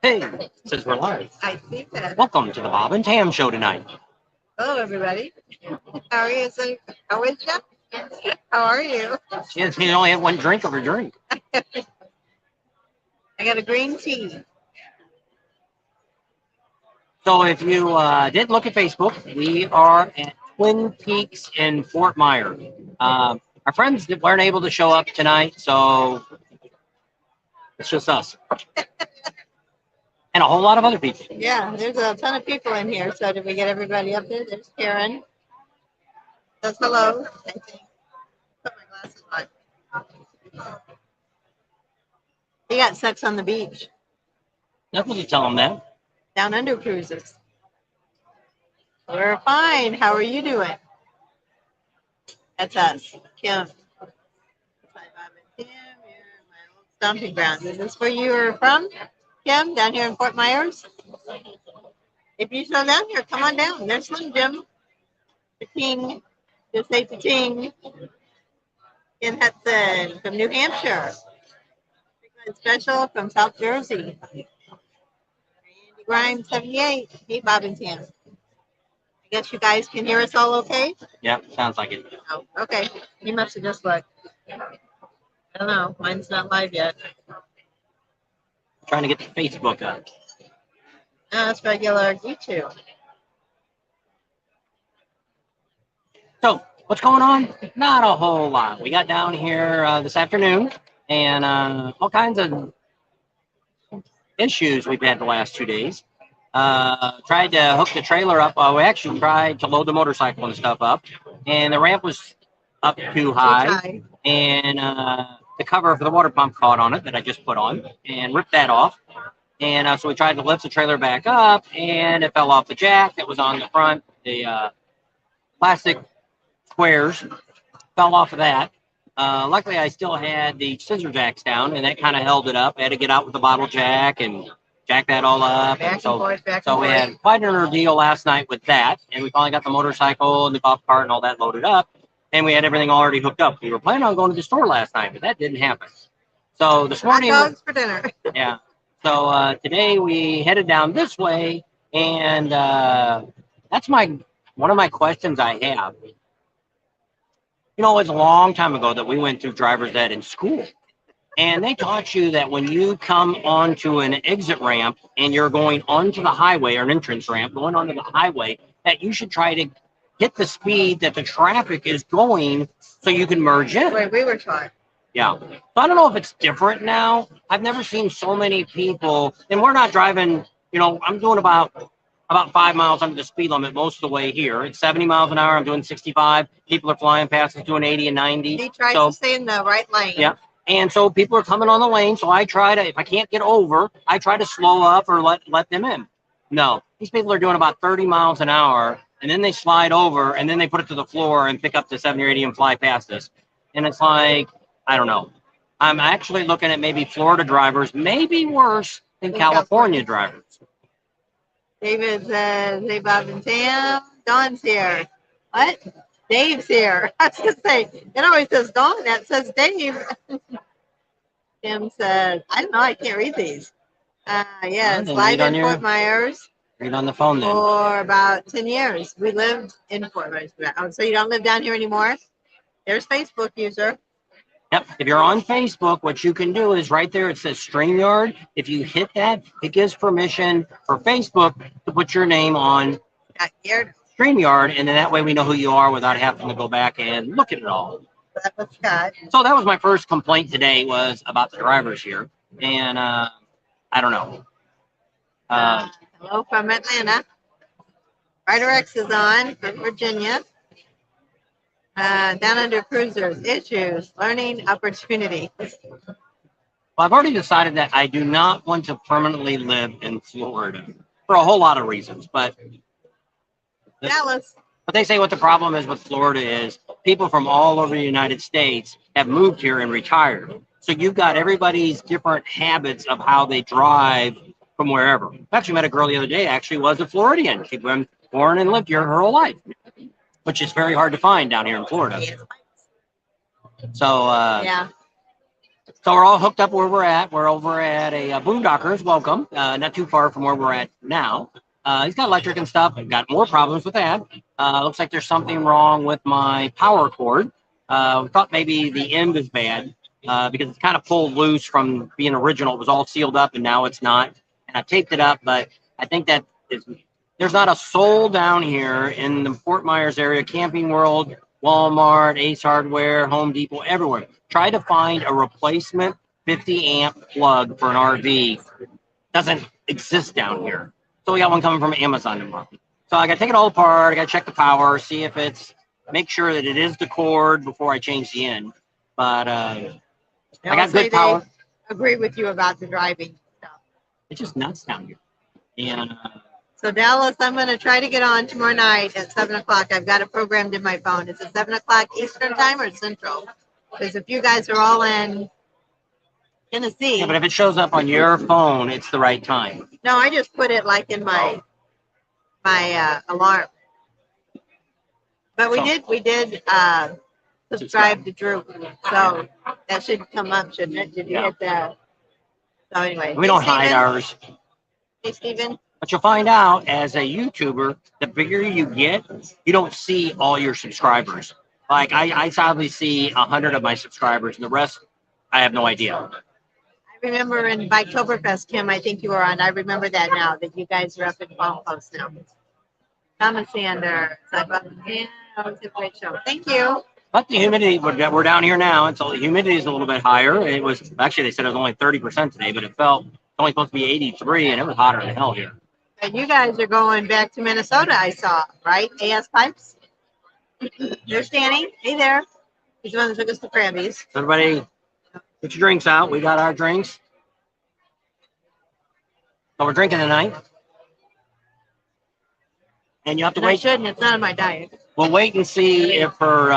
Hey, it says we're live. I see that. Welcome to the Bob and Tam show tonight. Hello, everybody. How are you? How is you? How are you? She only had one drink of her drink. I got a green tea. So if you didn't look at Facebook, we are at Twin Peaks in Fort Myers. Our friends weren't able to show up tonight, so it's just us. And a whole lot of other people. Yeah, there's a ton of people in here. So did we get everybody up there? There's Karen. Says hello. I think. Put my glasses on. You got sex on the beach. That's what you tell them that. Down under cruises. We're fine. How are you doing? That's us. Kim. Kim, you're my old stomping ground. Is this where you are from? Kim, down here in Fort Myers? If you're still down here, come on down. There's Slim Jim. The King. Just say the King. In Hudson from New Hampshire. Special from South Jersey. Randy Grimes 78. Hey, Bob and Tam. I guess you guys can hear us all okay? Yeah, sounds like it. Oh, okay. You must have just looked. I don't know. Mine's not live yet. Trying to get the Facebook up. No, it's regular YouTube. So, what's going on? Not a whole lot. We got down here this afternoon, and all kinds of issues we've had the last 2 days. Tried to hook the trailer up. We actually tried to load the motorcycle and stuff up, and the ramp was up too high, and the cover for the water pump caught on it that I just put on and ripped that off. And so we tried to lift the trailer back up, and it fell off the jack that was on the front. The plastic squares fell off of that. Luckily, I still had the scissor jacks down, and that kind of held it up. I had to get out with the bottle jack and jack that all up. So we had quite an ordeal last night with that, and we finally got the motorcycle and the golf cart and all that loaded up, and we had everything already hooked up. We were planning on going to the store last night, but that didn't happen. So this morning, hot dogs for dinner. Yeah. So today we headed down this way, and that's one of my questions I have. You know, it's a long time ago that we went through driver's ed in school. And they taught you that when you come onto an exit ramp and you're going onto the highway or an entrance ramp, going onto the highway, that you should try to hit the speed that the traffic is going so you can merge in. Wait, we were taught. Yeah. So I don't know if it's different now. I've never seen so many people, and we're not driving, you know, I'm doing about 5 miles under the speed limit most of the way here. It's 70 miles an hour. I'm doing 65. People are flying past us doing 80 and 90. He tries to stay in the right lane. Yeah. And so people are coming on the lane. So I try to, if I can't get over, I try to slow up or let them in. No, these people are doing about 30 miles an hour, and then they slide over, and then they put it to the floor and pick up to 70 or 80 and fly past us. And it's like, I don't know. I'm actually looking at maybe Florida drivers, maybe worse than California drivers. David says, hey, Bob and Tam. Dawn's here. What? Dave's here. I was going to say, it always says Dawn. That says Dave. Tim says, I don't know. I can't read these. Yes, live in Fort Myers. Read on the phone then. For about 10 years. We lived in Fort Myers. Oh, so you don't live down here anymore? There's Facebook user. Yep. If you're on Facebook, what you can do is right there, it says StreamYard. If you hit that, it gives permission for Facebook to put your name on StreamYard, and then that way we know who you are without having to go back and look at it all. That was Scott. So that was my first complaint today, was about the drivers here. And I don't know. Hello from Atlanta. Ryder X is on from Virginia. Down under cruisers, issues, learning opportunity. Well, I've already decided that I do not want to permanently live in Florida for a whole lot of reasons. But Dallas. But they say what the problem is with Florida is people from all over the United States have moved here and retired. So you've got everybody's different habits of how they drive from wherever. I actually met a girl the other day, actually was a Floridian. She'd been born and lived here her whole life, which is very hard to find down here in Florida. So, yeah. So we're all hooked up where we're at. We're over at a Boondocker's. Welcome. Not too far from where we're at now. He's got electric and stuff. I've got more problems with that. Looks like there's something wrong with my power cord. We thought maybe the end is bad because it's kind of pulled loose from being original. It was all sealed up and now it's not. And I taped it up, but I think that there's not a soul down here in the Fort Myers area, Camping World, Walmart, Ace Hardware, Home Depot, everywhere. Try to find a replacement 50 amp plug for an RV. Doesn't exist down here. So we got one coming from Amazon tomorrow. So I got to take it all apart. I got to check the power, see if it's, make sure that it is the cord before I change the end. But I got good power. Agree with you about the driving stuff. It's just nuts down here. And so Dallas, I'm going to try to get on tomorrow night at 7 o'clock. I've got it programmed in my phone. Is it 7 o'clock Eastern time or Central? Because if you guys are all in Tennessee. Yeah, but if it shows up on your phone, it's the right time. No, I just put it like in my alarm. But we did subscribe to Drew, so that should come up, shouldn't it? Did you hit that? So anyway, we don't hide ours. Hey, Steven. But you'll find out as a YouTuber, the bigger you get, you don't see all your subscribers. Like I sadly see 100 of my subscribers, and the rest, I have no idea. I remember in Biketoberfest, Kim, I think you were on. I remember that now, that you guys are up in Palm Coast now. Thomas Sander. Yeah, that was a great show. Thank you. But the humidity, we're down here now, and so the humidity is a little bit higher. It was, actually, they said it was only 30% today, but it felt only supposed to be 83, and it was hotter than hell here. And you guys are going back to Minnesota, I saw, right? AS Pipes? There's Danny. Hey there. He's the one that took us to Krabby's. Everybody, get your drinks out. We got our drinks. So we're drinking tonight. And you have to wait. I shouldn't. It's not on my diet. We'll wait and see if her,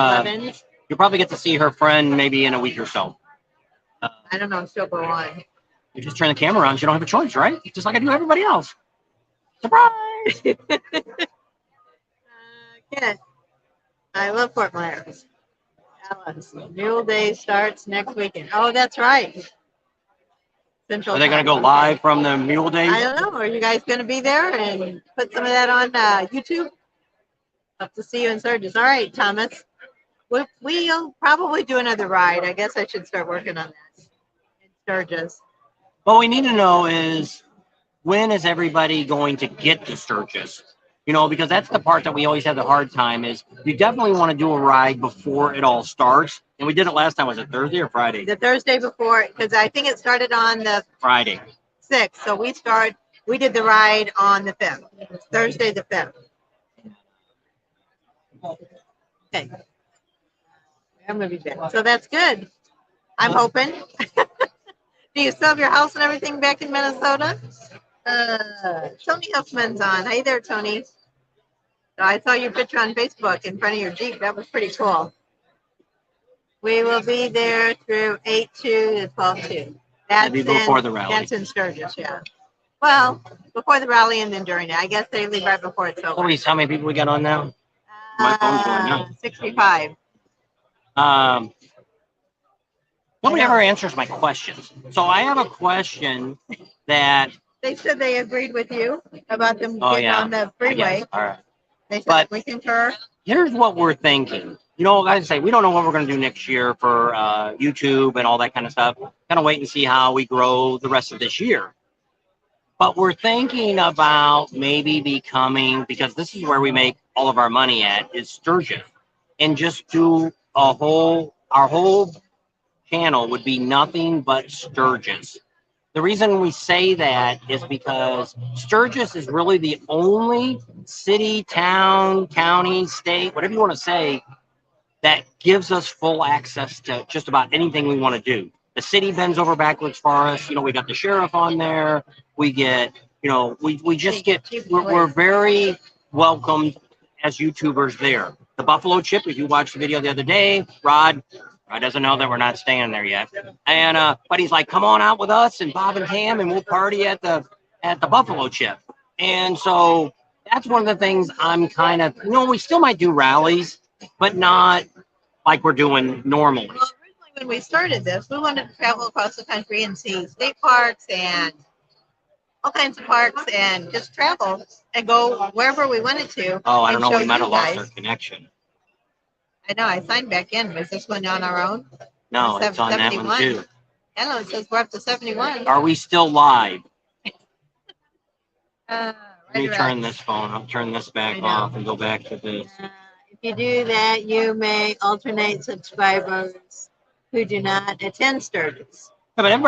you'll probably get to see her friend maybe in a week or so. I don't know if she'll go on. You just turn the camera on. So you don't have a choice, right? Just like I do everybody else. Surprise! Good. I love Fort Myers. Alice, Mule Day starts next weekend. Oh, that's right. Central. Are they going to go live from the Mule Day? I don't know. Are you guys going to be there and put some of that on YouTube? Hope to see you in Sturgis. All right, Thomas. We'll probably do another ride. I guess I should start working on that in Sturgis. What we need to know is, when is everybody going to get to Sturgis? You know, because that's the part that we always have the hard time is you definitely want to do a ride before it all starts. And we did it last time. Was it Thursday or Friday? The Thursday before, because I think it started on the Friday 6th. So we did the ride on the 5th. It's Thursday the 5th. Okay. I'm going to be back. So that's good. I'm hoping. Do you still have your house and everything back in Minnesota? Tony Huffman's on. Hey there, Tony. So I saw your picture on Facebook in front of your Jeep. That was pretty cool. We will be there through 8-2 to 12-2. That's before the rally. That's in Sturgis, yeah. Well, before the rally and then during it. I guess they leave right before it's over. How many people we got on now? My phone's going up. 65. Nobody ever answers my questions. So I have a question that... They said they agreed with you about them getting on the freeway. All right. They said we concur. Here's what we're thinking. You know, like I say, we don't know what we're going to do next year for YouTube and all that kind of stuff. Kind of wait and see how we grow the rest of this year. But we're thinking about maybe becoming, because this is where we make all of our money at, is Sturgis. And just do our whole channel would be nothing but Sturgis. The reason we say that is because Sturgis is really the only city, town, county, state, whatever you want to say, that gives us full access to just about anything we want to do. The city bends over backwards for us. You know, we got the sheriff on there. We get, you know, we just get, we're very welcomed as YouTubers there. The Buffalo Chip, if you watched the video the other day, Rod doesn't know that we're not staying there yet. And but he's like, come on out with us and Bob and Cam, and we'll party at the Buffalo Chip. And so that's one of the things I'm kind of, you know, we still might do rallies, but not like we're doing normally. Well, originally when we started this, we wanted to travel across the country and see state parks and all kinds of parks and just travel and go wherever we wanted to. Oh, I don't and know. show We might you have lost guys. our connection. I know. I signed back in. Was this one on our own? No, it's on that one too. I know. It says we're up to 71. Are we still live? Right Let me turn this phone. I'll turn this back off and go back to this. If you do that, you may alternate subscribers who do not attend Sturgis. Yeah, but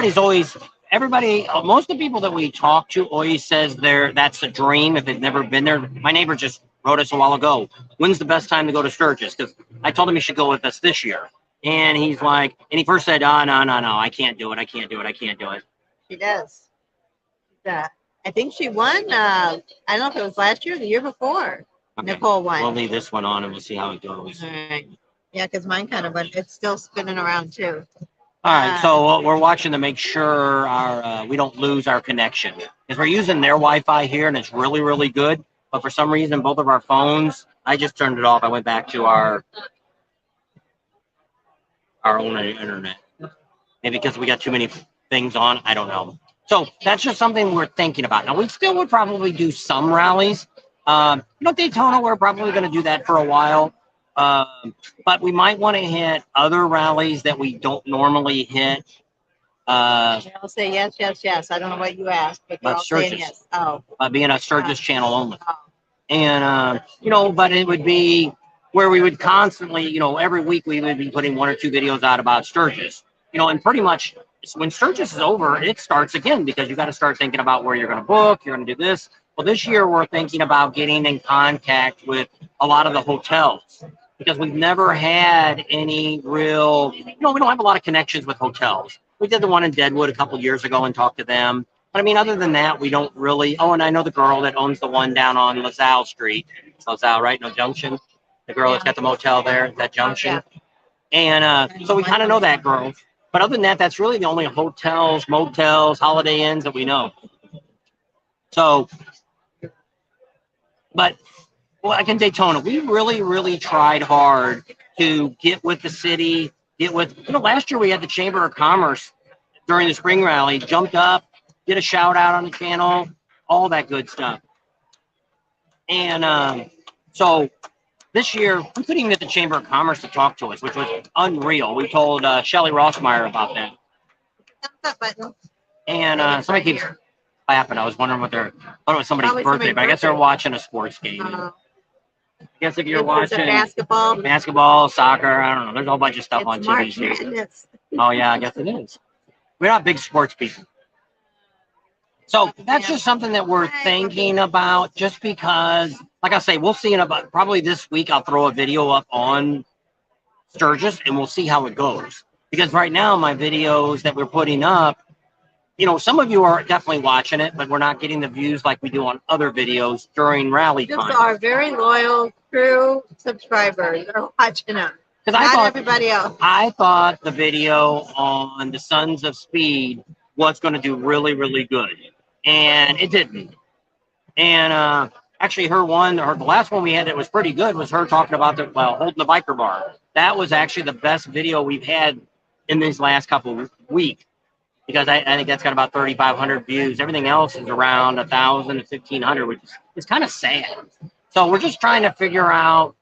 most of the people that we talk to always says that's a dream if they've never been there. My neighbor just wrote us a while ago. When's the best time to go to Sturgis? Because I told him he should go with us this year. And he's like, and he first said, oh, no, I can't do it. I can't do it. She does. I think she won. I don't know if it was last year or the year before. Okay. Nicole won. We'll leave this one on and we'll see how it goes. All right. Yeah, because mine kind of went. It's still spinning around too. All right, so we're watching to make sure we don't lose our connection. Because we're using their Wi-Fi here, and it's really, really good. But for some reason, both of our phones, I just turned it off. I went back to our own internet. Maybe because we got too many things on. I don't know. So that's just something we're thinking about. Now, we still would probably do some rallies. Daytona, we're probably going to do that for a while. But we might want to hit other rallies that we don't normally hit. I'll say yes. I don't know what you asked, but you're all saying yes. Oh. Being a Sturgis channel only. Oh. And, but it would be where we would constantly, every week we would be putting 1 or 2 videos out about Sturgis. And pretty much when Sturgis is over, it starts again because you got to start thinking about where you're going to book, you're going to do this. Well, this year we're thinking about getting in contact with a lot of the hotels because we've never had any real, we don't have a lot of connections with hotels. We did the one in Deadwood a couple of years ago and talked to them. But I mean, other than that, we don't really. Oh, and I know the girl that owns the one down on LaSalle Street. LaSalle, right? No Junction. The girl that's got the motel there at that junction. And so we kind of know that girl. But other than that, that's really the only hotels, motels, Holiday Inns that we know. So, but like in Daytona, we really, really tried hard to get with the city, last year we had the Chamber of Commerce during the spring rally, jumped up, did a shout out on the channel, all that good stuff. And so this year, we couldn't even get the Chamber of Commerce to talk to us, which was unreal. We told Shelly Rossmeyer about that. And somebody keeps clapping. I was wondering I thought it was somebody's birthday, but I guess they're watching a sports game. I guess if you're watching basketball, soccer, I don't know. There's a whole bunch of stuff on TV. Oh, yeah, I guess it is. We're not big sports people. So that's just something that we're thinking about just because, like I say, we'll see in about probably this week. I'll throw a video up on Sturgis and we'll see how it goes. Because right now, my videos that we're putting up, some of you are definitely watching it, but we're not getting the views like we do on other videos during rally time. Just our very loyal, true subscribers are watching them. Not everybody else. I thought the video on the Sons of Speed was going to do really, really good. And it didn't. And actually, the last one we had that was pretty good was her talking about holding the biker bar. That was actually the best video we've had in these last couple of weeks. Because I think that's got about 3,500 views. Everything else is around 1,000 to 1,500, which is kind of sad. So we're just trying to figure out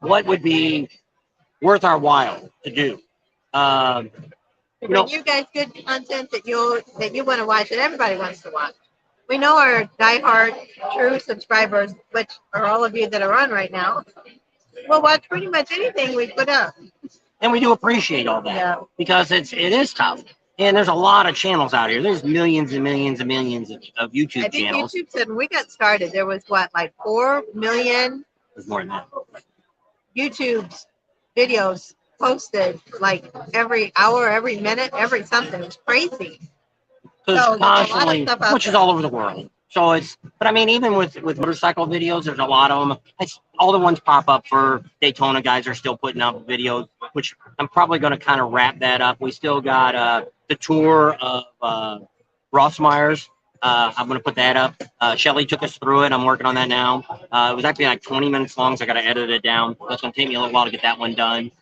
what would be worth our while to do. You guys good content that you want to watch, that everybody wants to watch. We know our diehard true subscribers, which are all of you that are on right now, will watch pretty much anything we put up. And we do appreciate all that because it is tough. And there's a lot of channels out here. There's millions and millions and millions of YouTube channels. YouTube said when we got started, there was 4 million There's more than that. YouTube's videos posted every hour, every minute, every something. It's crazy. So constantly, which is all over the world. So but I mean, even with motorcycle videos, there's a lot of them. All the ones pop up for Daytona guys are still putting out videos, which I'm probably going to kind of wrap that up. We still got the tour of Rossmeyer's. I'm going to put that up. Shelly took us through it. I'm working on that now. It was actually 20 minutes long, so I got to edit it down. That's going to take me a little while to get that one done.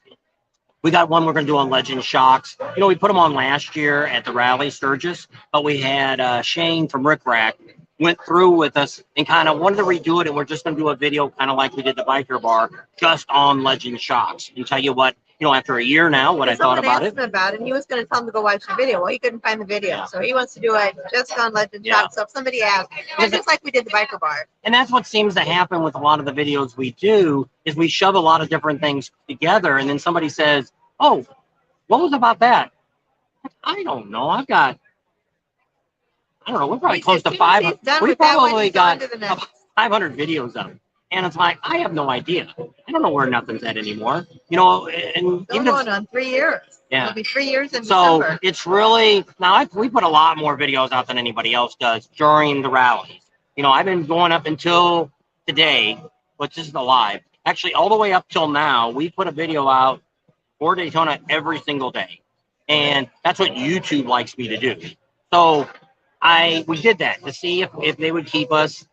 We got one we're going to do on Legend Shocks. You know, we put them on last year at the rally, Sturgis, but we had Shane from Rick Rack went through with us and kind of wanted to redo it, and we're just going to do a video kind of like we did the biker bar, just on Legend Shocks, and tell you what, you know, after a year now, what I thought about it. And he was going to tell him to go watch the video. Well, he couldn't find the video, so he wants to do it just on Legend Shocks. So if somebody asks, it's just like we did the biker bar. And that's what seems to happen with a lot of the videos we do, is we shove a lot of different things together, and then somebody says, "Oh, what was about that?" I don't know. I don't know. We're probably close to 500. We probably got 500 videos up. And it's like, I have no idea. I don't know where nothing's at anymore. You know, and even going on 3 years. Yeah. It'll be 3 years in so December. It's really, now we put a lot more videos out than anybody else does during the rallies. You know, I've been going up until today, which isn't live. Actually, all the way up till now, we put a video out for Daytona every single day. And that's what YouTube likes me to do. So we did that to see if they would keep us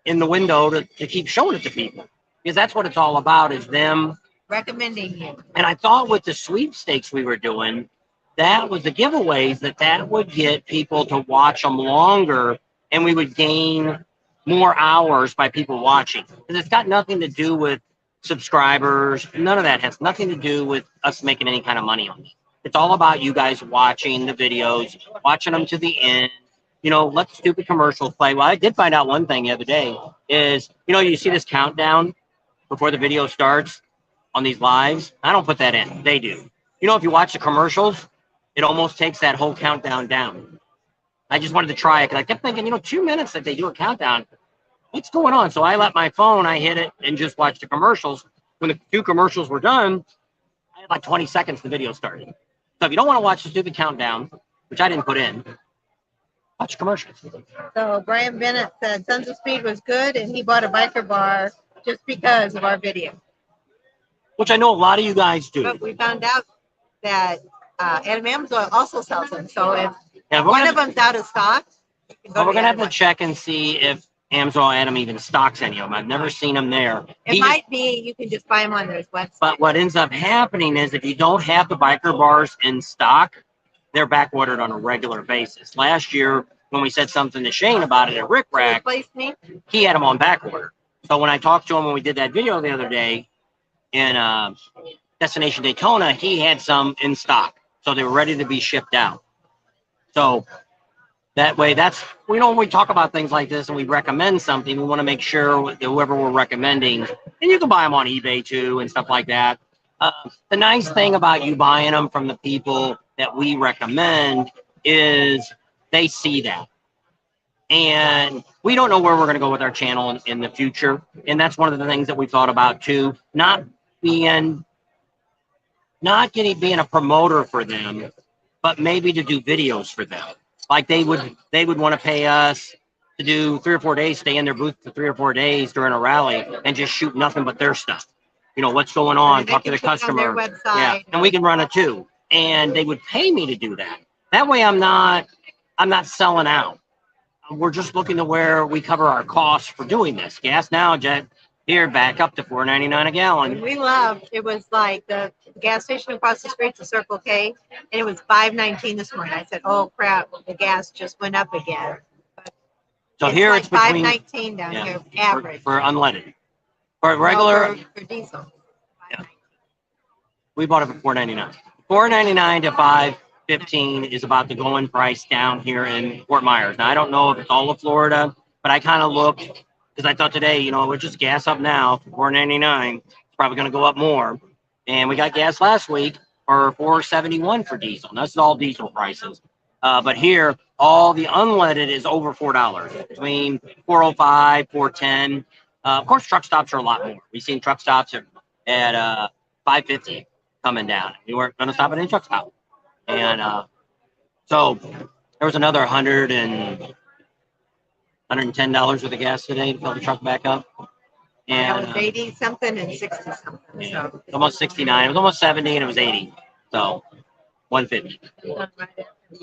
in the window to keep showing it to people, because that's what it's all about, is them recommending you. And I thought with the sweepstakes we were doing, that was the giveaways, that would get people to watch them longer, and we would gain more hours by people watching, because it's got nothing to do with subscribers. None of that has nothing to do with us making any kind of money on it. It's all about you guys watching the videos, watching them to the end. You know, let the stupid commercials play. Well, I did find out one thing the other day is, you know, you see this countdown before the video starts on these lives. I don't put that in. They do. You know, if you watch the commercials, it almost takes that whole countdown down. I just wanted to try it because I kept thinking, you know, 2 minutes that they do a countdown. What's going on? So I let my phone, I hit it and just watched the commercials. When the 2 commercials were done, I had like 20 seconds the video started. So if you don't want to watch the stupid countdown, which I didn't put in, watch commercials. So Brian Bennett said Sons of Speed was good, and he bought a biker bar just because of our video. Which I know a lot of you guys do. But we found out that Adam Amsoil also sells them. So if one of them's out of stock, we're going to have to check and see if Amsoil Adam even stocks any of them. I've never seen them there. It might be you can just buy them on their website. But what ends up happening is if you don't have the biker bars in stock, they're back ordered on a regular basis. Last year, when we said something to Shane about it at Rick Rack, he had them on back order. So when I talked to him when we did that video the other day in Destination Daytona, he had some in stock. So they were ready to be shipped out. So that way, that's, you know, when we talk about things like this and we recommend something, we want to make sure that whoever we're recommending, and you can buy them on eBay too and stuff like that. The nice thing about you buying them from the people that we recommend is they see that. And we don't know where we're going to go with our channel in the future. And that's one of the things that we thought about too. Not being a promoter for them, but maybe to do videos for them. Like they would want to pay us to do 3 or 4 days, stay in their booth for 3 or 4 days during a rally and just shoot nothing but their stuff. You know, what's going on, talk to the customer. Yeah, and we can run it too. And they would pay me to do that. That way I'm not selling out. We're just looking to where we cover our costs for doing this. Gas now, Jet, here back up to $4.99 a gallon. We loved, it was like the gas station across the street, the Circle K, and it was $5.19 this morning. I said, oh crap, the gas just went up again. But so here like it's between $5.19 down here, average. For unleaded. For regular, for diesel. Yeah. We bought it for $4.99. $4.99 to $5.15 is about the going price down here in Fort Myers. Now I don't know if it's all of Florida, but I kind of looked because I thought today, you know, we're just gas up now for $4.99. It's probably going to go up more. And we got gas last week for $4.71 for diesel. And that's all diesel prices. But here, all the unleaded is over $4, between $4.05, $4.10. Of course, truck stops are a lot more. We've seen truck stops at $5.50 coming down. We weren't going to stop at any truck stop. And so there was another $110 worth of gas today to fill the truck back up. And it was 80 something and 60 something. Yeah, so almost 69. It was almost 70 and it was 80. So 150.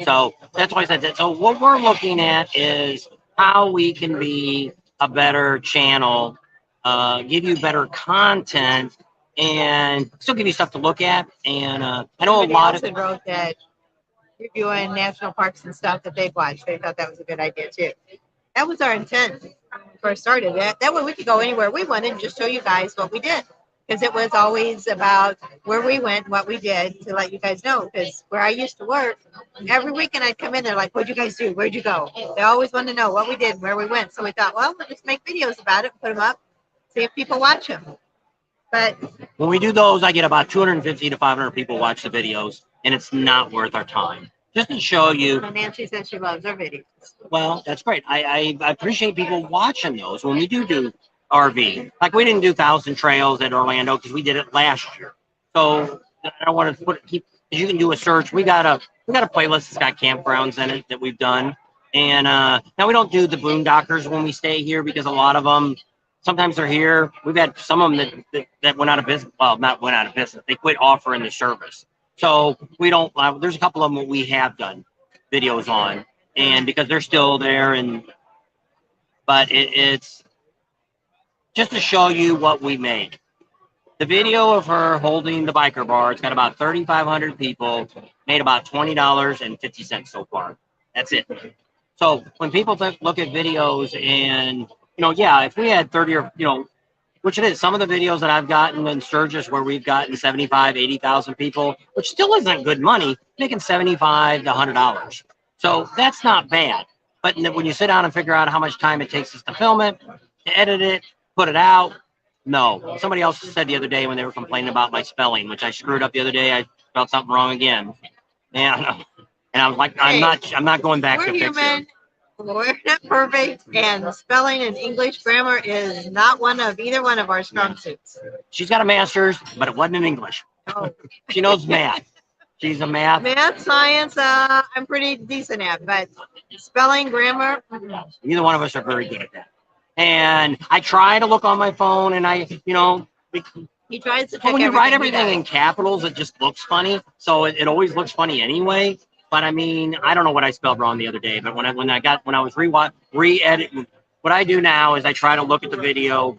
So that's why I said that. So what we're looking at is how we can be a better channel, give you better content, and still give you stuff to look at. And I know a lot of wrote that reviewing national parks and stuff that they've watched. They thought that was a good idea too. That was our intent when we first started. That way we could go anywhere we wanted and just show you guys what we did. Because it was always about where we went, what we did, to let you guys know. Because where I used to work, every weekend I'd come in there like, what'd you guys do? Where'd you go? They always wanted to know what we did, where we went. So we thought, well, we'll just make videos about it, put them up, see if people watch them. But when we do those, I get about 250 to 500 people watch the videos, and it's not worth our time. Just to show you. Nancy says she loves our videos. Well, that's great. I appreciate people watching those when we do RV. Like we didn't do 1,000 trails at Orlando because we did it last year. So I don't want to keep. You can do a search. We got a playlist that's got campgrounds in it that we've done. And now we don't do the boondockers when we stay here because a lot of them sometimes they're here. We've had some of them that went out of business. Well, not went out of business. They quit offering the service. So we don't. There's a couple of them that we have done videos on, and because they're still there, but it's just to show you what we make. The video of her holding the biker bar, it's got about 3,500 people, made about $20.50 so far. That's it. So when people look at videos and, yeah, if we had 30 or, which it is, some of the videos that I've gotten in Sturgis where we've gotten 75, 80,000 people, which still isn't good money, making $75 to $100. So that's not bad. But when you sit down and figure out how much time it takes us to film it, to edit it, put it out, no. Somebody else said the other day when they were complaining about my spelling, which I screwed up the other day, I spelled something wrong again. And I was like, I'm not going back to fix it. We're not perfect, and spelling and English grammar is not either one of our strong suits. She's got a master's, but it wasn't in English. Oh. She knows math. She's a math. Science, I'm pretty decent at, but spelling, grammar. Neither one of us are very good at that. And I try to look on my phone, and he tries to. When you write everything in capitals, it just looks funny. So it always looks funny anyway. But I mean, I don't know what I spelled wrong the other day. But when I was re-editing, what I do now is I try to look at the video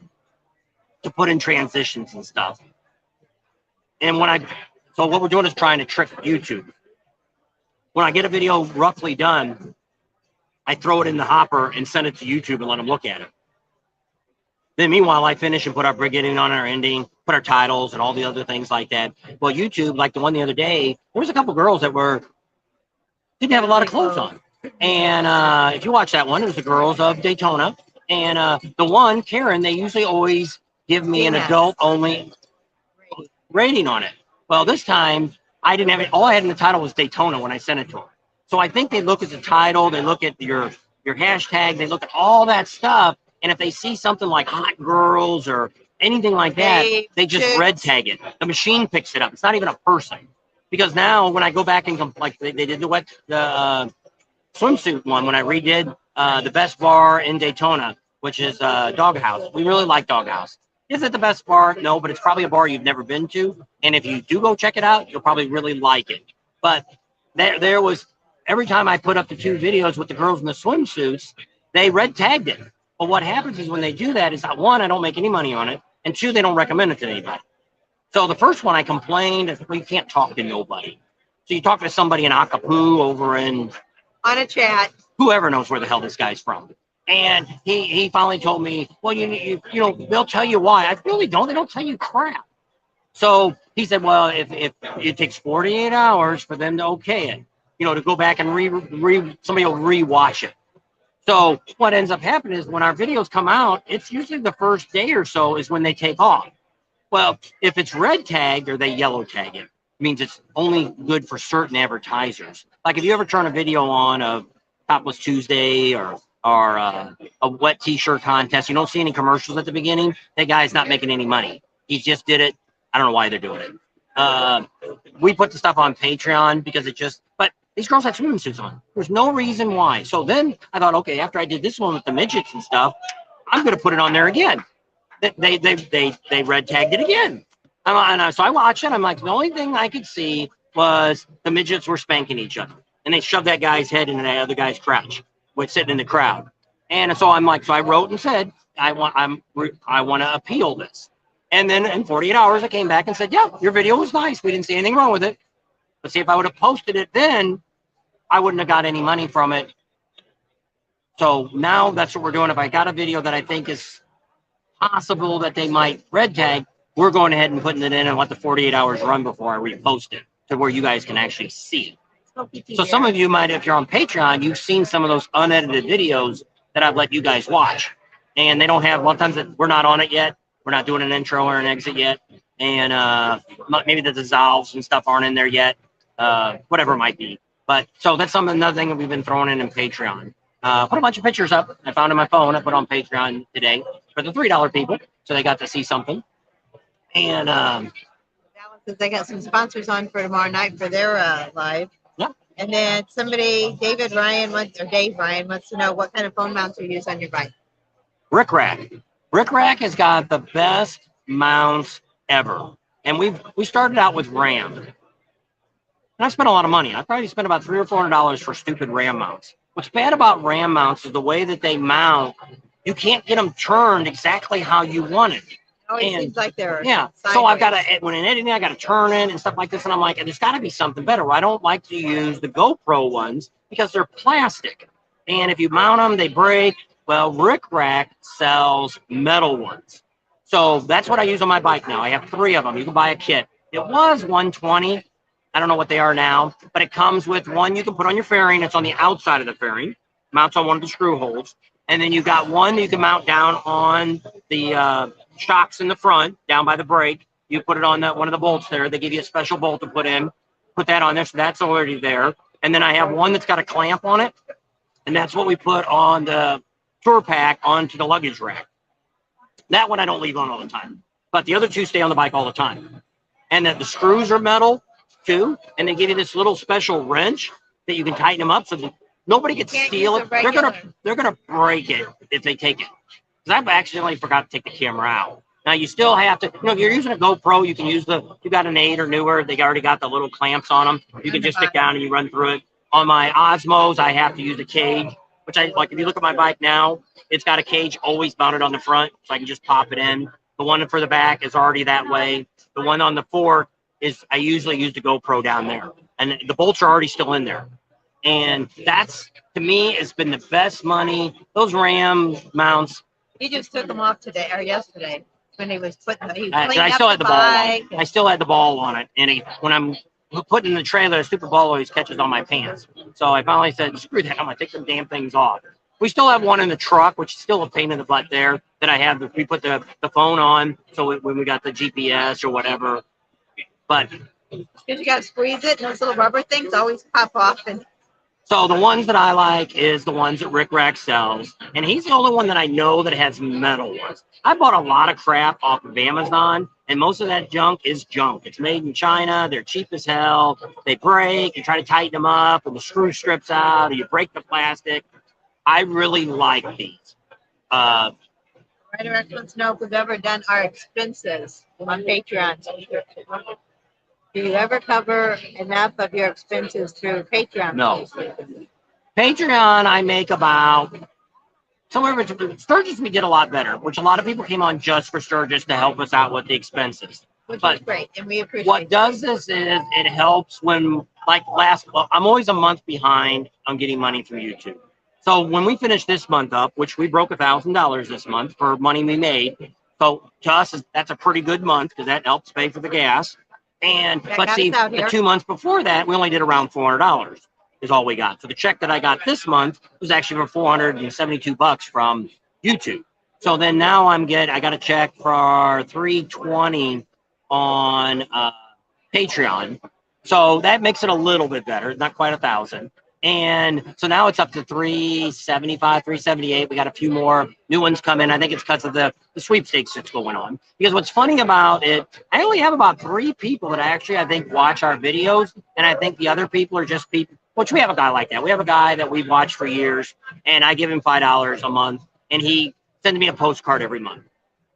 to put in transitions and stuff. And so what we're doing is trying to trick YouTube. When I get a video roughly done, I throw it in the hopper and send it to YouTube and let them look at it. Then meanwhile, I finish and put our beginning on our ending, put our titles and all the other things like that. Well, YouTube, like the one the other day, there was a couple girls that didn't have a lot of clothes on. And if you watch that one, it was the girls of Daytona. And the one, Karen, they usually always give me an adult-only rating on it. Well, this time, I didn't have it. All I had in the title was Daytona when I sent it to them. So I think they look at the title, they look at your hashtag, they look at all that stuff. And if they see something like hot girls or anything like that, they just red tag it. The machine picks it up. It's not even a person. Because now when I go back and like they did the swimsuit one when I redid the best bar in Daytona, which is Doghouse. We really like Doghouse. Is it the best bar? No, but it's probably a bar you've never been to. And if you do go check it out, you'll probably really like it. But there was, every time I put up the 2 videos with the girls in the swimsuits, they red tagged it. But what happens is when they do that is, 1, I don't make any money on it. And 2, they don't recommend it to anybody. So the first one I complained, well, you can't talk to nobody. So you talk to somebody in Acapulco over in... On a chat. Whoever knows where the hell this guy's from. And he finally told me, well, you know, they'll tell you why. I really don't. They don't tell you crap. So he said, well, if it takes 48 hours for them to okay it, to go back and somebody will re-watch it. So what ends up happening is when our videos come out, it's usually the first day or so is when they take off. Well, if it's red tagged or they yellow tag it, means it's only good for certain advertisers. Like if you ever turn a video on of Topless Tuesday or a wet t-shirt contest, you don't see any commercials at the beginning. That guy's not making any money. He just did it. I don't know why they're doing it. We put the stuff on Patreon because but these girls have swimming suits on. There's no reason why. So then I thought, okay, after I did this one with the midgets and stuff, I'm going to put it on there again. They red tagged it again. So I watched it. I'm like, the only thing I could see was the midgets were spanking each other. And they shoved that guy's head into that other guy's crotch, was sitting in the crowd. And so I'm like, so I wrote and said, I want to appeal this. And then in 48 hours, I came back and said, yeah, your video was nice. We didn't see anything wrong with it. But see, if I would have posted it then, I wouldn't have got any money from it. So now that's what we're doing. If I got a video that I think is possible that they might red tag, we're going ahead and putting it in and let the 48 hours run before I repost it to where you guys can actually see it. So some of you might, if you're on Patreon, you've seen some of those unedited videos that I've let you guys watch. And they don't have, a lot of times we're not on it yet. We're not doing an intro or an exit yet. And maybe the dissolves and stuff aren't in there yet. Whatever it might be. But so that's another thing that we've been throwing in Patreon. Put a bunch of pictures up. I found on my phone. I put on Patreon today for the $3 people. So they got to see something. And Dallas says they got some sponsors on for tomorrow night for their live. Yeah. And then Dave Ryan wants to know what kind of phone mounts you use on your bike. Rick Rack. Rick Rack has got the best mounts ever. And we started out with RAM. And I spent a lot of money. I probably spent about $300 or $400 for stupid RAM mounts. What's bad about RAM mounts is the way that they mount, you can't get them turned exactly how you want it. It seems like they're sideways. So I've got to, when in editing, I got to turn it and stuff like this. And I'm like, there's got to be something better. Well, I don't like to use the GoPro ones because they're plastic. And if you mount them, they break. Well, Rick Rack sells metal ones. So that's what I use on my bike now. I have 3 of them. You can buy a kit. It was $120. I don't know what they are now, but it comes with one you can put on your fairing. It's on the outside of the fairing, mounts on one of the screw holes. And then you got one that you can mount down on the shocks in the front, down by the brake. You put it on one of the bolts there. They give you a special bolt to put in. Put that on there, so that's already there. And then I have one that's got a clamp on it, and that's what we put on the tour pack onto the luggage rack. That one I don't leave on all the time, but the other 2 stay on the bike all the time. And that the screws are metal too, and they give you this little special wrench that you can tighten them up so that nobody can steal it. They're gonna break it if they take it. Because I've accidentally forgot to take the camera out. Now you still have to, if you're using a GoPro, you can use you got an 8 or newer, they already got the little clamps on them. You can just stick down and you run through it. On my Osmos, I have to use a cage, which I like. If you look at my bike now, it's got a cage always mounted on the front, so I can just pop it in. The one for the back is already that way. The one on the fork is, I usually use the GoPro down there, and the bolts are already still in there. And that's, to me, has been the best money. Those RAM mounts. He just took them off today or yesterday when he was putting. I still had the ball on. I still had the ball on it, and when I'm putting in the trailer, the stupid ball always catches on my pants. So I finally said, screw that, I'm gonna take the damn things off. We still have one in the truck, which is still a pain in the butt there, that I have. We put the phone on, so when we got the GPS or whatever. But because you got to squeeze it, and those little rubber things always pop off. And so the ones that I like is the ones that Rick Rack sells, and he's the only one that I know that has metal ones. I bought a lot of crap off of Amazon, and most of that junk is junk. It's made in China. They're cheap as hell. They break. You try to tighten them up, and the screw strips out, or you break the plastic. I really like these. Writer X wants to know if we've ever done our expenses on Patreon. Do you ever cover enough of your expenses through Patreon? No. Patreon, I make about somewhere between Sturgis. We did a lot better, which a lot of people came on just for Sturgis to help us out with the expenses. Which is great, and we appreciate what does this is it helps when, like I'm always a month behind on getting money through YouTube. So when we finish this month up, which we broke $1,000 this month for money we made, so to us that's a pretty good month because that helps pay for the gas. And let's see, the 2 months before that, we only did around $400 is all we got. So the check that I got this month was actually for $472 from YouTube. So then now I got a check for $320 on Patreon. So that makes it a little bit better, not quite 1,000. And so now it's up to 375, 378. We got a few more new ones coming. I think it's because of the sweepstakes that's going on. Because what's funny about it, I only have about 3 people that I think watch our videos. And I think the other people are just people, which we have a guy like that. We have a guy that we've watched for years, and I give him $5 a month, and he sends me a postcard every month.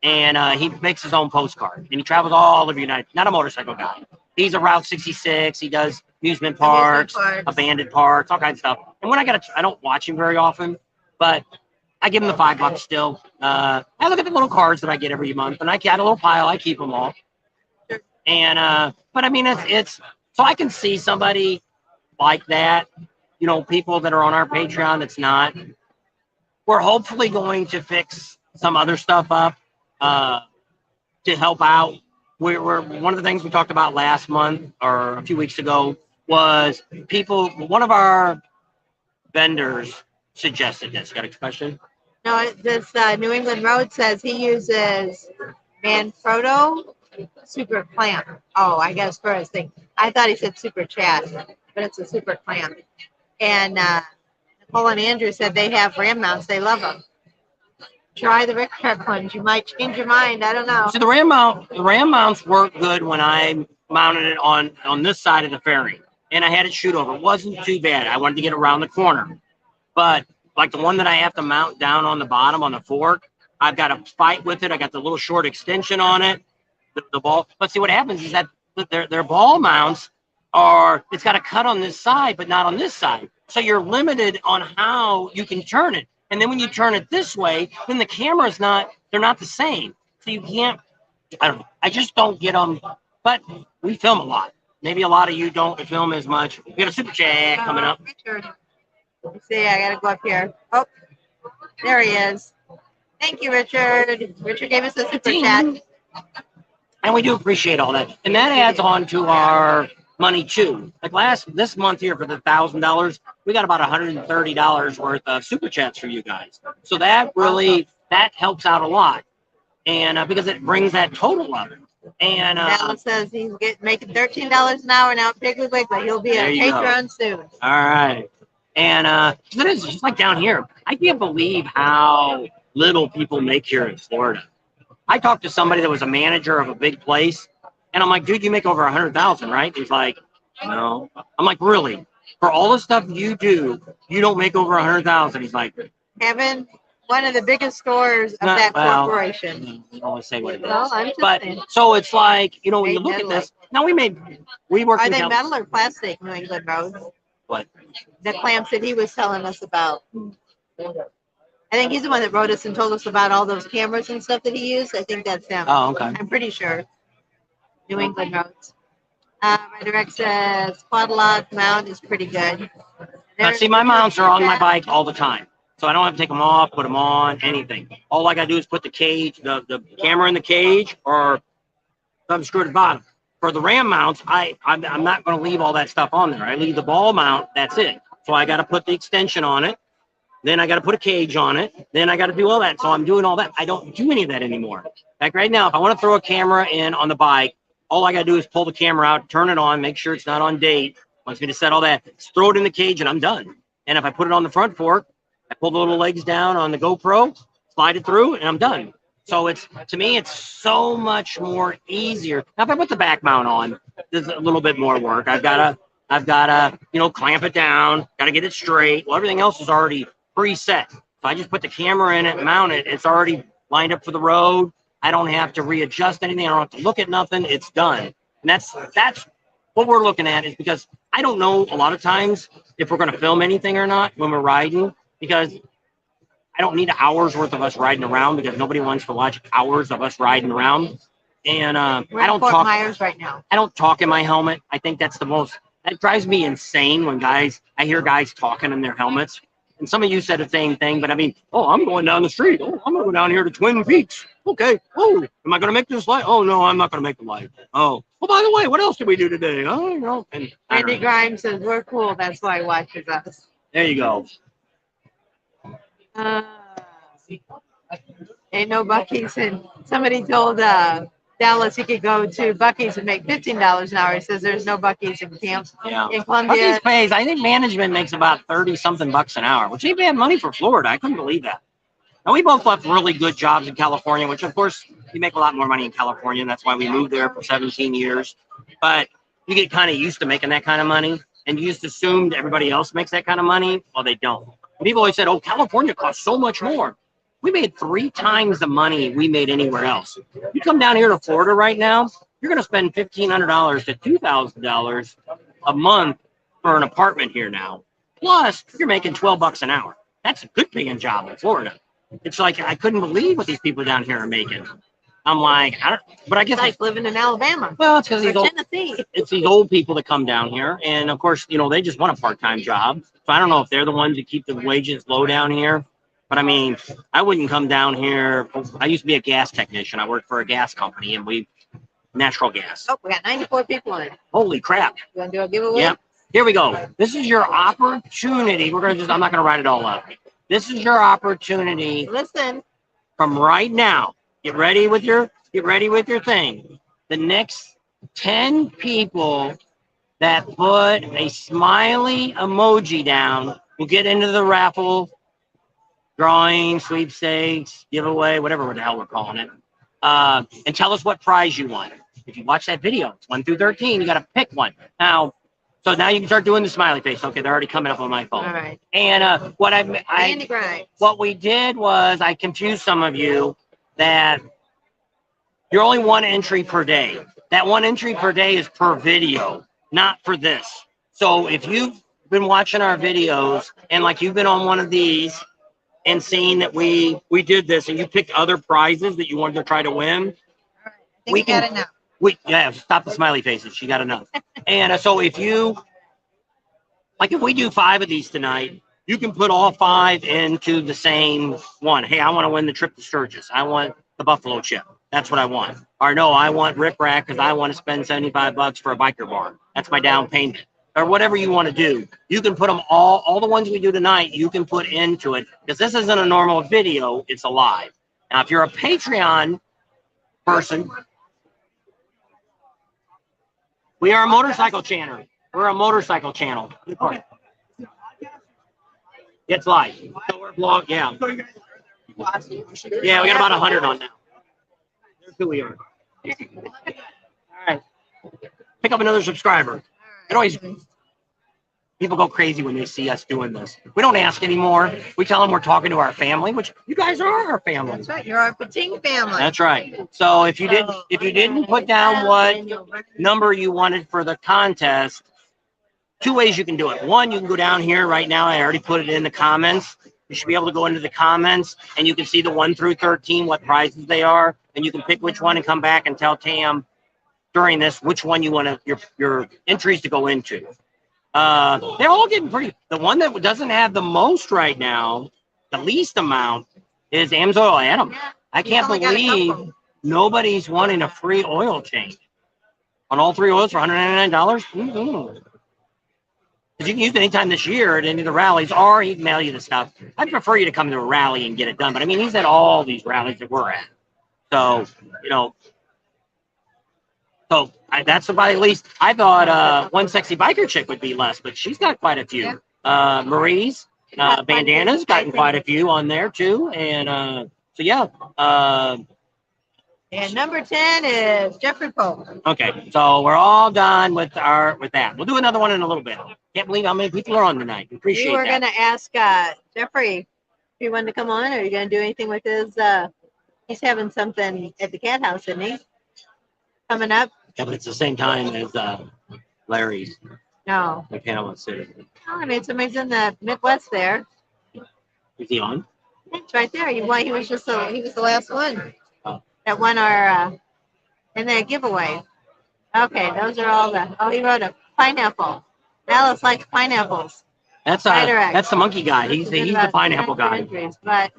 And he makes his own postcard, and he travels all over the United States. Not a motorcycle guy. He's a Route 66. He does amusement parks, abandoned parks, all kinds of stuff. And when I don't watch him very often, but I give them the $5 still. I look at the little cards that I get every month, and I got a little pile. I keep them all. And but I mean, it's so I can see somebody like that. You know, people that are on our Patreon that's not. We're hopefully going to fix some other stuff up to help out. We're one of the things we talked about last month or a few weeks ago was people. One of our vendors suggested this. Got a question? No, this New England Road says he uses Manfrotto Super Clamp. Oh, I guess for his thing. I thought he said Super Chat, but it's a Super Clamp. And Nicole and Andrew said they have ram mounts. They love them. Try the Rick ones. You might change your mind. I don't know. So the ram mounts work good when I mounted it on this side of the fairing, and I had it shoot over. It wasn't too bad. I wanted to get around the corner, but like the one that I have to mount down on the bottom on the fork, I've got to fight with it. I got the little short extension on it, the ball. But see what happens is that their ball mounts it's got a cut on this side, but not on this side. So you're limited on how you can turn it. And then when you turn it this way, then the camera's they're not the same. So you can't, I don't know. I just don't get them, but we film a lot. Maybe a lot of you don't film as much. We got a super chat coming up. Richard. Let's see, I got to go up here. Oh, there he is. Thank you, Richard. Richard gave us a super chat. And we do appreciate all that. And that adds on to our money too. Like this month here for the $1,000, we got about $130 worth of super chats for you guys. So that really that helps out a lot, and because it brings that total up. And Dallas says he's making $13 an hour now at Piggly Wiggly. He'll be a patron soon. All right, and it's just like down here. I can't believe how little people make here in Florida. I talked to somebody that was a manager of a big place. And I'm like, dude, you make over 100,000, right? He's like, no. I'm like, really? For all the stuff you do, you don't make over 100,000. He's like, Kevin, one of the biggest stores of that corporation. I don't want to say what it is. Well, I'm just saying. So it's like, you know, when you look at this, now we work. Are they metal or plastic, New England Road? What? The clamps that he was telling us about. I think he's the one that wrote us and told us about all those cameras and stuff that he used. I think that's him. Oh, okay. I'm pretty sure. New England Roads. Redirect says Quadlock mount is pretty good. Now, see, my mounts are on my bike all the time. So I don't have to take them off, put them on, anything. All I got to do is put the cage, the camera in the cage, or thumb screw at the bottom. For the ram mounts, I'm not going to leave all that stuff on there. I leave the ball mount, that's it. So I got to put the extension on it. Then I got to put a cage on it. Then I got to do all that. So I'm doing all that. I don't do any of that anymore. Like right now, if I want to throw a camera in on the bike, all I got to do is pull the camera out, turn it on, make sure it's not on date. Wants me to set all that. Just throw it in the cage and I'm done. And if I put it on the front fork, I pull the little legs down on the GoPro, slide it through, and I'm done. So to me, it's so much more easier. Now, if I put the back mount on, there's a little bit more work. I've got to, clamp it down, got to get it straight. Well, everything else is already preset. If I just put the camera in it, mount it, it's already lined up for the road. I don't have to readjust anything. I don't have to look at nothing. It's done. And that's what we're looking at, is because I don't know a lot of times if we're going to film anything or not when we're riding, because I don't need hours worth of us riding around, because nobody wants to watch hours of us riding around. And I don't talk. Meyers right now. I don't talk in my helmet. I think that drives me insane when I hear guys talking in their helmets. And some of you said the same thing, but I mean, I'm going down the street. Oh, I'm going to go down here to Twin Peaks. Okay. Oh, am I going to make this light? Oh, no, I'm not going to make the light. Oh, well, by the way, what else did we do today? Oh, and Andy Grimes says we're cool. That's why he watches us. There you go. Ain't no Buc-ee's, and somebody told Dallas he could go to Buc-ee's and make $15 an hour. He says there's no Buc-ee's in camp in Columbia. Buc-ee's pays, I think management makes about 30-something bucks an hour, which ain't bad money for Florida. I couldn't believe that. Now, we both left really good jobs in California, which, of course, you make a lot more money in California, and that's why we moved there for 17 years. But you get kind of used to making that kind of money, and you just assumed everybody else makes that kind of money. Well, they don't. And people always said, oh, California costs so much more. We made 3 times the money we made anywhere else. You come down here to Florida right now, you're going to spend $1,500 to $2,000 a month for an apartment here now. Plus, you're making $12 an hour. That's a good paying job in Florida. it's like I couldn't believe what these people down here are making. I'm like, but I guess it's like living in Alabama. Well, it's because Tennessee. It's these old people that come down here, and of course, they just want a part-time job. So I don't know if they're the ones that keep the wages low down here. But I mean, I wouldn't come down here. I used to be a gas technician. I worked for a gas company, and natural gas. Oh, we got 94 people in it. Holy crap! You want to do a giveaway? Yep. Here we go. This is your opportunity. I'm not gonna write it all up. This is your opportunity. Listen. From right now. Get ready with your thing. The next 10 people that put a smiley emoji down will get into the raffle, drawing, sweepstakes, giveaway, whatever the hell we're calling it. And tell us what prize you want. If you watch that video, it's 1 through 13, you got to pick one. So now you can start doing the smiley face. Okay, they're already coming up on my phone. All right. And what we did was I confused some of you that you're only one entry per day. That one entry per day is per video, not for this. So if you've been watching our videos and like you've been on one of these and seen that we did this and you picked other prizes that you wanted to try to win, we got enough. Stop the smiley faces. She got enough. And so if we do 5 of these tonight, you can put all 5 into the same one. Hey, I want to win the trip to Sturgis. I want the buffalo chip. That's what I want. Or no, I want Rip Rack because I want to spend $75 for a biker bar. That's my down payment. Or whatever you want to do. You can put them all the ones we do tonight, you can put into it. Because this isn't a normal video, it's a live. Now, if you're a Patreon person, we are a motorcycle channel. We're a motorcycle channel. It's live. So we're blog, yeah. Yeah, we got about 100 on now. There's who we are. All right. Pick up another subscriber. People go crazy when they see us doing this. We don't ask anymore. We tell them we're talking to our family, which you guys are our family. That's right. You're our Pating family. That's right. So if you didn't put down what number you wanted for the contest, 2 ways you can do it. One, you can go down here right now. I already put it in the comments. You should be able to go into the comments and you can see the 1 through 13, what prizes they are, and you can pick which one and come back and tell Tam during this which one you want your entries to go into. They're all getting pretty. The one that doesn't have the most right now, the least amount, is Amsoil Adam. I can't believe nobody's wanting a free oil change on all 3 oils for $199. Because you can use it anytime this year at any of the rallies, or he can mail you the stuff. I'd prefer you to come to a rally and get it done. But I mean, he's at all these rallies that we're at. So, that's about at least. I thought One Sexy Biker Chick would be less, but she's got quite a few. Marie's bandana's gotten quite a few on there too, and so yeah. And number 10 is Jeffrey Pope. Okay, so we're all done with that. We'll do another one in a little bit. Can't believe how many people are on tonight. Appreciate we were that. going to ask Jeffrey if he wanted to come on. Are you going to do anything with his? He's having something at the cat house, isn't he? Coming up. Yeah, but it's the same time as Larry's. No. The Panama City. Oh, I mean, somebody's in the Midwest there. Is he on? It's right there. He was the last one. Oh. That won our in the giveaway. Okay, those are all the. Oh, he wrote a pineapple. Alice likes pineapples. That's the monkey guy. He's the pineapple guy. Entries, but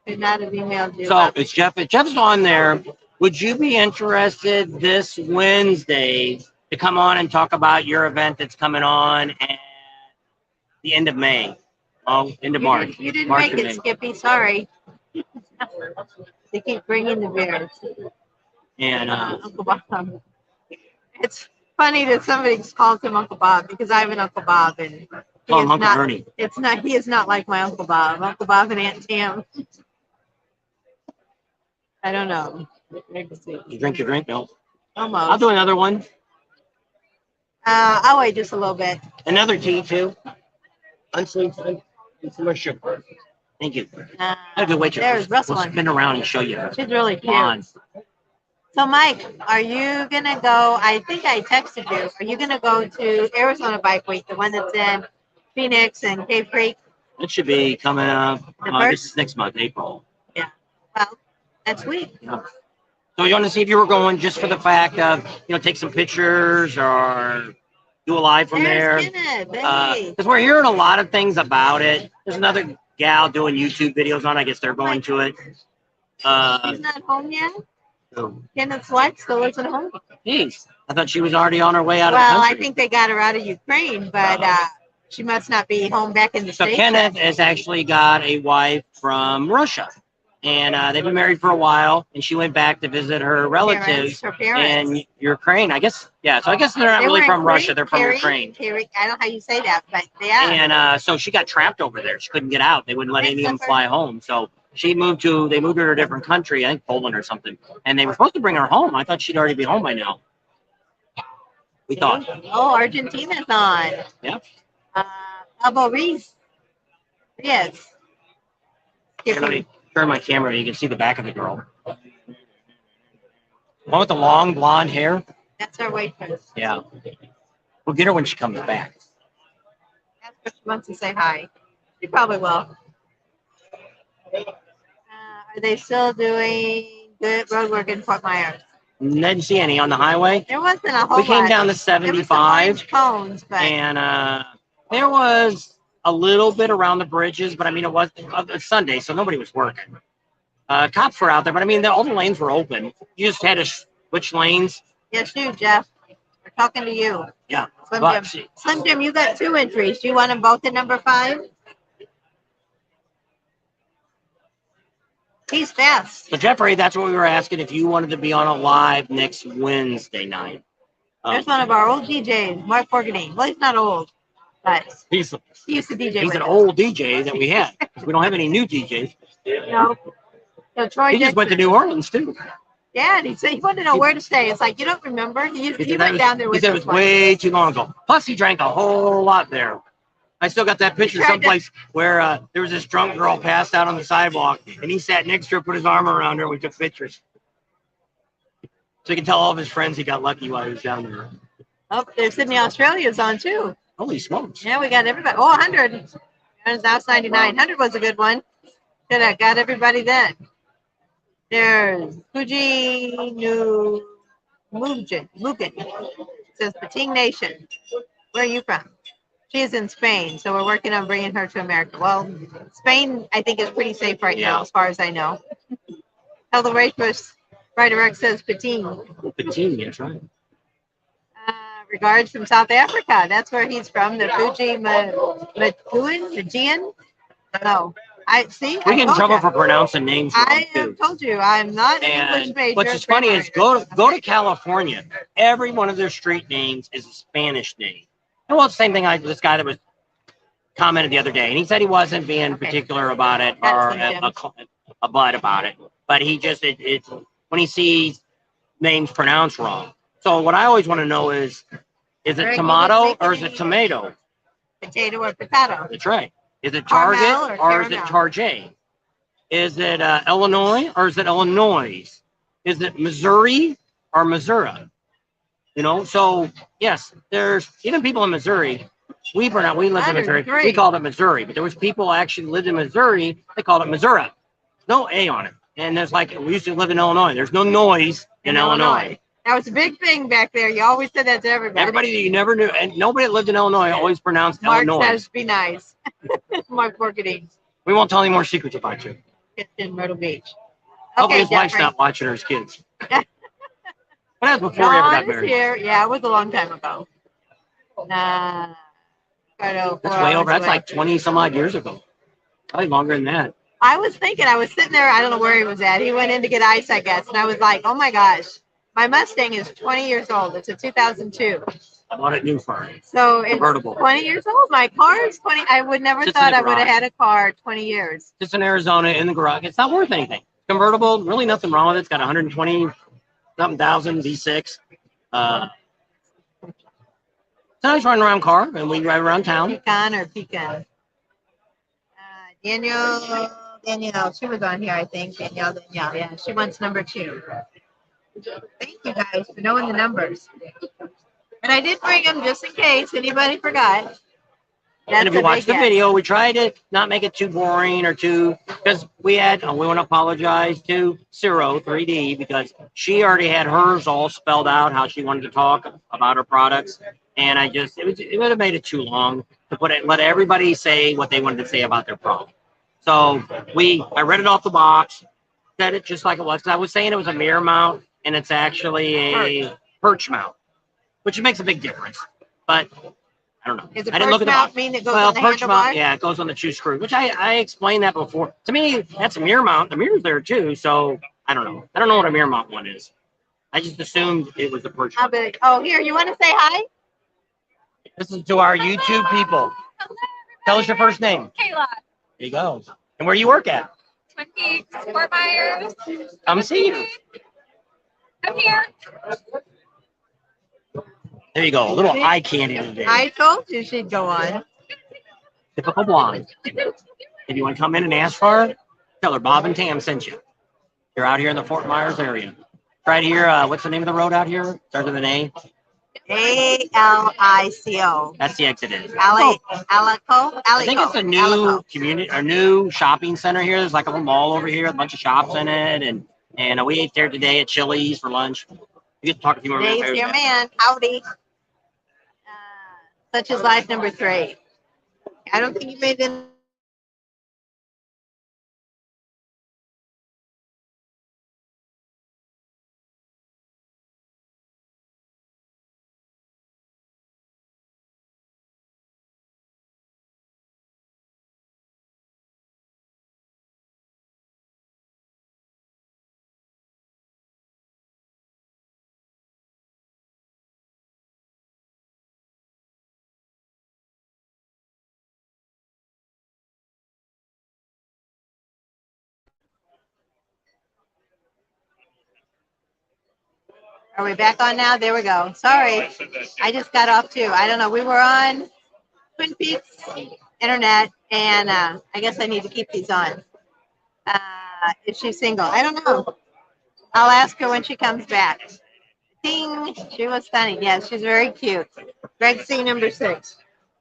could not have emailed you. So it's Jeff. If Jeff's on there, would you be interested this Wednesday to come on and talk about your event that's coming on at the end of May? Oh, end of March. You didn't March make it, Skippy. Sorry. They keep bringing the beers. And Uncle Bob. It's funny that somebody calls him Uncle Bob because I have an Uncle Bob and Uncle Ernie. He is not like my Uncle Bob. Uncle Bob and Aunt Tam. I don't know. You drink your drink? No. Almost. I'll do another one. I'll wait just a little bit. Another tea too. Unsweetened. Some more sugar. Thank you. I have to wait. There's Russell. We'll spin around and show you. She's really cute. So, Mike, are you going to go? I think I texted you. Are you going to go to Arizona Bike Week, the one that's in Phoenix and Cave Creek? It should be coming up. This is next month, April. Yeah. Well, next week. Yeah. So you want to see if you were going just for the fact of, take some pictures or do a live from there. Because we're hearing a lot of things about it. There's another gal doing YouTube videos on it. I guess they're going to it. She's not home yet? Kenneth's wife still isn't home. Jeez. I thought she was already on her way out of the country. Well, I think they got her out of Ukraine, but she must not be home back in the States. So Kenneth has actually got a wife from Russia. And they've been married for a while, and she went back to visit her relatives in Ukraine. I guess, yeah. So I guess they're not really from Russia; they're from Ukraine. I don't know how you say that, but yeah. And so she got trapped over there. She couldn't get out. They wouldn't let any of them fly home. So they moved to a different country, I think Poland or something. And they were supposed to bring her home. I thought she'd already be home by now. We thought. Oh, Argentina's on. Yeah. Pablo Reese. Yes. Turn my camera, you can see the back of the girl. One with the long blonde hair. That's our waitress. Yeah. We'll get her when she comes back. Ask her if she wants to say hi. She probably will. Are they still doing good road work in Fort Myers? Didn't see any on the highway. There wasn't a whole lot. We came down to 75. Cones, but... And there was a little bit around the bridges, but I mean, it was Sunday, so nobody was working. Cops were out there, but I mean, all the lanes were open. You just had to switch lanes. Yes, you, Jeff. We're talking to you. Yeah. Slim Jim, you got 2 entries. Do you want them both at number 5? He's fast. So, Jeffrey, that's what we were asking, if you wanted to be on a live next Wednesday night. There's one of our old DJs, Mark Forgany. Well, he's not old. But he used to DJ. He's an old DJ that we had. We don't have any new DJs. No. So Troy he just went to New Orleans too. Yeah, and he said he wanted to know where to stay. It's like, you don't remember? He went down there with us. He said it was way too long ago. Plus, he drank a whole lot there. I still got that picture someplace where there was this drunk girl passed out on the sidewalk, and he sat next to her, put his arm around her, and we took pictures. So you can tell all of his friends he got lucky while he was down there. Oh, there's Sydney, Australia's on too. Holy smokes. Yeah, we got everybody. Oh, 100. And now it's 99. 100 was a good one. Should have got everybody then. There's Fuji New Mugen. It says Pating Nation. Where are you from? She is in Spain, so we're working on bringing her to America. Well, Spain, I think, is pretty safe right now, as far as I know. Tell the waitress, Ryder X says Pating. Pating, that's right. Regards from South Africa. That's where he's from. The Fuji Majian. No, I see. We get in trouble for pronouncing names. I have told you I'm not an English major. What's funny is go to California. Every one of their street names is a Spanish name. And well, it's the same thing. This guy that was commented the other day, and he said he wasn't being particular about it or a butt about it, but he just it's when he sees names pronounced wrong. So what I always want to know is it tomato or is it tomato? Potato or potato. That's right. Is it Target or is it Target? Is it Illinois or is it Illinois? Is it Missouri or Missouri? So yes, there's even people in Missouri. We lived in Missouri. We called it Missouri, but there was people actually lived in Missouri. They called it Missouri. No A on it. And there's we used to live in Illinois. There's no noise in Illinois. That was a big thing back there. You always said that to everybody. Everybody that you never knew, and nobody that lived in Illinois always pronounced Illinois. Mark says, be nice. Mark Forgany. We won't tell any more secrets about you. It's in Myrtle Beach. Hopefully his wife's not watching her as kids. But that was before we ever got married. Yeah, it was a long time ago. That's way over. That's like 20 some odd years ago. Probably longer than that. I was sitting there. I don't know where he was at. He went in to get ice, I guess. And I was like, oh my gosh. My Mustang is 20 years old. It's a 2002. I bought it new for it. So it's convertible. 20 years old. My car is 20. I would never thought I would have had a car 20 years. Just in Arizona in the garage. It's not worth anything. Convertible, really nothing wrong with it. It's got 120-something thousand V6. It's a nice running around car, and we drive around town. Pecan. Danielle, she was on here, I think. Danielle, yeah. She wants number 2. Thank you guys for knowing the numbers. And I did bring them just in case anybody forgot. And if you watch the video, we tried to not make it too boring or too, because we want to apologize to Zero 3D because she already had hers all spelled out how she wanted to talk about her products, and it would have made it too long to let everybody say what they wanted to say about their product. So I read it off the box, said it just like it was, because I was saying it was a mirror mount, and it's actually a perch mount, which makes a big difference, but. I don't know. Is I didn't look at the box. Mean it goes on the perch mount, yeah, it goes on the two screws, which I explained that before. To me, that's a mirror mount. The mirror's there too, so I don't know. I don't know what a mirror mount one is. I just assumed it was the perch mount. Oh, here, you want to say hi? This is to our YouTube people. Hello, tell us your first name. Kayla. There you go. And where you work at? Twin Peaks, Fort Myers. Come see you. I'm here. There you go. A little eye candy today. I told you she'd go on. Typical blonde. If you want to come in and ask for her, tell her Bob and Tam sent you. You're out here in the Fort Myers area. Right here, what's the name of the road out here? Starts with an A. ALICO. That's the exit is. Alico. I think it's a new community, a new shopping center here. There's like a little mall over here, a bunch of shops in it, and we ate there today at Chili's for lunch. You get to talk a few more minutes. Dave's your man. Howdy. Such is life number 3. I don't think you made it. Are we back on now? There we go. Sorry. I just got off too. I don't know. We were on Twin Peaks internet, and I guess I need to keep these on. Is she single? I don't know. I'll ask her when she comes back. Ding. She was stunning. Yes, she's very cute. Greg C. number 6.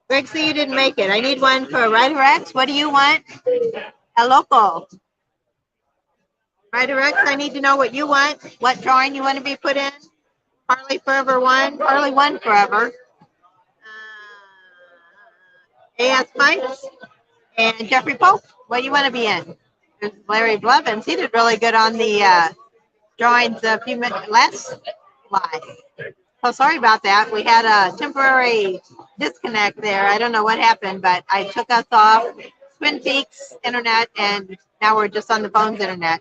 Greg C. You didn't make it. I need one for Rider X. What do you want? A local. Rider X, I need to know what you want, what drawing you want to be put in. Harley Forever 1, Harley 1 Forever. AS Pipes, and Jeffrey Pope. What do you want to be in? There's Larry Blevins. He did really good on the drawings a few minutes last live. So sorry about that. We had a temporary disconnect there. I don't know what happened, but I took us off Twin Peaks internet, and now we're just on the phone's internet.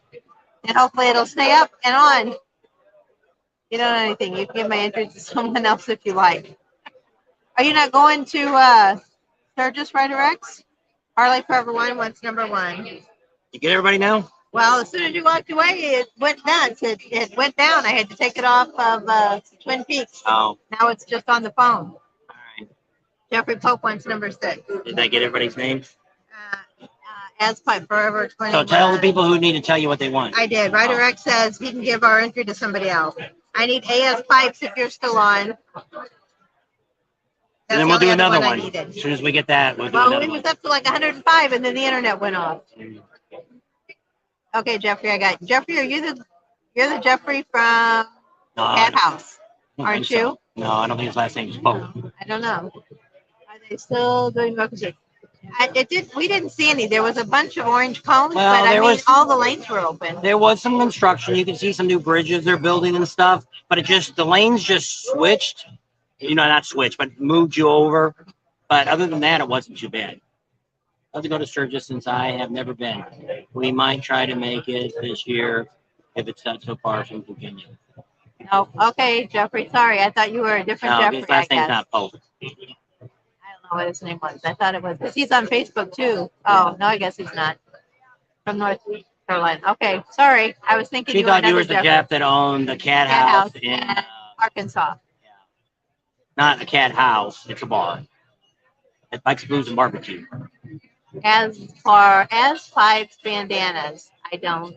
And hopefully it'll stay up and on. You don't know anything. You can give my entry to someone else if you like. Are you not going to Sturgis Rider X? Harley Forever 1 wants number 1. You get everybody now? Well, as soon as you walked away, it went nuts. It went down. I had to take it off of Twin Peaks. Oh. Now it's just on the phone. All right. Jeffrey Pope wants number 6. Did I get everybody's name? As Pipe Forever 21. So tell the people who need to tell you what they want. I did. Rider X says he can give our entry to somebody else. I need AS Pipes if you're still on. And then we'll do another one. As soon as we get that, we'll do another one. Well, it was up to like 105, and then the internet went off. Okay, Jeffrey, I got you. Jeffrey, you're the Jeffrey from Cat House, aren't you? So. No, I don't think his last name is Pope. I don't know. Are they still doing motion? We didn't see any. There was a bunch of orange cones, but I mean, all the lanes were open. There was some construction. You can see some new bridges they're building and stuff, but the lanes just switched. You know, not switched, but moved you over. But other than that, it wasn't too bad. I'd love to go to Sturgis since I have never been. We might try to make it this year if it's not so far from Virginia. Oh, okay, Jeffrey. Sorry, I thought you were a different Jeffrey. His last name's not Pope. I don't know what his name was. I thought it was, because he's on Facebook too. Oh, no, I guess he's not. From North Carolina. Okay, sorry. I was thinking you thought you were the Jeff that owned the Cat House in Arkansas. Yeah. Not a cat house, it's a bar. It likes blues and barbecue. As far as pipes, bandanas, I don't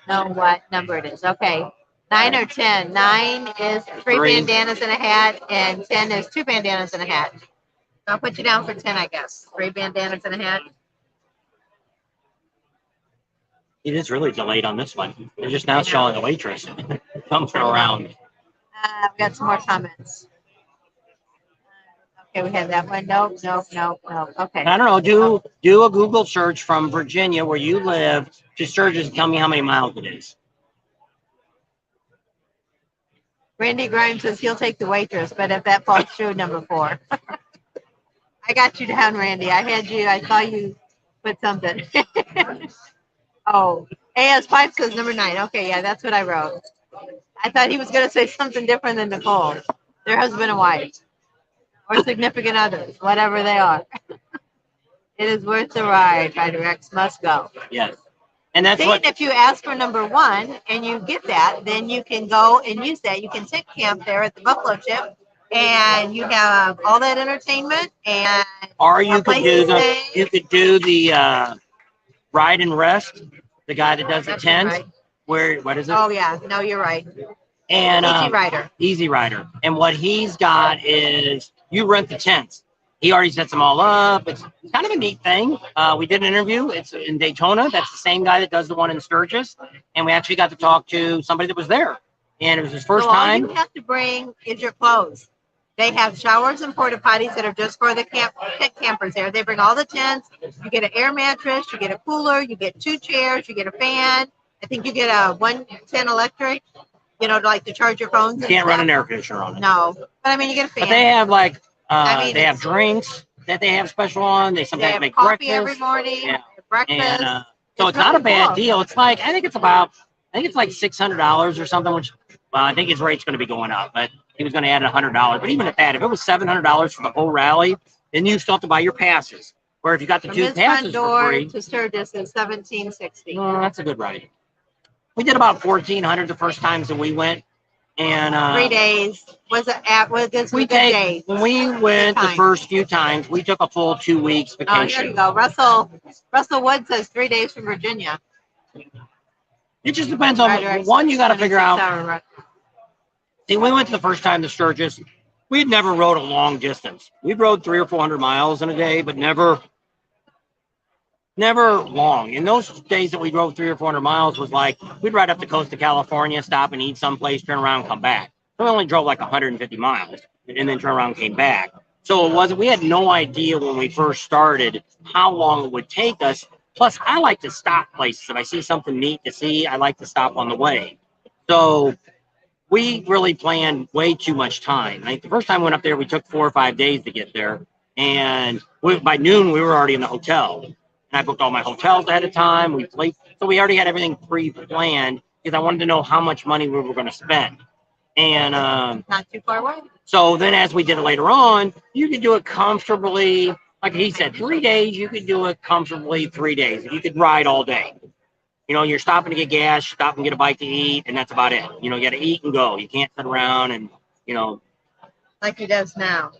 know what number it is. Okay. 9 or 10. 9 is 3 bandanas and a hat, and 10 is 2 bandanas and a hat. I'll put you down for 10, I guess. 3 bandanas and a hat. It is really delayed on this one. They're just now showing the waitress thumping around. We've got some more comments. Okay, we have that one. Nope. Okay. I don't know. Do a Google search from Virginia, where you live, to Sturgis and tell me how many miles it is. Randy Grimes says he'll take the waitress, but if that falls through, number 4. I got you down, Randy. I saw you put something. Oh, AS5 says number 9. Okay, yeah, that's what I wrote. I thought he was going to say something different than Nicole. Their husband and wife. Or significant others, whatever they are. It is worth the ride. Rider X must go. Yes. And that's Then what, if you ask for number 1 and you get that, then you can go and use that. You can sit camp there at the Buffalo Chip, and you have all that entertainment and. Or you could do the ride and rest. The guy that does the tent. Right. What is it? Oh yeah, no, you're right. And Easy Rider. Easy Rider. And what he's got is you rent the tents. He already sets them all up. It's kind of a neat thing. We did an interview. It's in Daytona. That's the same guy that does the one in Sturgis. And we actually got to talk to somebody that was there. And it was his first time. All you have to bring is your clothes. They have showers and porta potties that are just for the pit campers there. They bring all the tents. You get an air mattress. You get a cooler. You get 2 chairs. You get a fan. I think you get a 110 electric, like to charge your phones. You can't run an air conditioner on it. No. But I mean, you get a fan. But they have they have drinks that they have special on. They sometimes make coffee breakfast every morning. Yeah. Breakfast. And so it's not a bad deal. It's like, I think it's like $600 or something, which I think his rate's going to be going up, but he was going to add $100. But even at that, if it was $700 for the whole rally, then you still have to buy your passes. Or if you got the 2 passes for free. To Sturgis is $1,760. That's a good ride. We did about 1,400 the first times that we went. And 3 days. Was this a good day? When we went the first few times, we took a full 2 weeks vacation. Oh, here you go. Russell Wood says 3 days from Virginia. It just depends on one. You got to figure out. See, we went the first time to Sturgis. We had never rode a long distance. We rode 300 or 400 miles in a day, but never long. In those days that we drove 300 or 400 miles was like we'd ride up the coast of California, stop and eat someplace, turn around, come back. So we only drove like 150 miles and then turn around, came back. So we had no idea when we first started how long it would take us. Plus, I like to stop places. If I see something neat to see, I like to stop on the way. So we really planned way too much time. Like the first time we went up there, we took 4 or 5 days to get there. And by noon, we were already in the hotel. And I booked all my hotels ahead of time. So we already had everything pre-planned because I wanted to know how much money we were going to spend. And not too far away. So then as we did it later on, you could do it comfortably. Like he said, 3 days, you could do it comfortably 3 days. You could ride all day. You're stopping to get gas, stop and get a bite to eat, and that's about it. You got to eat and go. You can't sit around and, like he does now.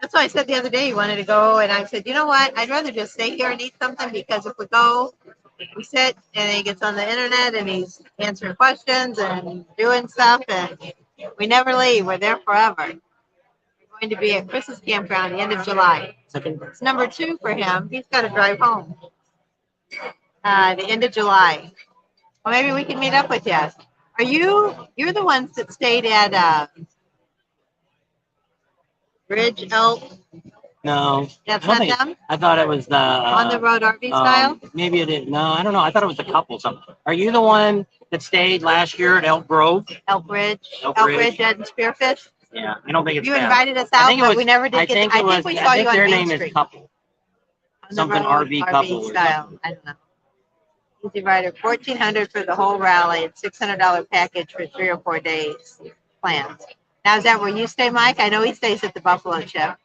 That's why I said the other day he wanted to go, and I said, you know what? I'd rather just stay here and eat something because if we go, we sit, and he gets on the internet, and he's answering questions and doing stuff, and we never leave. We're there forever. We're going to be at Chris's campground the end of July. It's number 2 for him. He's got to drive home. The end of July. Well, maybe we can meet up with you. You're the ones that stayed at Bridge Elk? No. That's not them? I thought it was the On the road RV style? Maybe it didn't. No, I don't know. I thought it was the couple. Are you the one that stayed last year at Elk Grove? Elk Ridge and Spearfish? Yeah, I don't think it's You them. invited us out, but we never did get. I think we saw you on their Main name Street. is Couple. Something RV couple style. I don't know. Easy Rider, $1,400 for the whole rally. It's $600 package for 3 or 4 days planned. Now is that where you stay, Mike? I know he stays at the Buffalo Chip.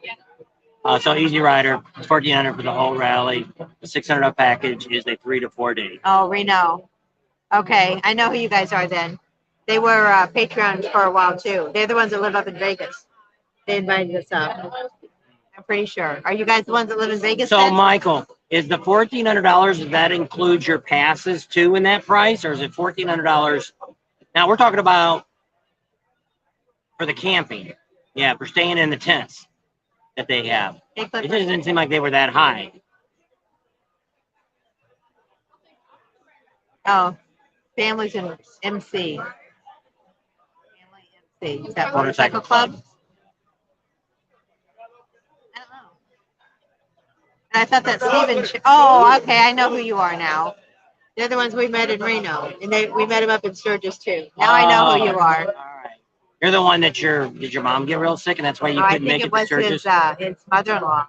So Easy Rider, $1,400 for the whole rally. The $600 package is a 3 to 4 days. Oh, Reno. Okay, I know who you guys are then. They were Patreons for a while too. They're the ones that live up in Vegas. They invited us up. I'm pretty sure. Are you guys the ones that live in Vegas? So, then? Michael, is the $1,400, does that include your passes too in that price, or is it $1,400? Now we're talking about for the camping. Yeah, for staying in the tents. that they have. Hey, It Clifford. doesn't seem like they were that high. Oh, families in MC. Family MC. Is that Motorcycle Club? I don't know. And I thought that Steven. Oh, okay. I know who you are now. They're the ones we met in Reno, and we met them up in Sturgis too. Now I know who you are. All right. You're the one that did your mom get real sick, and that's why you couldn't make it to Sturgis? I think it was his mother-in-law.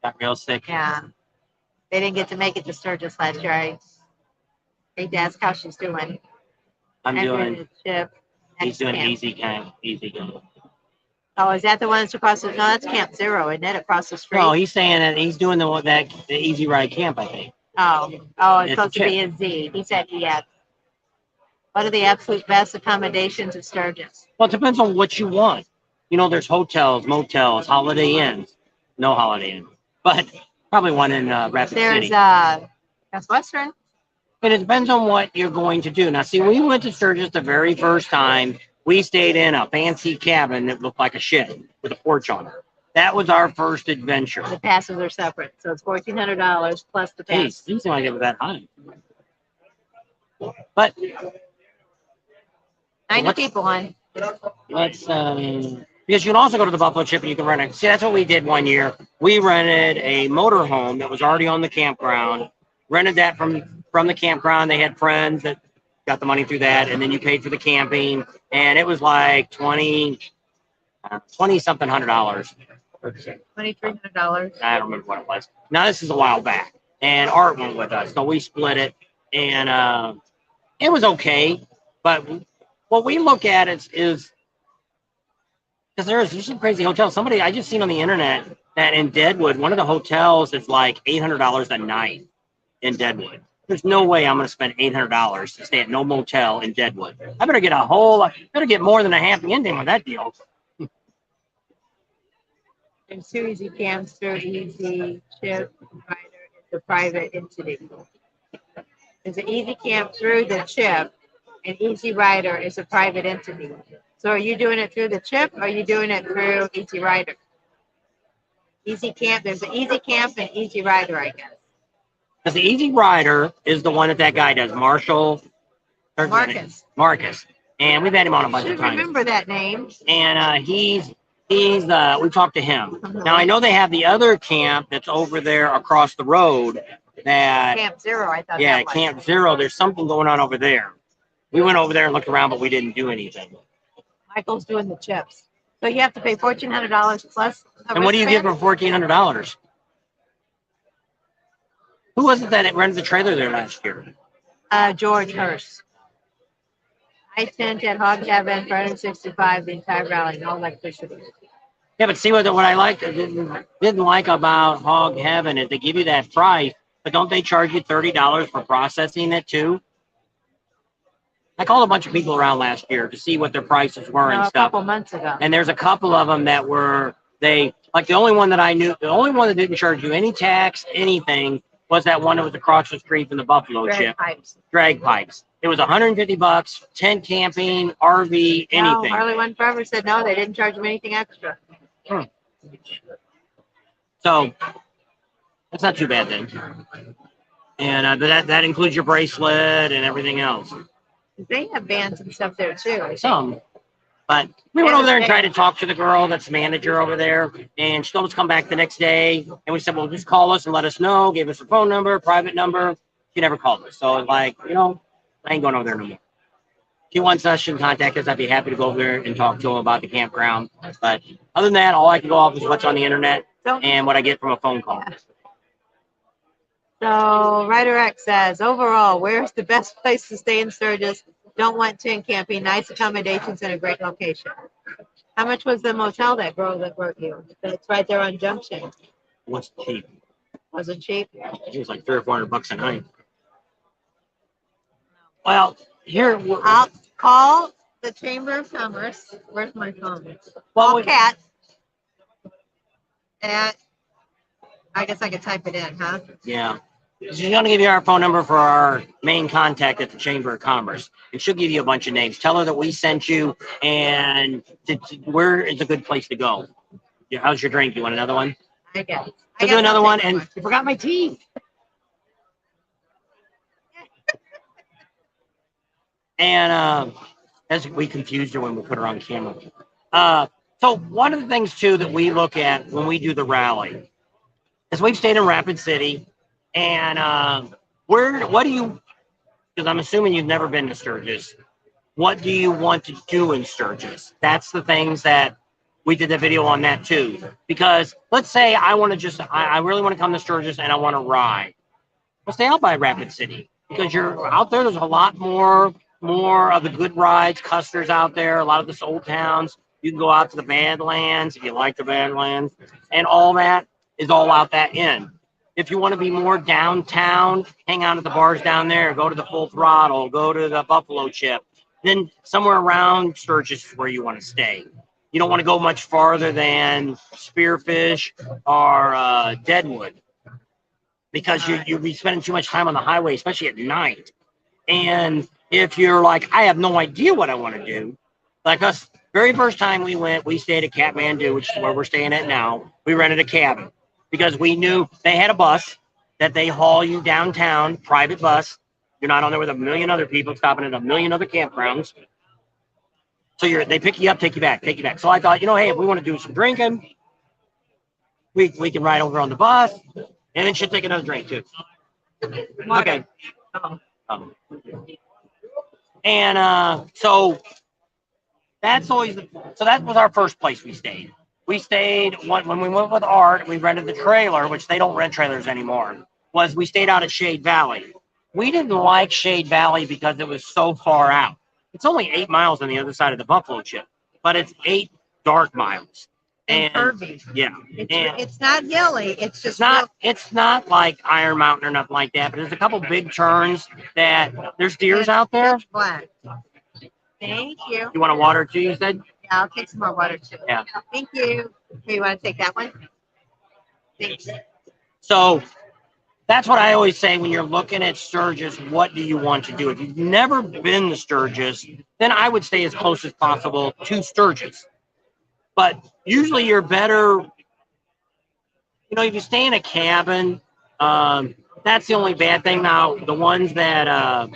Got real sick. Yeah. They didn't get to make it to Sturgis last year. I hate to ask how she's doing. I'm doing. Chip. He's doing easy camp. Oh, is that the one that's across the? No, that's Camp Zero, isn't it? Across the street. No, he's saying that he's doing the easy ride camp, I think. Oh, it's supposed to be in Z. He said he had. What are the absolute best accommodations at Sturgis? Well, it depends on what you want. You know, there's hotels, motels, Holiday Inns. No Holiday Inn, but probably one in Rapid City. That's Western. But it depends on what you're going to do. Now, see, we went to Sturgis the very first time. We stayed in a fancy cabin that looked like a shed with a porch on it. That was our first adventure. The passes are separate, so it's $1,400 plus the pass. Hey, it didn't seem like it was that high. But 90 people on. Let's because you can also go to the Buffalo Chip and you can rent it. See, that's what we did one year. We rented a motorhome that was already on the campground. Rented that from the campground. They had friends that got the money through that, and then you paid for the camping, and it was like $20 something $100. $2,300. I don't remember what it was. Now this is a while back, and Art went with us, so we split it, and it was okay. But what we look at is because there's some crazy hotels. Somebody I just seen on the internet that in Deadwood, one of the hotels is like $800 a night in Deadwood. There's no way I'm going to spend $800 to stay at no motel in Deadwood. I better get more than a happy ending with that deal. And two Easy Camps through Easy Chip Rider is a private entity. There's an Easy Camp through the Chip, and Easy Rider is a private entity. So are you doing it through the Chip, or are you doing it through Easy Rider? Easy Camp, there's an Easy Camp and Easy Rider, I guess. Because the Easy Rider is the one that guy does, Marcus. And we've had him on a bunch of times. I remember that name. And we talked to him. Now I know they have the other camp that's over there across the road. Camp Zero, I thought. Yeah, Camp Zero. There's something going on over there. We went over there and looked around, but we didn't do anything. Michael's doing the chips. So you have to pay $1,400 plus. And what do you give for $1,400? Who was it that rented the trailer there last year? George Hurst. I tent at Hog Cabin for $165 the entire rally, no electricity. Yeah, but see what I didn't like about Hog Heaven is they give you that price, but don't they charge you $30 for processing it too? I called a bunch of people around last year to see what their prices were and stuff. A couple months ago. And there's a couple of them that were the only one that I knew, the only one that didn't charge you any tax, anything, was that one that was across the street from the Buffalo Chip. Drag pipes. It was $150, tent camping, RV, anything. No, Harley One Forever said no, they didn't charge them anything extra. So that's not too bad then. And that includes your bracelet and everything else. They have bands and stuff there too. Some. But we went over there and tried to talk to the girl that's the manager over there, and she told us to come back the next day. And we said, well, just call us and let us know. Gave us her phone number, private number. She never called us. So like, I ain't going over there no more. If she wants us, she can contact us. I'd be happy to go over there and talk to them about the campground. But other than that, all I can go off is what's on the internet and what I get from a phone call. So Ryder X says, overall, where's the best place to stay in Sturgis? Don't want tent camping, nice accommodations, and a great location. How much was the motel that girl that worked you? That's right there on Junction. What's cheap? Wasn't cheap? It was like $300 or $400 a night. Well, here I'll call the Chamber of Commerce. Where's my phone? Call Kat. And I guess I could type it in, huh? Yeah. She's going to give you our phone number for our main contact at the Chamber of Commerce. And she'll give you a bunch of names. Tell her that we sent you and where is a good place to go. Yeah, how's your drink? You want another one? I guess. I'll do another one, and I forgot my tea. And as we confused her when we put her on camera. So one of the things too that we look at when we do the rally is we've stayed in Rapid City, and what do you? Because I'm assuming you've never been to Sturgis. What do you want to do in Sturgis? That's the things that we did a video on that too. Because let's say I want to I really want to come to Sturgis and I want to ride. Well, stay out by Rapid City because you're out there. There's a lot more of the good rides, Custer's out there. A lot of the old towns. You can go out to the Badlands if you like the Badlands, and all that is all out that end. If you want to be more downtown, hang out at the bars down there, go to the Full Throttle, go to the Buffalo Chip, then somewhere around Sturgis is where you want to stay. You don't want to go much farther than Spearfish or Deadwood because you'll be spending too much time on the highway, especially at night. And if you're like, I have no idea what I want to do, like us, very first time we went, we stayed at Kathmandu, which is where we're staying at now. We rented a cabin because we knew they had a bus that they haul you downtown, private bus. You're not on there with a million other people stopping at a million other campgrounds. So they pick you up, take you back. So I thought, hey, if we want to do some drinking, we can ride over on the bus, and then she'll take another drink too. Okay. And so that's always so that was our first place we stayed. We stayed when we went with Art. We rented the trailer, which they don't rent trailers anymore. We stayed out at Shade Valley. We didn't like Shade Valley because it was so far out. It's only 8 miles on the other side of the Buffalo Chip, but it's 8 dark miles. And curvy. Yeah. It's not hilly. It's not like Iron Mountain or nothing like that, but there's a couple big turns that there's deers out there. Black. Thank you. You want a water too, you said? Yeah, I'll take some more water too. Yeah. Thank you. Okay, you want to take that one? Thanks. So that's what I always say when you're looking at Sturgis, what do you want to do? If you've never been to Sturgis, then I would stay as close as possible to Sturgis. But usually you're better, if you stay in a cabin, that's the only bad thing. Now, the ones that...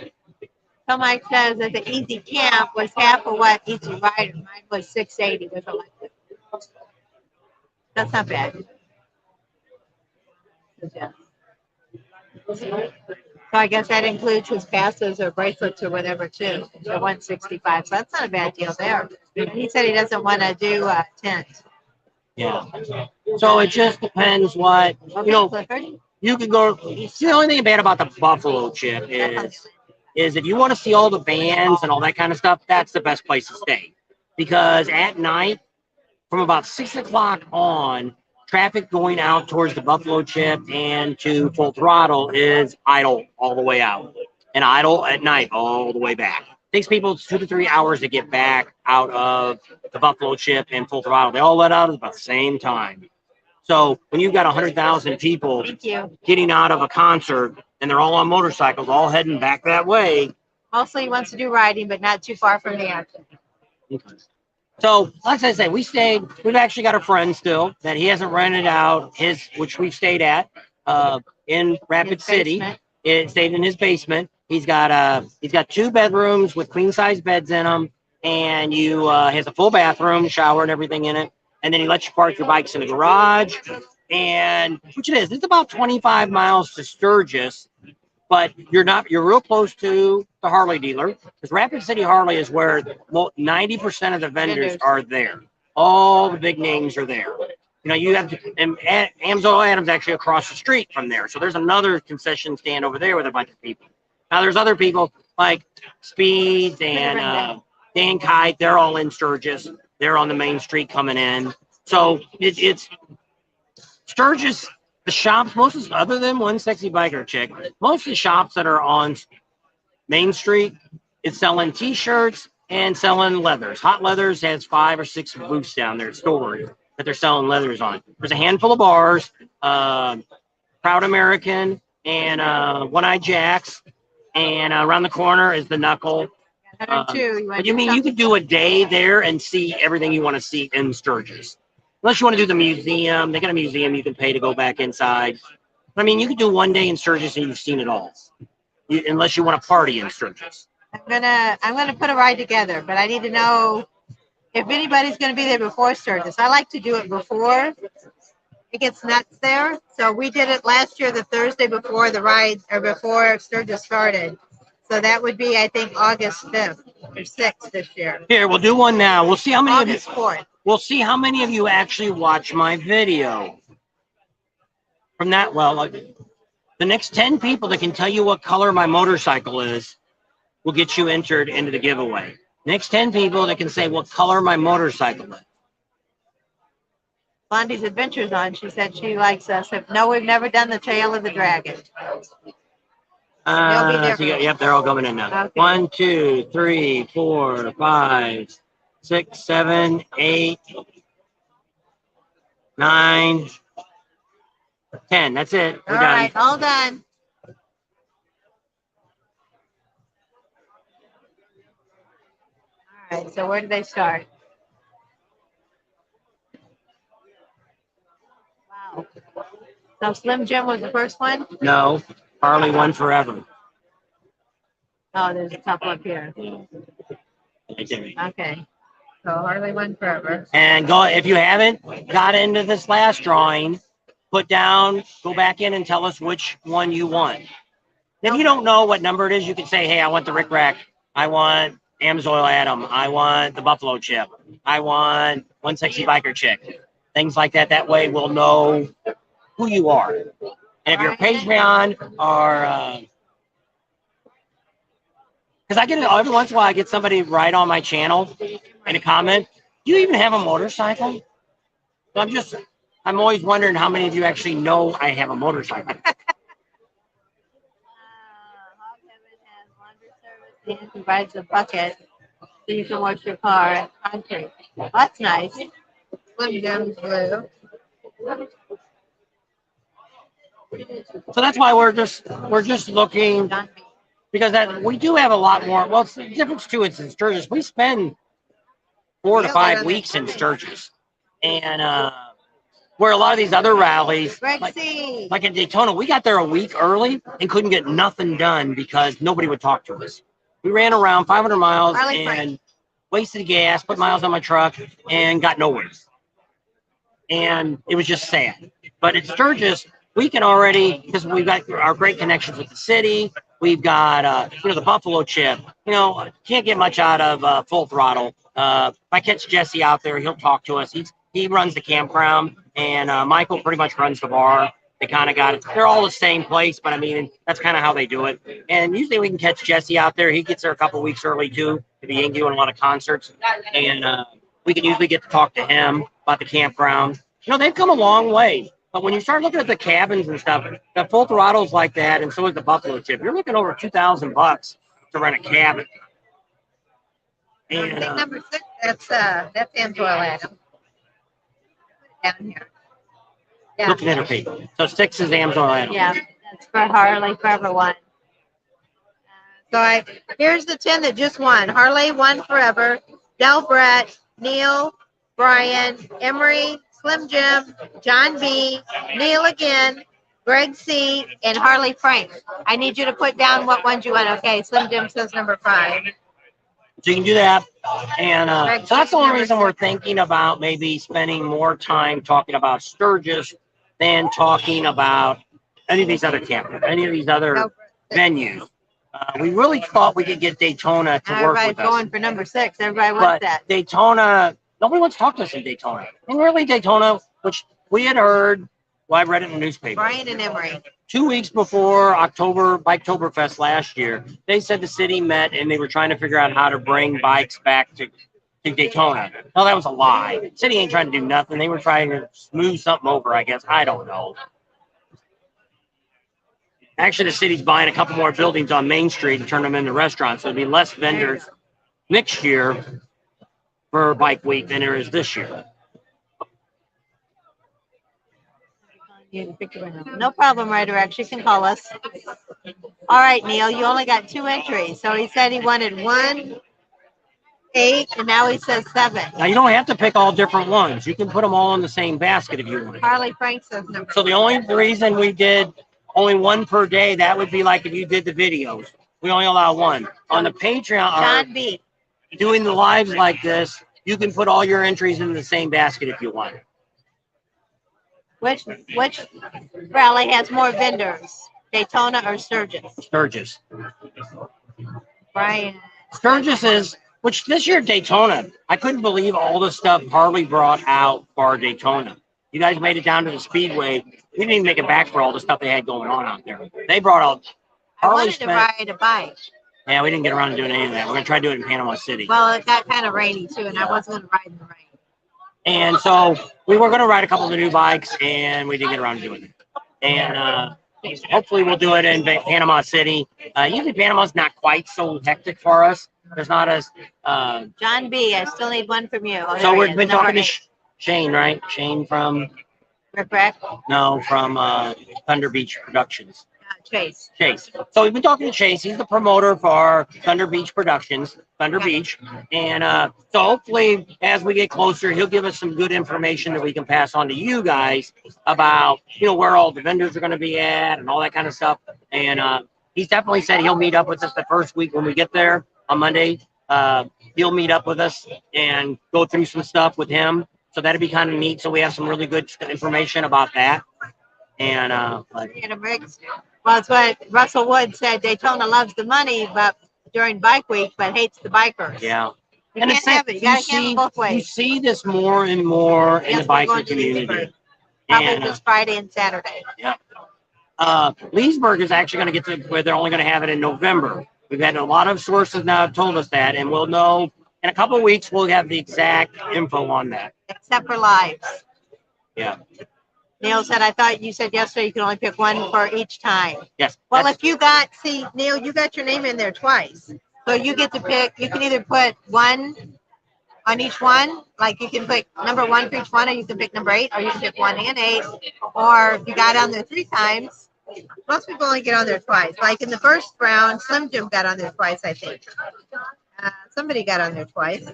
So Mike says that the Easy Camp was half of what Easy Rider. Mine was $680 with electric. That's not bad. Yeah. So I guess that includes his passes or bracelets or whatever too. The $165. So that's not a bad deal there. He said he doesn't want to do a tent. Yeah. So it just depends what you could go. The only thing bad about the Buffalo Chip is if you want to see all the bands and all that kind of stuff, that's the best place to stay. Because at night, from about 6 o'clock on, traffic going out towards the Buffalo Chip and to Full Throttle is idle all the way out, and idle at night all the way back. It takes people 2 to 3 hours to get back out of the Buffalo Chip and Full Throttle. They all let out at about the same time. So when you've got 100,000 people getting out of a concert and they're all on motorcycles, all heading back that way. Mostly he wants to do riding, but not too far from the action. Okay. So, like I say, we've actually got a friend still that he hasn't rented out which we've stayed at in Rapid City. It stayed in his basement. He's got 2 bedrooms with queen size beds in them, and he has a full bathroom, shower, and everything in it. And then he lets you park your bikes in the garage, it's about 25 miles to Sturgis, but you're real close to the Harley dealer, because Rapid City Harley is where 90% of the vendors are there. All the big names are there. You have Amsoil Adams actually across the street from there. So there's another concession stand over there with a bunch of people. Now there's other people like Speeds and Dan Kite. They're all in Sturgis. They're on the main street coming in. So it's Sturgis. The shops, other than one sexy biker chick, most of the shops that are on Main Street is selling T-shirts and selling leathers. Hot Leathers has 5 or 6 booths down there, stores that they're selling leathers on. There's a handful of bars, Proud American and One-Eye Jacks, and around the corner is the Knuckle. But you could do a day there and see everything you want to see in Sturgis. Unless you want to do the museum. They got a museum you can pay to go back inside. I mean, you could do one day in Sturgis and you've seen it all. Unless you want to party in Sturgis. I'm gonna put a ride together, but I need to know if anybody's gonna be there before Sturgis. I like to do it before it gets nuts there. So we did it last year, the Thursday before the ride or before Sturgis started. So that would be, I think, August 5th or 6th this year. Here, we'll do one now. We'll see how many August 4th. We'll see how many of you actually watch my video. From that, well, like, the next 10 people that can tell you what color my motorcycle is will get you entered into the giveaway. Next 10 people that can say what color my motorcycle is. Blondie's Adventures on. She said she likes us. No, we've never done the Trail of the Dragon. Yep, they're all coming in now. Okay. 1, 2, 3, 4, 5, 6, 7, 8, 9, 10. That's it. We're all done. right, all done. All right, so where do they start? Wow. So Slim Jim was the first one? No, Harley won forever. Oh, there's a couple up here. Yeah. Okay. So Harley won forever. And go if you haven't got into this last drawing, go back in and tell us which one you want. If you don't know what number it is, you can say, hey, I want the Rick Rack. I want Amsoil Adam. I want the Buffalo Chip. I want One Sexy Biker Chick. Things like that. That way we'll know who you are. And if you're Patreon or... because I get it every once in a while, I get somebody right on my channel in a comment. Do you even have a motorcycle? So I'm always wondering how many of you actually know I have a motorcycle. Hog Heaven has laundry service and provides a bucket so you can wash your car at concrete. Well, that's nice. Slim Jim's blue. So that's why we're just looking. Because we do have a lot more. Well, it's the difference too. It's in Sturgis. We spend 4 to 5 weeks in Sturgis, and where a lot of these other rallies, like in Daytona, we got there a week early and couldn't get nothing done because nobody would talk to us. We ran around 500 miles and wasted gas, put miles on my truck, and got nowhere. And it was just sad. But in Sturgis, we can already, because we've got our great connections with the city. We've got, the Buffalo Chip. Can't get much out of Full Throttle. If I catch Jesse out there, he'll talk to us. He runs the campground, and Michael pretty much runs the bar. They kind of got it. They're all the same place, but I mean, that's kind of how they do it. And usually we can catch Jesse out there. He gets there a couple weeks early, too, if he ain't doing a lot of concerts. And we can usually get to talk to him about the campground. They've come a long way. But when you start looking at the cabins and stuff, the Full Throttle's like that, and so is the Buffalo Chip. You're looking over $2,000 to rent a cabin. And, I think number 6, that's Amsoil Adam. Down here. Yeah. Looking at her feet. So 6 is Amsoil Adam. Yeah, that's for Harley Forever won. So here's the 10 that just won. Harley won Forever, Del Brett, Neil, Brian, Emery, Slim Jim, John B, Neil again, Greg C, and Harley Frank. I need you to put down what ones you want. Okay, Slim Jim says number 5. So you can do that. And so that's the only reason we're thinking about maybe spending more time talking about Sturgis than talking about any of these other campers, any of these other venues. We really thought we could get Daytona to work with us. Everybody's going for number 6. Everybody wants that. Daytona, nobody wants to talk to us in Daytona. And really Daytona, which we had heard, well, I read it in the newspaper. Brian and Emery. 2 weeks before Biketoberfest last year, they said the city met and they were trying to figure out how to bring bikes back to Daytona. No, that was a lie. The city ain't trying to do nothing. They were trying to smooth something over, I guess. I don't know. Actually, the city's buying a couple more buildings on Main Street and turn them into restaurants. So there'll be less vendors next year for Bike Week than there is this year. No problem, Ryder X. You can call us. All right, Neil, you only got 2 entries. So he said he wanted 1, 8, and now he says 7. Now you don't have to pick all different ones. You can put them all in the same basket if you want. Harley Frank says number. So the only reason we did only one per day, that would be like if you did the videos. We only allow one. On the Patreon, John B. doing the lives like this, you can put all your entries in the same basket if you want. Which rally has more vendors, Daytona or Sturgis? Sturgis. Brian. Sturgis is, which this year Daytona, I couldn't believe all the stuff Harley brought out for Daytona. You guys made it down to the Speedway. We didn't even make it back for all the stuff they had going on out there. They brought out. I wanted to ride a bike. Yeah, we didn't get around to doing any of that. We're gonna try to do it in Panama City. Well, it got kind of rainy too, and I wasn't gonna ride in the rain. And so we were gonna ride a couple of the new bikes, and we didn't get around to doing it. And hopefully we'll do it in Panama City. Usually Panama's not quite so hectic for us. There's not as John B. I still need one from you. Oh, so we've been number talking to 8. Shane, right? Shane from Correct. no, from Thunder Beach Productions. Chase. Chase. So we've been talking to Chase. He's the promoter for Thunder Beach Productions, Thunder Beach. And so hopefully as we get closer, he'll give us some good information that we can pass on to you guys about, where all the vendors are going to be at and all that kind of stuff. And he's definitely said he'll meet up with us the first week when we get there on Monday. He'll meet up with us and go through some stuff with him. So that'd be kind of neat. So we have some really good information about that. And well, it's what Russell Wood said. Daytona loves the money, but during bike week, but hates the bikers. Yeah. You can't have it. You got to have it both ways. You see this more and more in the biker community. Probably this Friday and Saturday. Yeah. Leesburg is actually going to get to where they're only going to have it in November. We've had a lot of sources now have told us that, and we'll know in a couple of weeks. We'll have the exact info on that. Except for lives. Yeah. Neil said, I thought you said yesterday you can only pick one for each time. Yes. Well, if you got, Neil, you got your name in there twice. So you get to pick, you can either put one on each one, like you can pick number 1 for each one, or you can pick number 8, or you can pick 1 and 8. Or if you got on there 3 times, most people only get on there twice. Like in the first round, Slim Jim got on there twice, I think. Somebody got on there twice.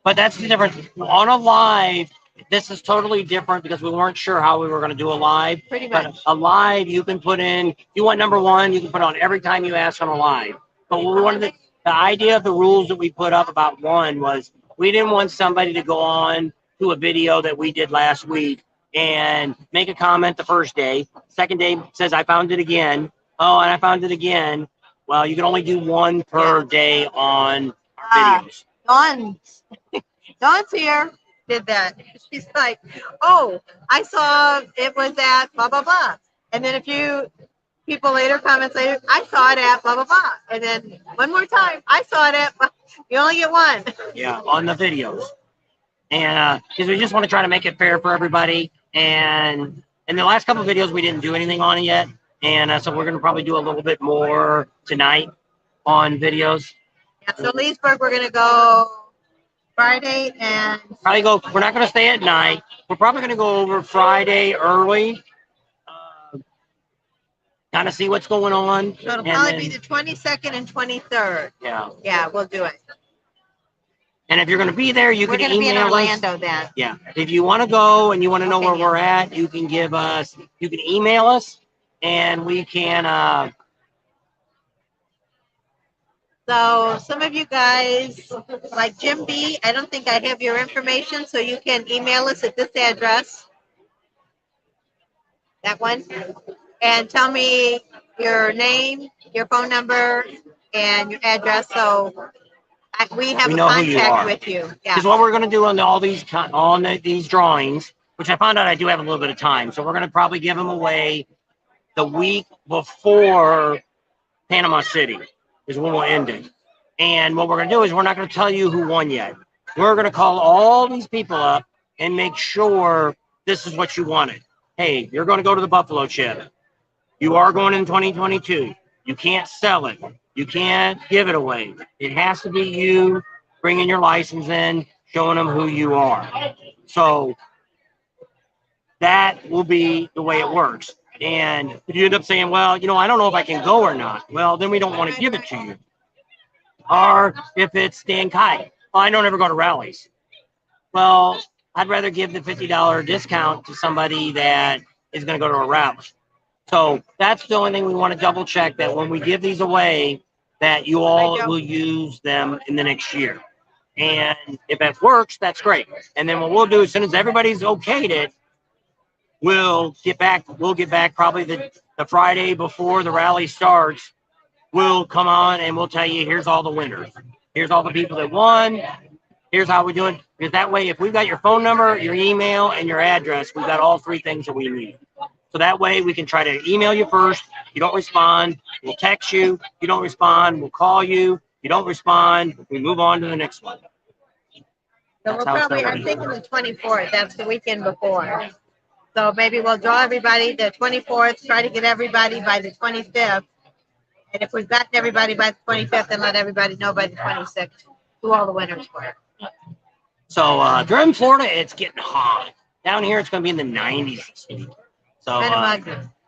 But that's the difference. On a live, this is totally different because we weren't sure how we were going to do a live. Pretty much. But a live, you can put in, you want number 1, you can put on every time you ask on a live. But we wanted the idea of the rules that we put up about 1 was we didn't want somebody to go on to a video that we did last week and make a comment the first day. Second day says, I found it again. Oh, and I found it again. Well, you can only do 1 per day on our videos. Dawn's here. Did that. She's like, oh, I saw it was at blah, blah, blah. And then a few people later, comments later, I saw it at blah, blah, blah. And then one more time, I saw it at, you only get 1. Yeah, on the videos. And because we just want to try to make it fair for everybody. And in the last couple of videos, we didn't do anything on it yet. And so we're going to probably do a little bit more tonight on videos. Yeah, so Leesburg, we're going to go Friday and probably go. We're not going to stay at night. We're probably going to go over Friday early, kind of see what's going on. So it'll probably be the 22nd and 23rd. Yeah. Yeah, we'll do it. And if you're going to be there, you can email us. We're going to be in Orlando then. Yeah. If you want to go and you want to know where we're at, you can give us. You can email us, and we can. So some of you guys, like Jim B, I don't think I have your information, so you can email us at this address. That one. And tell me your name, your phone number, and your address, so we have a contact with you. Because what we're going to do on all these drawings, which I found out I do have a little bit of time, so we're going to probably give them away the week before Panama City is when we'll end it. And what we're going to do is we're not going to tell you who won yet. We're going to call all these people up and make sure this is what you wanted. Hey, you're going to go to the Buffalo Chip. You are going in 2022. You can't sell it. You can't give it away. It has to be you bringing your license in, showing them who you are. So that will be the way it works. And if you end up saying, well, I don't know if I can go or not, well, then we don't want to give it to you. Or if it's Dan Kai, oh, I don't ever go to rallies. Well, I'd rather give the $50 discount to somebody that is going to go to a rally. So that's the only thing we want to double check, that when we give these away, that you all will use them in the next year. And if it works, that's great. And then what we'll do, as soon as everybody's okayed it, we'll get back probably the Friday before the rally starts. We'll come on and we'll tell you, here's all the winners. Here's all the people that won. Here's how we're doing. Because that way, if we've got your phone number, your email, and your address, we've got all three things that we need. So that way we can try to email you first. You don't respond, we'll text you. You don't respond, we'll call you. You don't respond, we move on to the next one. So we're probably, I'm thinking the 24th. That's the weekend before. So maybe we'll draw everybody the 24th, try to get everybody by the 25th. And if we've gotten everybody by the 25th, then let everybody know by the 26th who all the winners were. So during Florida, it's getting hot. Down here, it's going to be in the 90s this week. So,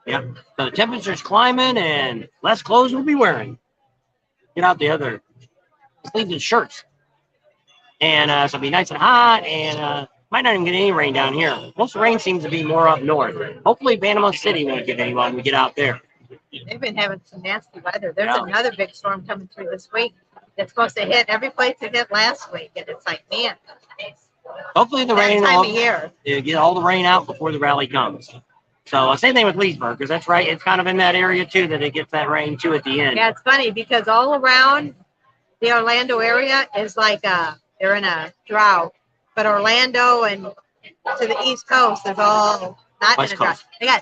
yeah. So the temperature's climbing and less clothes we'll be wearing. Get out the other sleeves and shirts. And so it'll be nice and hot, and might not even get any rain down here. Most of the rain seems to be more up north. Hopefully, Panama City won't get any when we get out there. They've been having some nasty weather. There's another big storm coming through this week that's supposed to hit every place it hit last week, and it's like, man. Hopefully, the rain time of year. Get all the rain out before the rally comes. So same thing with Leesburg, because that's right. It's kind of in that area too that it gets that rain too at the end. Yeah, it's funny because all around the Orlando area is like they're in a drought, but Orlando and to the East Coast is all not West in a drought. Coast. They got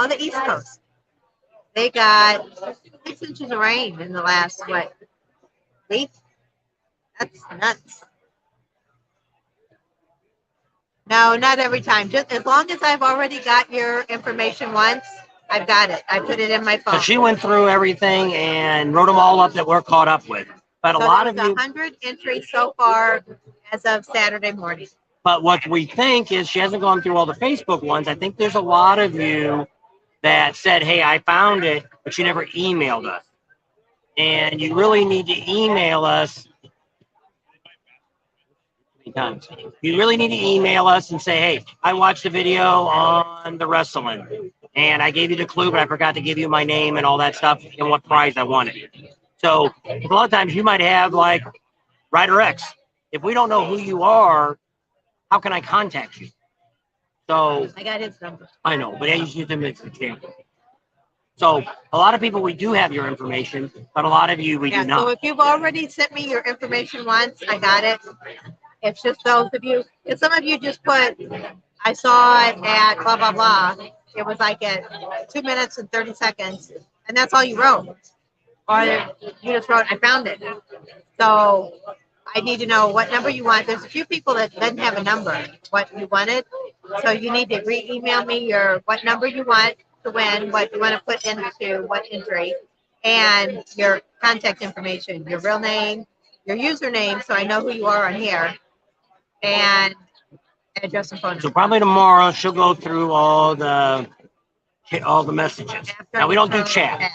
the East Coast. They got 6 inches of rain in the last week. That's nuts. No, not every time. Just as long as I've already got your information once, I've got it. I put it in my phone. So she went through everything and wrote them all up that we're caught up with. But a lot of you, 100 entries so far as of Saturday morning. But what we think is she hasn't gone through all the Facebook ones. I think there's a lot of you that said, hey, I found it, but you never emailed us. And you really need to email us. Times. You really need to email us and say, hey, I watched the video on the wrestling and I gave you the clue, but I forgot to give you my name and all that stuff and what prize I wanted. So a lot of times you might have like Ryder X. If we don't know who you are, how can I contact you? So I got his number. I know, but I just use him as an example. So a lot of people, we do have your information, but a lot of you, we do not. So if you've already sent me your information once, I got it. It's just those of you, because some of you just put, I saw it at blah, blah, blah. It was like at 2 minutes and 30 seconds, and that's all you wrote. Or you just wrote, I found it. So I need to know what number you want. There's a few people that didn't have a number, what you wanted. So you need to re-email me what number you want to win, what you want to put into what entry, and your contact information, your real name, your username, so I know who you are on here, and address and phone number. So probably tomorrow she'll go through all the messages. Now we don't do chat.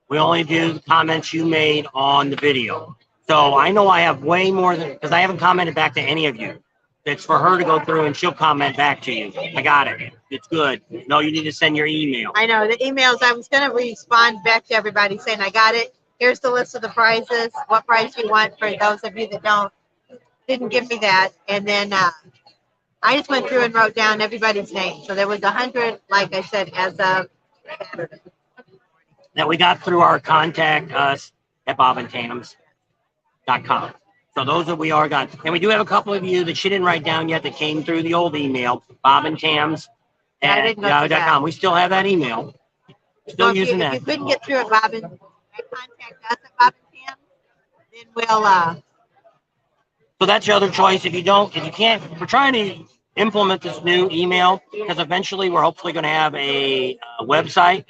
We only do the comments you made on the video. So I know I have way more than, because I haven't commented back to any of you. It's for her to go through and she'll comment back to you. I got it. It's good. No, you need to send your email. I know the emails. I was going to respond back to everybody saying, I got it. Here's the list of the prizes. What prize you want for those of you that didn't give me that. And then I just went through and wrote down everybody's name. So there was 100, like I said, as of Saturday. That we got through our contact us at bobandtams.com. So those that we are got. And we do have a couple of you that she didn't write down yet that came through the old email, bobandtams@yahoo.com. We still have that email. Still using that. If you couldn't get through it, contact us at Bob and Tams, then we'll So that's your other choice. If you can't, we're trying to implement this new email because eventually we're hopefully going to have a website,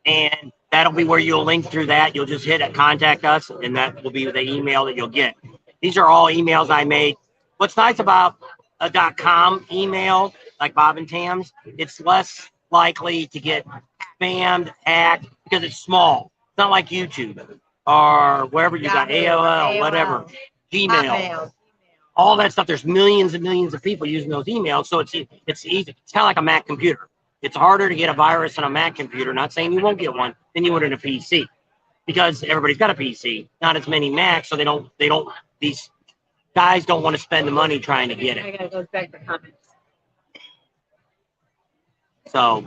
and that'll be where you'll link through that. You'll just hit contact us, and that will be the email that you'll get. These are all emails I made. What's nice about a .com email like Bob and Tams, it's less likely to get spammed, hacked, because it's small. It's not like YouTube. or wherever you got AOL, whatever, Gmail, Hotmail. all that stuff. There's millions and millions of people using those emails, so it's easy. It's kind of like a Mac computer. It's harder to get a virus on a Mac computer. Not saying you won't get one than you would in a PC, because everybody's got a PC. Not as many Macs, so they don't. These guys don't want to spend the money trying to get it. I gotta go back to comments. So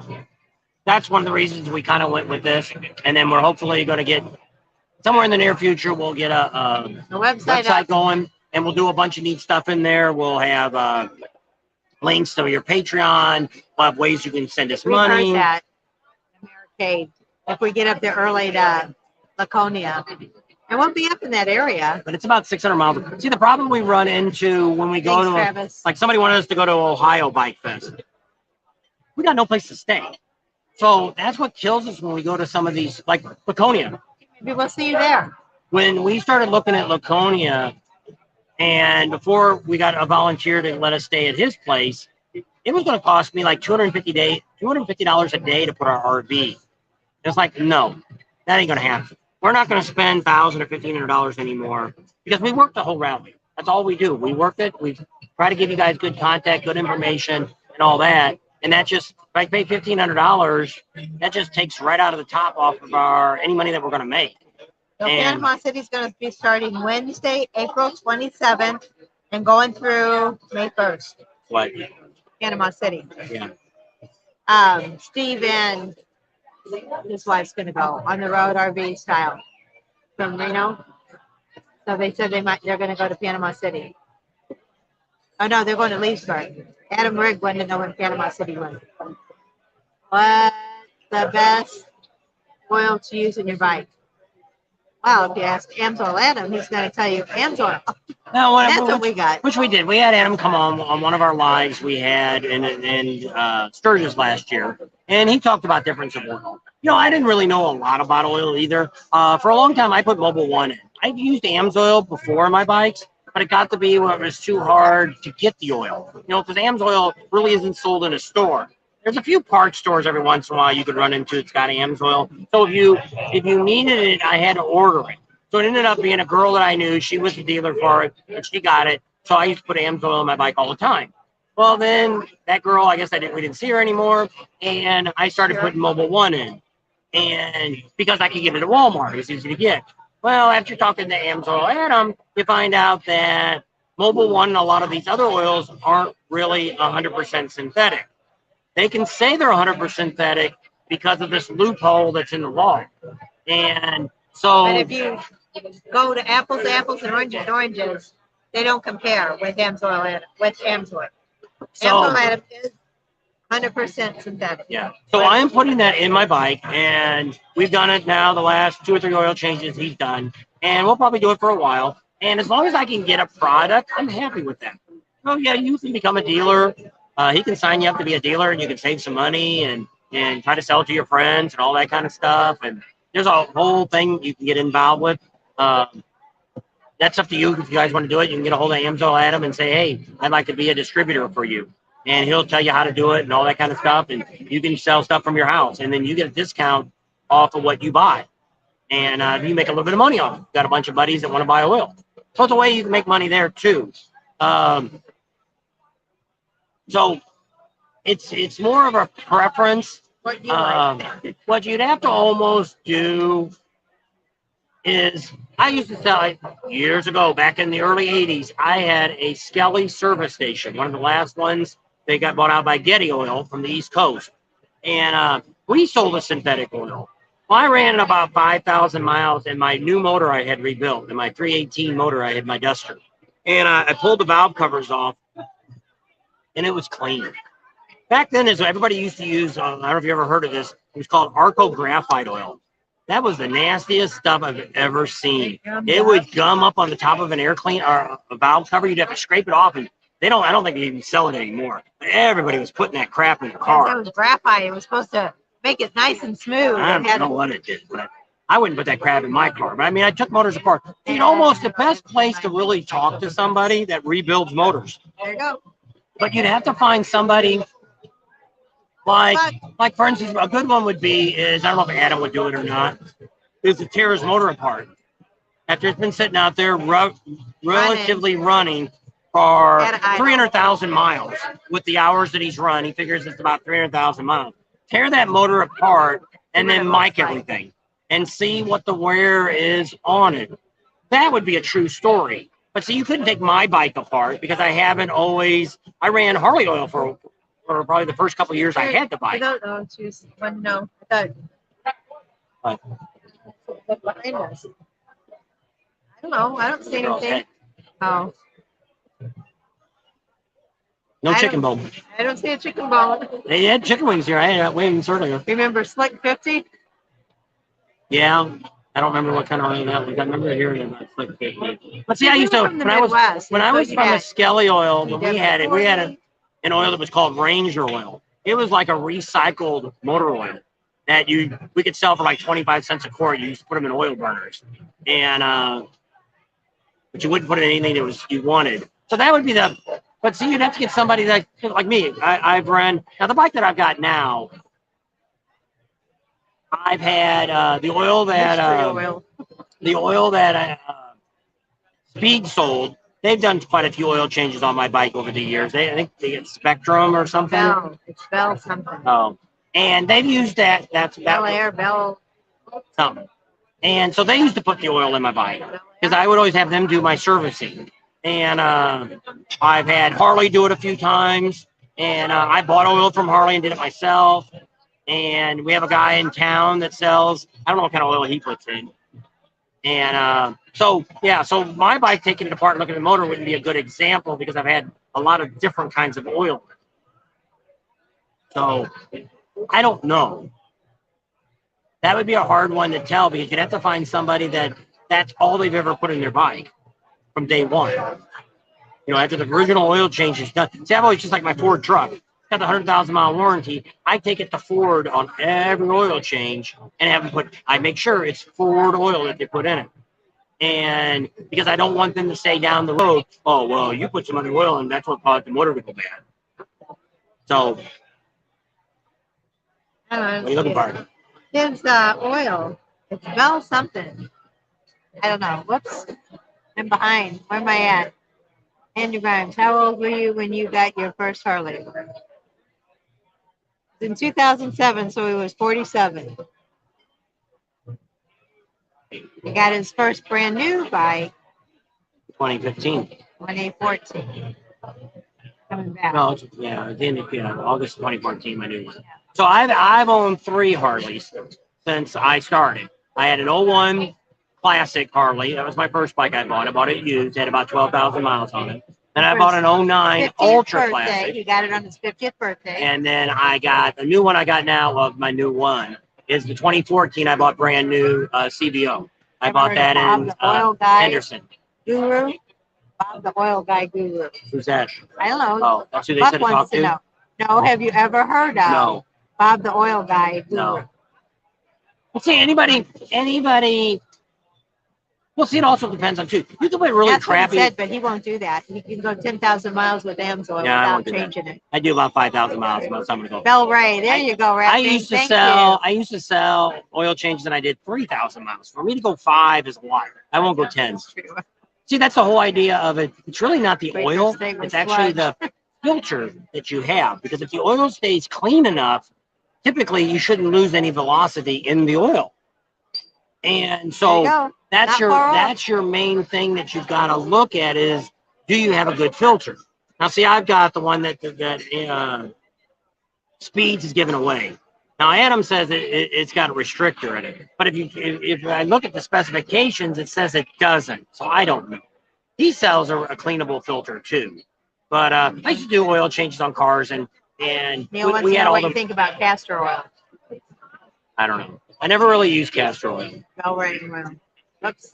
that's one of the reasons we kind of went with this, and then we're hopefully going to get somewhere in the near future. We'll get a website going, and we'll do a bunch of neat stuff in there. We'll have links to your Patreon. We'll have ways you can send us money. That Americade, if we get up there early to Laconia, and we'll be up in that area. But it's about 600 miles. See, the problem we run into when we go to, Travis. like somebody wanted us to go to Ohio Bike Fest. We got no place to stay. So that's what kills us when we go to some of these, like Laconia. Maybe we'll see you there. When we started looking at Laconia, and before we got a volunteer to let us stay at his place, it was going to cost me like $250 a day to put our RV. It's like, no, that ain't going to happen. We're not going to spend $1,000 or $1,500 anymore, because we work the whole rally. That's all we do. We work it. We try to give you guys good contact, good information, and all that. And that just, if I pay $1,500, that just takes right out of the top off of any money that we're going to make. So Panama City is going to be starting Wednesday, April 27th, and going through May 1st. What? Panama City. Yeah. Steve and his wife's going to go on the road RV style from Reno. So they said they're going to go to Panama City. Oh no, they're going to Leesburg. Adam Rigg wanted to know when Panama City was. What's the best oil to use in your bike? Well, if you ask Amsoil Adam, he's going to tell you Amsoil. No, That's what we got. Which we did. We had Adam come on one of our lives we had in Sturgis last year, and he talked about difference of oil. You know, I didn't really know a lot about oil either. For a long time, I put Mobil 1 in. I've used Amsoil before in my bikes, but it got to be where it was too hard to get the oil. You know, because Amsoil really isn't sold in a store. There's a few parts stores every once in a while you could run into. It's got Amsoil. So if you needed it, I had to order it. So it ended up being a girl that I knew. She was the dealer for it, and she got it. So I used to put Amsoil on my bike all the time. Well, then that girl, I guess we didn't see her anymore, and I started putting Mobil 1 in, and because I could get it at Walmart, it was easy to get. Well, after talking to Amsoil Adam, you find out that Mobil 1 and a lot of these other oils aren't really 100% synthetic. They can say they're 100% synthetic because of this loophole that's in the law. And so, but if you go to apples and oranges, they don't compare with Amsoil. Amsoil is 100% synthetic. Yeah. So I am putting that in my bike, and we've done it now. The last 2 or 3 oil changes he's done, and we'll probably do it for a while. And as long as I can get a product, I'm happy with that. Oh yeah, you can become a dealer. He can sign you up to be a dealer, and you can save some money and try to sell it to your friends and all that kind of stuff. And there's a whole thing you can get involved with. That's up to you. If you guys want to do it, you can get a hold of Amsoil Adam and say, hey, I'd like to be a distributor for you. And he'll tell you how to do it and all that kind of stuff. And you can sell stuff from your house. And then you get a discount off of what you buy. And you make a little bit of money off it. You've got a bunch of buddies that want to buy oil. So it's a way you can make money there too. So it's more of a preference. What you'd have to almost do is, I used to sell it years ago, back in the early 80s. I had a Skelly service station, one of the last ones. They got bought out by Getty Oil from the East Coast. And we sold a synthetic oil. Well, I ran about 5,000 miles in my new motor I had rebuilt. In my 318 motor, I had my Duster. And I pulled the valve covers off, and it was clean. Back then, as everybody used to use, I don't know if you ever heard of this, it was called Arco Graphite Oil. That was the nastiest stuff I've ever seen. It would gum up on the top of an air clean or a valve cover. You'd have to scrape it off, and I don't think they even sell it anymore. But everybody was putting that crap in the car. That was graphite. It was supposed to make it nice and smooth. I don't know what it did, but I wouldn't put that crap in my car. But I mean, I took motors apart. It's almost the best place to really talk to somebody that rebuilds motors. There you go. But you'd have to find somebody like for instance, a good one would be is, I don't know if Adam would do it or not, is to tear his motor apart. after it's been sitting out there relatively running for 300,000 miles with the hours that he's run. He figures it's about 300,000 miles. Tear that motor apart and then mic everything and see what the wear is on it. That would be a true story. But see, you couldn't take my bike apart because I haven't always. I ran Harley oil for probably the first couple of years I had the bike. I don't know. Choose one. No, I thought. What behind us? I don't know. I don't see anything. Oh. No chicken bone. I don't see a chicken bone. They had chicken wings here. I had wings earlier. Remember Slick 50? Yeah. I don't remember what kind of oil that was. I remember hearing about Slick 50. But see, I used to when I was from the Skelly oil, when we had an oil that was called Ranger oil. It was like a recycled motor oil that we could sell for like 25 cents a quart. You used to put them in oil burners, and but you wouldn't put it in anything that you wanted. So that would be the. But see, you'd have to get somebody that like me. I've run now the bike that I've got now. I've had the oil that Speed sold. They've done quite a few oil changes on my bike over the years. I think they get Spectrum or something. It's Bell something. Oh, and they've used that. That's Bell something. And so they used to put the oil in my bike because I would always have them do my servicing. And I've had Harley do it a few times. And I bought oil from Harley and did it myself. And we have a guy in town that sells, I don't know what kind of oil he puts in. And so my bike, taking it apart and looking at the motor wouldn't be a good example because I've had a lot of different kinds of oil. So I don't know. That would be a hard one to tell because you'd have to find somebody that's all they've ever put in their bike from day one. You know, after the original oil change is done. See, I've always just like my Ford truck. Got the 100,000-mile warranty. I take it to Ford on every oil change and have them I make sure it's Ford oil that they put in it. And because I don't want them to say down the road, oh, well, you put some other oil and that's what caused the motor to go bad. So, what are you looking for? It's oil. It's Bell something. I don't know. Whoops. I'm behind. Where am I at? Andy Grimes, how old were you when you got your first Harley? In 2007, so he was 47. He got his first brand new bike. 2015. 2014. Coming back. No, it's the end of August 2014, my new one. So I've owned 3 Harleys since I started. I had an 01 Classic Harley. That was my first bike I bought. I bought it used. It had about 12,000 miles on it. Then I bought an 09 Ultra Classic. He got it on his 50th birthday. And then I got the new one I got now of my new one is the 2014. I bought brand new CVO. I bought that in Henderson. Guru? Bob the Oil Guy Guru. Who's that? I don't know. Oh, that's who they said to talk to? No, have you ever heard of? No. Bob the Oil Guy Guru. No. Well, see, anybody. Well, see, it also depends on, too. You can put really crappy. What he said, but he won't do that. He can go 10,000 miles with Amsoil without changing it. I do about 5,000 miles about somebody goes. Bell Ray, there you go, Ray. I used to sell oil changes and I did 3,000 miles. For me to go 5 is a lot. I won't go 10. See, that's the whole idea of it. It's really not the oil. It's actually the filter that you have. Because if the oil stays clean enough, typically you shouldn't lose any velocity in the oil. And so that's your main thing that you've got to look at is, do you have a good filter? Now, see, I've got the one that Speeds is giving away. Now, Adam says it's got a restrictor in it, but if I look at the specifications, it says it doesn't. So I don't know. He sells a cleanable filter too, but I used to do oil changes on cars, and Neil wants to know what you think about castor oil. I don't know. I never really used castor oil. Bell Ray oil. Oops.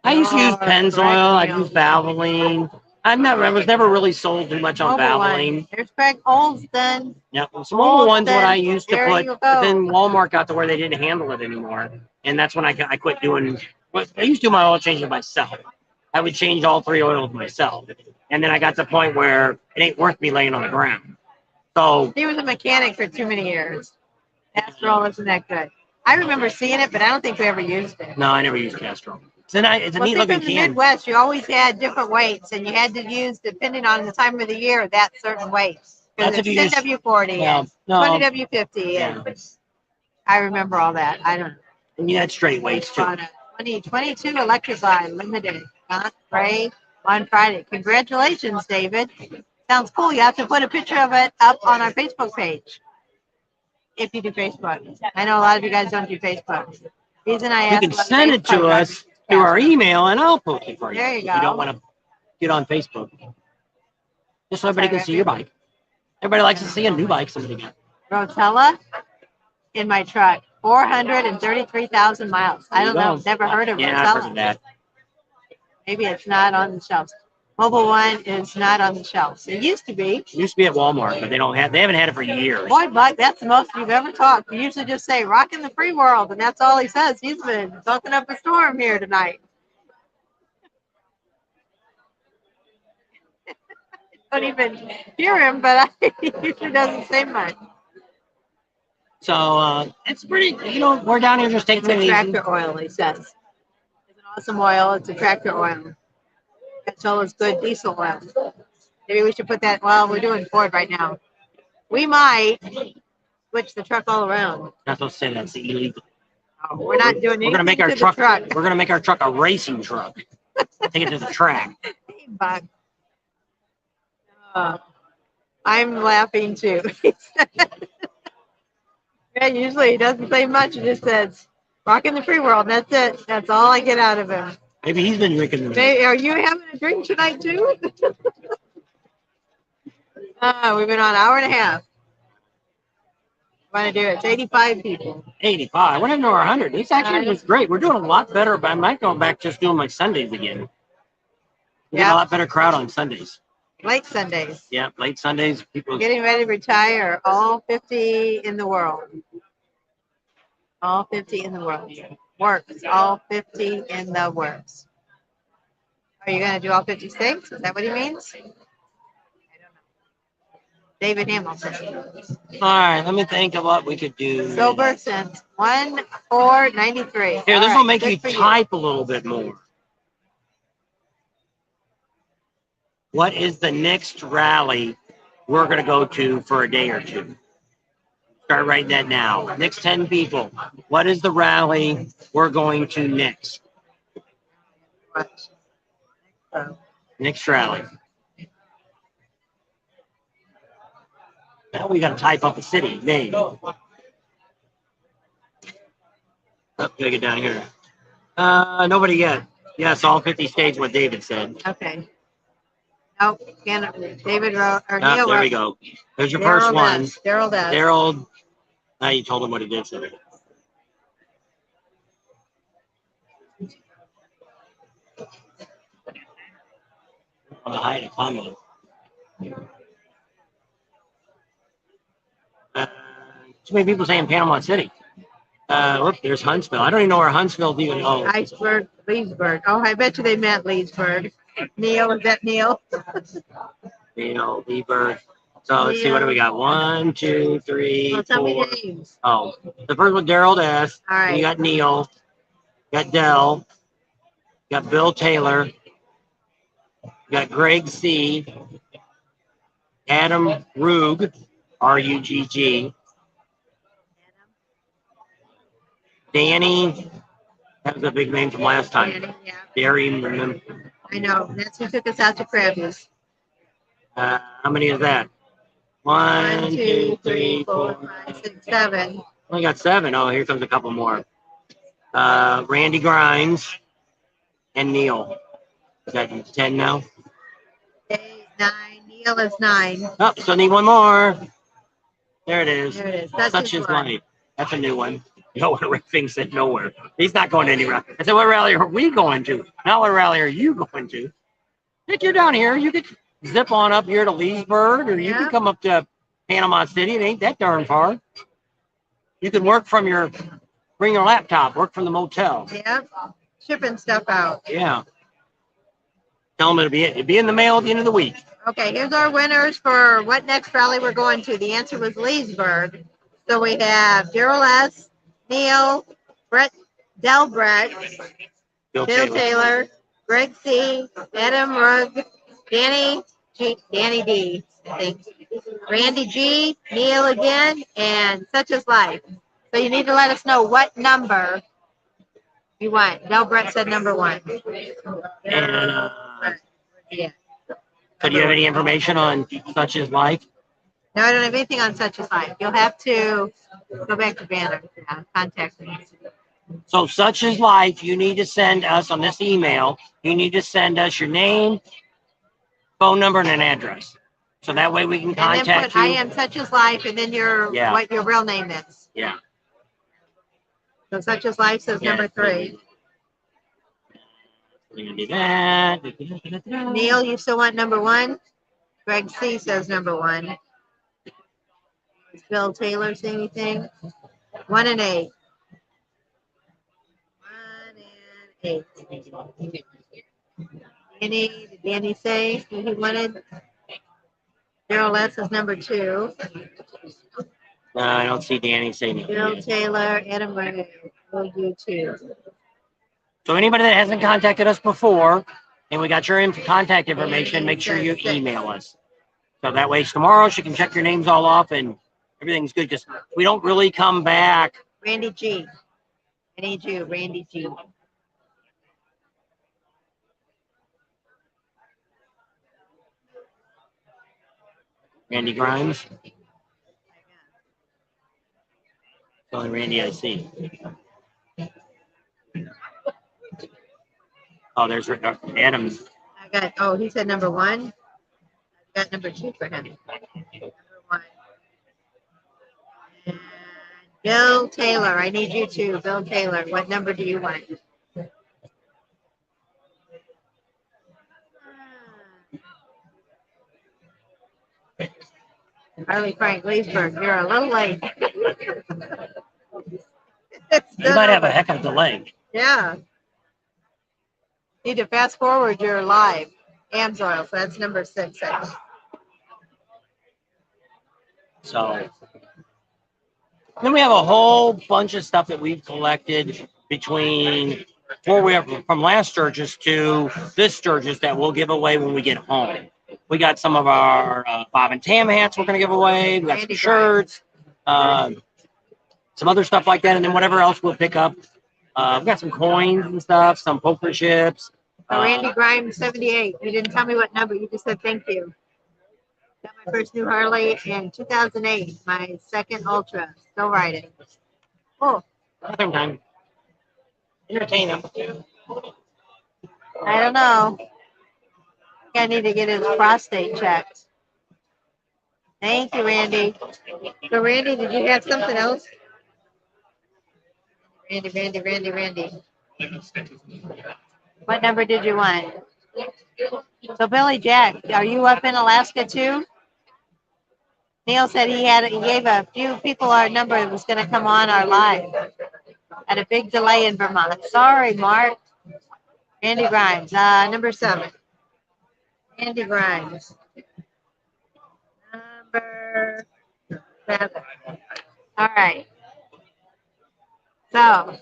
I used to use Pennzoil. I used Valvoline. I was never really sold too much on Valvoline. There's Craig Olston. Yep, some Mobile One's what I used to put, but then Walmart got to where they didn't handle it anymore, and that's when I quit doing. I used to do my oil changing myself. I would change all 3 oils myself, and then I got to the point where it ain't worth me laying on the ground. So he was a mechanic for too many years. Castor oil isn't that good. I remember seeing it, but I don't think we ever used it. No, I never used Castrol. It's a Well, neat see, looking from the can. Midwest, you always had different weights, and you had to use, depending on the time of the year, that certain weight. That's Because if you it's use- 10W40 Well, and no. 20W50. Yeah. And I remember all that. I don't know. And you had straight weights too. 2022 Electrify Limited. Gray on Friday. Congratulations, David. Sounds cool. You have to put a picture of it up on our Facebook page. If you do Facebook. I know a lot of you guys don't do Facebook. Reason I You asked can about send it to Facebook, us through our email, and I'll post it for you. There you If go. you don't want to get on Facebook. Just so everybody can Sorry, see your bike. Everybody likes to see a new bike somebody got. Rotella in my truck. 433,000 miles. I don't know. Never heard of Yeah, I've heard of Rotella. that. Maybe it's not on the shelves. Mobile One is not on the shelves. It used to be. It used to be at Walmart, but they haven't had it for years. Boy, Buck, that's the most you've ever talked. We usually just say rocking the free world, and that's all he says. He's been talking up a storm here tonight. Don't even hear him, but he usually doesn't say much. So it's pretty, we're down here just taking It's a it easy. tractor oil, he says. It's an awesome oil. It's a tractor oil. Petrol is good diesel oil. Maybe we should put that. Well, we're doing Ford right now. We might switch the truck all around. Not supposed to say that's illegal. Oh, we're not doing anything We're gonna make our to the truck. truck. We're gonna make our truck a racing truck. Take it to the track. Hey, Buck. I'm laughing too. Yeah, usually he doesn't say much. He just says, rocking the free world. And that's it. That's all I get out of him. Maybe he's been drinking. Hey, are you having a drink tonight too? We've been on an hour and a half. Want to do it? It's 85 people. 85. What happened to our 100? It's actually just great. We're doing a lot better, but I might go back just doing my Sundays again. We get a lot better crowd on Sundays. Late Sundays. Yeah, late Sundays. People Getting ready to retire. All 50 in the world. All 50 in the world. Works. All 50 in the works. Are you going to do all 50 states? Is that what he means? I don't know. David Hamilton. All right, let me think of what we could do. Silver cents. 1.493. Here, this will make you type a little bit more. What is the next rally we're going to go to for a day or two? Start writing that now. Next 10 people. What is the rally we're going to next? Next rally. Now we got to type up a city name. Oh, gotta get down here. Nobody yet. Yes, all 50 states. What David said. Okay. Oh, David wrote, or Neil There wrote. we go. There's your first one. Daryl does. Daryl. Now you told him what he did. So. Hide a comment. Too many people saying Panama City. Look, there's Huntsville. I don't even know where Huntsville even. Oh, Iceberg, Leesburg. Oh, I bet you they meant Leesburg. Neil, is that Neil? Neil, Leesburg. So let's see, what do we got? 1, 2, 3, Well, tell me 4. names. Oh, the first one, Daryl S. All right. You got Neil. You got Dell. You got Bill Taylor. You got Greg C. Adam Rugg, R-U-G-G. Danny. That was a big name from last time. Danny, yeah. Barry, remember? I know. That's who took us out to Krabby's. How many is that? 1, 2, 3, 4, 5, 6, 7. Only got 7. Oh, here comes a couple more. Randy Grimes and Neil. Is that 10 now? 8, 9. Neil is 9. Oh, still need one more. There it is. There it is. Such is life. That's a new one. Nowhere. Rick Fink said nowhere. He's not going anywhere. I said, what rally are we going to? Not what rally are you going to? If you're down here, you could zip on up here to Leesburg, or you can come up to Panama City. It ain't that darn far. You can work from bring your laptop, work from the motel. Yep. Shipping stuff out. Yeah. Tell them it'll be in the mail at the end of the week. Okay, here's our winners for what next rally we're going to. The answer was Leesburg. So we have Daryl S., Neil, Brett, Delbrett, Bill Bill Taylor. Taylor, Greg C, Adam Rugg, Danny D, I think. Randy G, Neil again, and Such Is Life. So you need to let us know what number you want. Delbrett said number 1. And Yeah. so do you have any information on Such Is Life? No, I don't have anything on Such Is Life. You'll have to go back to banner. Yeah, contact me. So Such Is Life, you need to send us on this email, you need to send us your name, phone number, and an address. So that way we can And then contact put you. I am Such Is Life, and then what your real name is. Yeah. So Such Is Life says number 3. We're gonna do that. Neil, you still want number 1? Greg C says number 1. Does Bill Taylor say anything? 1 and 8. 1 and 8. Did Danny say what he wanted? Daryl S is number 2. No, I don't see Danny saying Bill anything. Taylor, Adam Ray, will do 2. So anybody that hasn't contacted us before, and we got your contact information, make sure you email us. So that way tomorrow she can check your names all off and everything's good. Just we don't really come back. Randy G. I need you, Randy G. Randy Grimes. The only Randy I see. Oh, there's Adam. I got, he said number 1. I got number 2 for him. Number 1. And Bill Taylor, I need you too. Bill Taylor, what number do you want? Harley Frank Leesburg, you're a little late. You might have a heck of a delay. Yeah. Need to fast forward your live. Amsoil, so that's number 6. So then we have a whole bunch of stuff that we've collected between from last Sturgis to this Sturgis that we'll give away when we get home. We got some of our Bob and Tam hats we're going to give away. We got some shirts, some other stuff like that, and then whatever else we'll pick up. We got some coins and stuff, some poker chips. Randy Grimes, 78. You didn't tell me what number. You just said thank you. Got my first new Harley in 2008. My second Ultra. Still riding. Oh. Nothing time. Entertain them. I don't know. I need to get his prostate checked. Thank you, Randy. So, Randy, did you have something else? Randy. What number did you want? So, Billy Jack, are you up in Alaska too? Neil said he gave a few people our number that was going to come on our live. Had a big delay in Vermont. Sorry, Mark. Randy Grimes, number 7. Randy Grimes. Number 7. All right. So,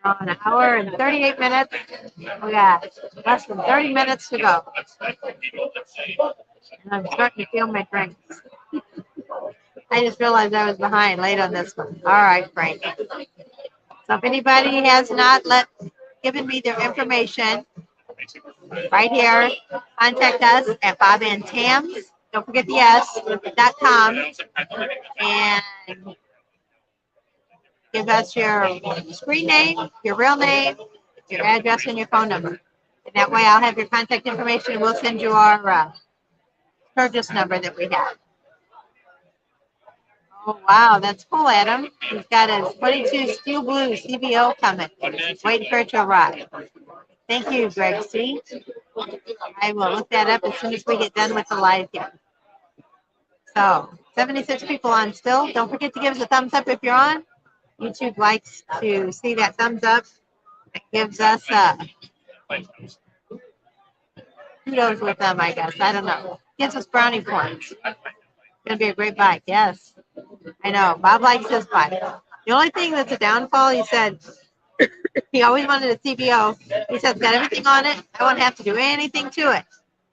an hour and 38 minutes. We got less than 30 minutes to go. And I'm starting to feel my drinks. I just realized I was behind late on this one. All right, Frank. So if anybody has not given me their information, right here, contact us at bobandtams. Don't forget the s.com and give us your screen name, your real name, your address, and your phone number. And that way I'll have your contact information and we'll send you our purchase number that we have. Oh, wow, that's cool, Adam. He's got his 22 Steel Blue CBO coming. Waiting for it to arrive. Thank you, Greg C. I will look that up as soon as we get done with the live here. So, 76 people on still. Don't forget to give us a thumbs up if you're on. YouTube likes to see that thumbs up. It gives us kudos with them, I guess. I don't know. Gives us brownie points. It's going to be a great bike, yes. I know. Bob likes his bike. The only thing that's a downfall, he said, he always wanted a CVO. He said, it's got everything on it. I won't have to do anything to it.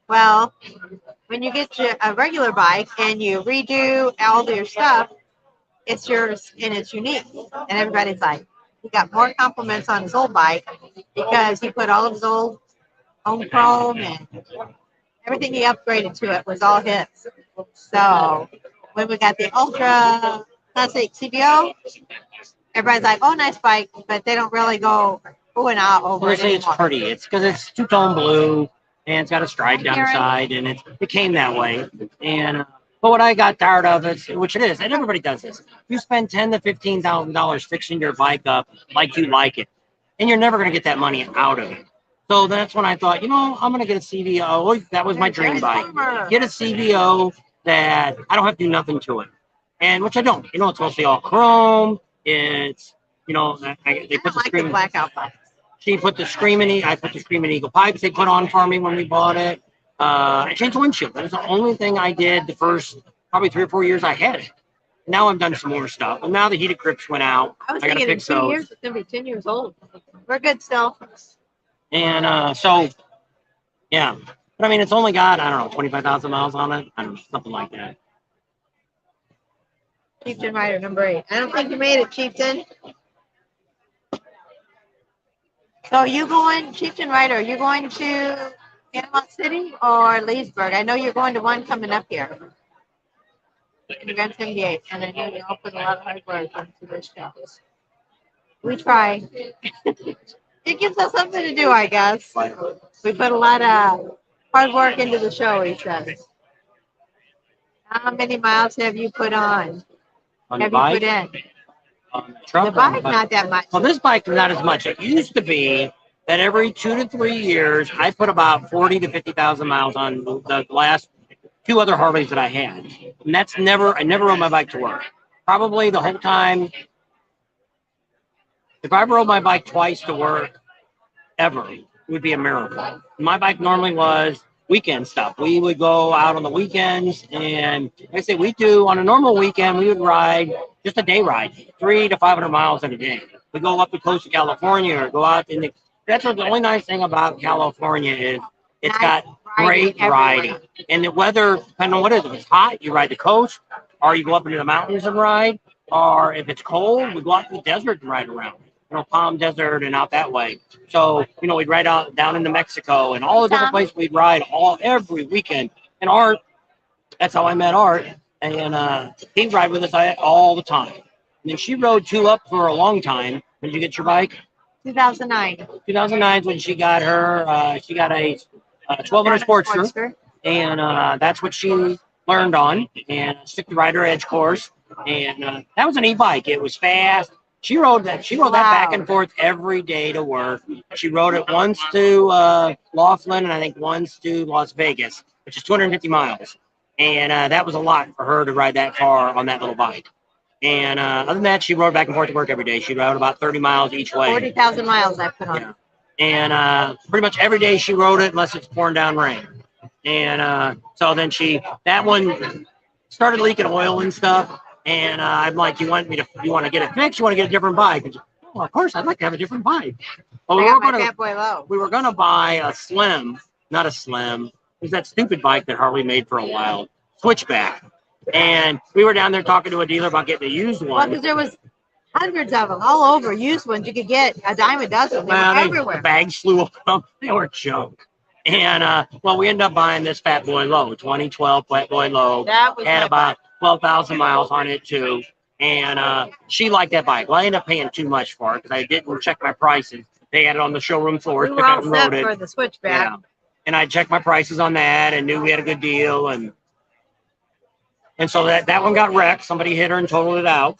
Well, when you get a regular bike and you redo all your stuff, it's yours and it's unique. And everybody's like, he got more compliments on his old bike because he put all of his old home chrome and everything he upgraded to it was all his. So when we got the Ultra Classic CVO, everybody's like, oh, nice bike, but they don't really go ooh and ah over Well, it they say it's anymore. pretty. It's because it's two-tone blue and it's got a stripe down the side, and it came that way. And but what I got tired of is, which it is, and everybody does this. You spend $10,000 to $15,000 fixing your bike up like you like it, and you're never going to get that money out of it. So that's when I thought, I'm going to get a CVO. That was my dream bike. Get a CVO that I don't have to do nothing to it, and which I don't. It's mostly all chrome. It's they put the screaming blackout bike. I put the Screaming Eagle pipes they put on for me when we bought it. I changed the windshield. That was the only thing I did the first probably 3 or 4 years I had it. Now I've done some more stuff. And now the heated grips went out. I got to fix those. In 2 years, it's going to be 10 years old. We're good still. And so, yeah. But I mean, it's only got, I don't know, 25,000 miles on it. I don't know, something like that. Chieftain Rider, number 8. I don't think you made it, Chieftain. So you going, Chieftain Rider, are you going to Panama City or Leesburg? I know you're going to one coming up here. You're going to 78, and I know you all put a lot of hard work into this show. We try. It gives us something to do, I guess. We put a lot of hard work into the show, he says. How many miles have you put on? On have the bike? You put in? On the truck? The bike, not that much. Well, this bike is not as much. It used to be that every 2 to 3 years, I put about 40 to 50,000 miles on the last 2 other Harleys that I had. And I never rode my bike to work. Probably the whole time, if I rode my bike twice to work, ever, it would be a miracle. My bike normally was weekend stuff. We would go out on the weekends, and like I say, on a normal weekend, we would ride just a day ride, 300 to 500 miles in a day. We go up the coast of California or go out in the. That's what the only nice thing about California is. It's got great riding, and the weather, depending on what it is, if it's hot, you ride the coast, or you go up into the mountains and ride, or if it's cold, we go out to the desert and ride around. Palm Desert and out that way. So, we'd ride out down into Mexico and all the different places we'd ride every weekend. And Art, that's how I met Art. And he'd ride with us all the time. And then she rode 2 up for a long time. When did you get your bike? 2009. 2009 is when she got her, she got a 1200 Sportster. And that's what she learned on. And stick to rider edge course. And that was an e-bike. It was fast. She rode that back and forth every day to work. She rode it once to Laughlin and I think once to Las Vegas, which is 250 miles. And that was a lot for her to ride that far on that little bike. And other than that, she rode back and forth to work every day. She rode about 30 miles each way. 40,000 miles I put on. Yeah. And pretty much every day she rode it unless it's pouring down rain. And so then that one started leaking oil and stuff. And I'm like, you want to get it fixed? You want to get a different bike? And well, of course, I'd like to have a different bike. Well, we were going to buy a not a slim. It was that stupid bike that Harley made for a while, Switchback. And we were down there talking to a dealer about getting a used one. Well, because there was hundreds of them all over, used ones. You could get a dime a dozen. They were everywhere. The bags flew up. They were junk. And, we ended up buying this Fat Boy Low, 2012 Fat Boy Low. That was had about 12,000 miles on it, too. And she liked that bike. Well, I ended up paying too much for it because I didn't check my prices. They had it on the showroom floor. We were all set for the Switchback. Yeah. And I checked my prices on that and knew we had a good deal. And so that one got wrecked. Somebody hit her and totaled it out.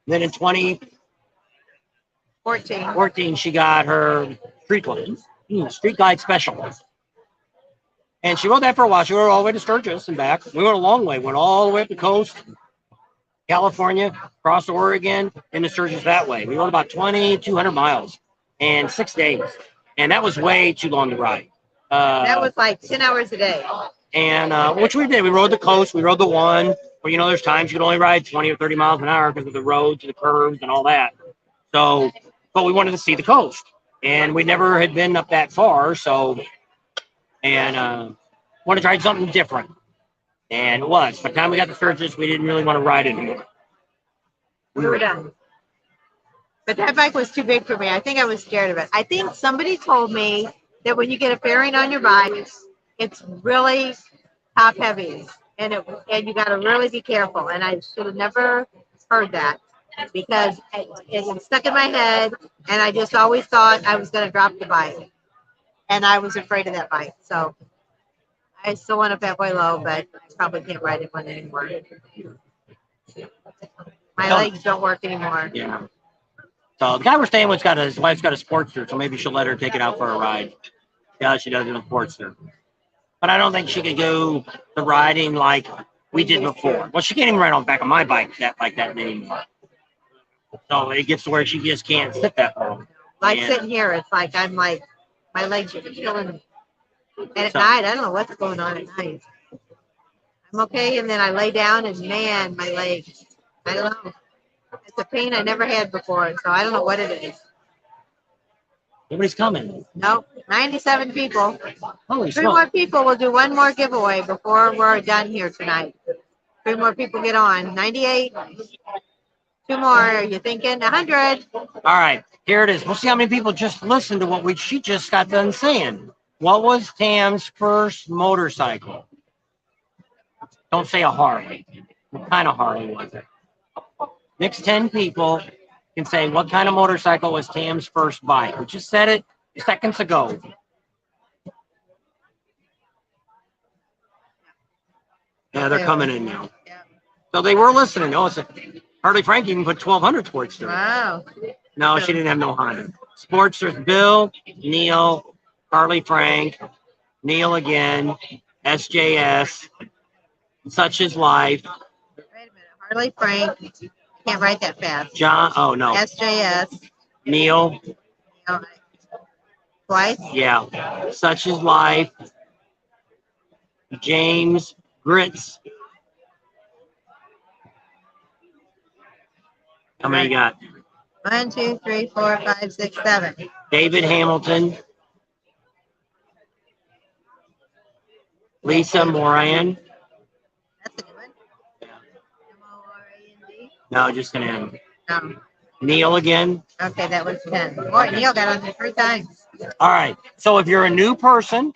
Then in 2014, she got her Street Glide Special. And she rode that for a while. She rode all the way to Sturgis and back. We went a long way. Went all the way up the coast, California, across Oregon, into Sturgis that way. We rode about 2,200 miles in 6 days. And that was way too long to ride. That was like 10 hours a day. And which we did. We rode the coast. We rode the one where, you know, there's times you can only ride 20 or 30 miles an hour because of the roads, the curves, and all that. So, but we wanted to see the coast. And we never had been up that far. So, and wanted to try something different. And it was. By the time we got to Sturgis, we didn't really want to ride anymore. We were done. But that bike was too big for me. I think I was scared of it. I think somebody told me that when you get a fairing on your bike, it's really top heavy, and you got to really be careful. And I should have never heard that because it stuck in my head, and I just always thought I was going to drop the bike, and I was afraid of that bike. So I still want a Fat Boy Low, but I probably can't ride it one anymore. My legs don't work anymore. Yeah. So the guy we're staying with his wife's got a Sportster, so maybe she'll let her take it out for a ride. Yeah, she does in a Sportster. But I don't think she could do the riding like we did before. Well, she can't even ride on the back of my bike like that anymore. So it gets to where she just can't sit that long. Like sitting here, it's like I'm like my legs are killing me. And at night, I don't know what's going on at night. I'm okay, and then I lay down, and man, my legs, I don't know. It's a pain I never had before, so I don't know what it is. Nobody's coming. Nope, 97 people. Holy 3 smokes. more people. We'll do one more giveaway before we're done here tonight. 3 more people get on. 98. 2 more. Are you thinking 100? All right, here it is. We'll see how many people just listened to what she just got done saying. What was Tam's first motorcycle? Don't say a Harley. What kind of Harley was it? Next 10 people can say what kind of motorcycle was Tam's first bike. We just said it seconds ago. Yeah, they're coming in now. So they were listening. Oh, it's a Harley Frank even put 1200 Sportster. Wow. No, she didn't have no Honda. Sportsters, Bill, Neil, Harley Frank, Neil again, SJS, Such Is Life. Wait a minute. Harley Frank. Can't write that fast. John, oh no. SJS. Neil. Twice? Yeah. Such Is Life. James Grits. How many you got? 1, 2, 3, 4, 5, 6, 7. David Hamilton. Lisa Moran. That's a good one. M-O-R-A-N-D? No, just an M. No. Neil again. Okay, that was 10. Boy, Neil got on there 3 times. All right. So if you're a new person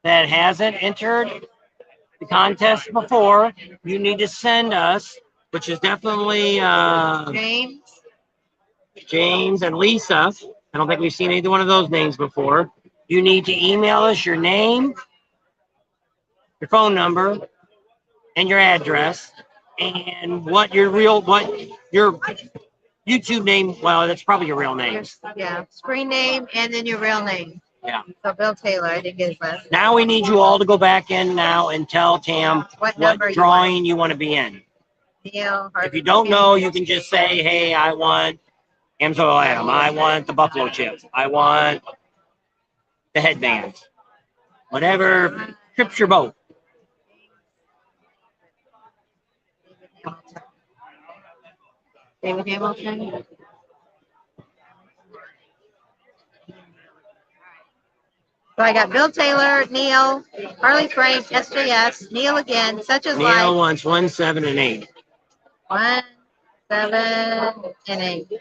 that hasn't entered the contest before, you need to send us, which is definitely James and Lisa. I don't think we've seen either one of those names before. You need to email us your name, your phone number, and your address, and what your YouTube name. Well, that's probably your real name. Yeah, screen name and then your real name. Yeah. So Bill Taylor, I didn't get his last name. Now we need you all to go back in now and tell Tam what drawing you want to be in. Neil, if you don't know, you can just say, hey, I want Amsoil Adam. I want the buffalo chips. I want the headbands. Whatever trips your boat. David Hamilton. So I got Bill Taylor, Neil, Harley Frank, SJS, Neil again, Such As Life. Neil wants 1, 7, and 8. 1, 7, and 8.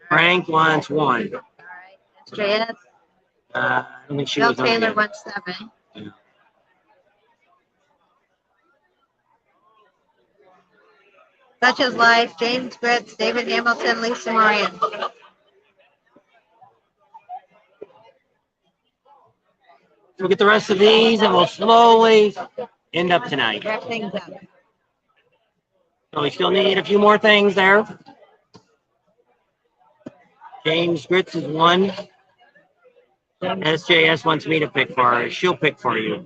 Frank wants 1. All right. SJS. I don't think she Bill was on Taylor yet. wants 7. Yeah. Such As Life, James Grits, David Hamilton, Lisa Moran. We'll get the rest of these and we'll slowly end up tonight. Wrap things up. So we still need a few more things there. James Grits is 1. SJS wants me to pick for her. She'll pick for you.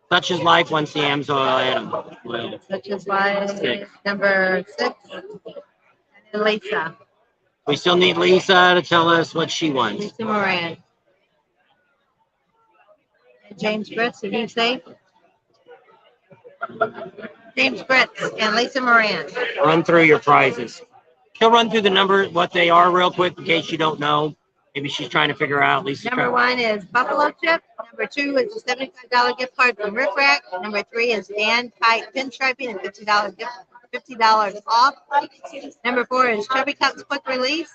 Such As Life wants the Amsoil Adam. Such As Life, 6. number 6. And Lisa. We still need Lisa to tell us what she wants. Lisa Moran. James Fritz, did he say? James Fritz and Lisa Moran. Run through your prizes. She'll run through the numbers, what they are real quick in case you don't know. Maybe she's trying to figure out. Lisa. Number 1 is Buffalo Chip. Number 2 is a $75 gift card from Riff Rack. Number 3 is Dan Kite Pinstriping and $50 off. Number 4 is Chubby Cups Quick Release.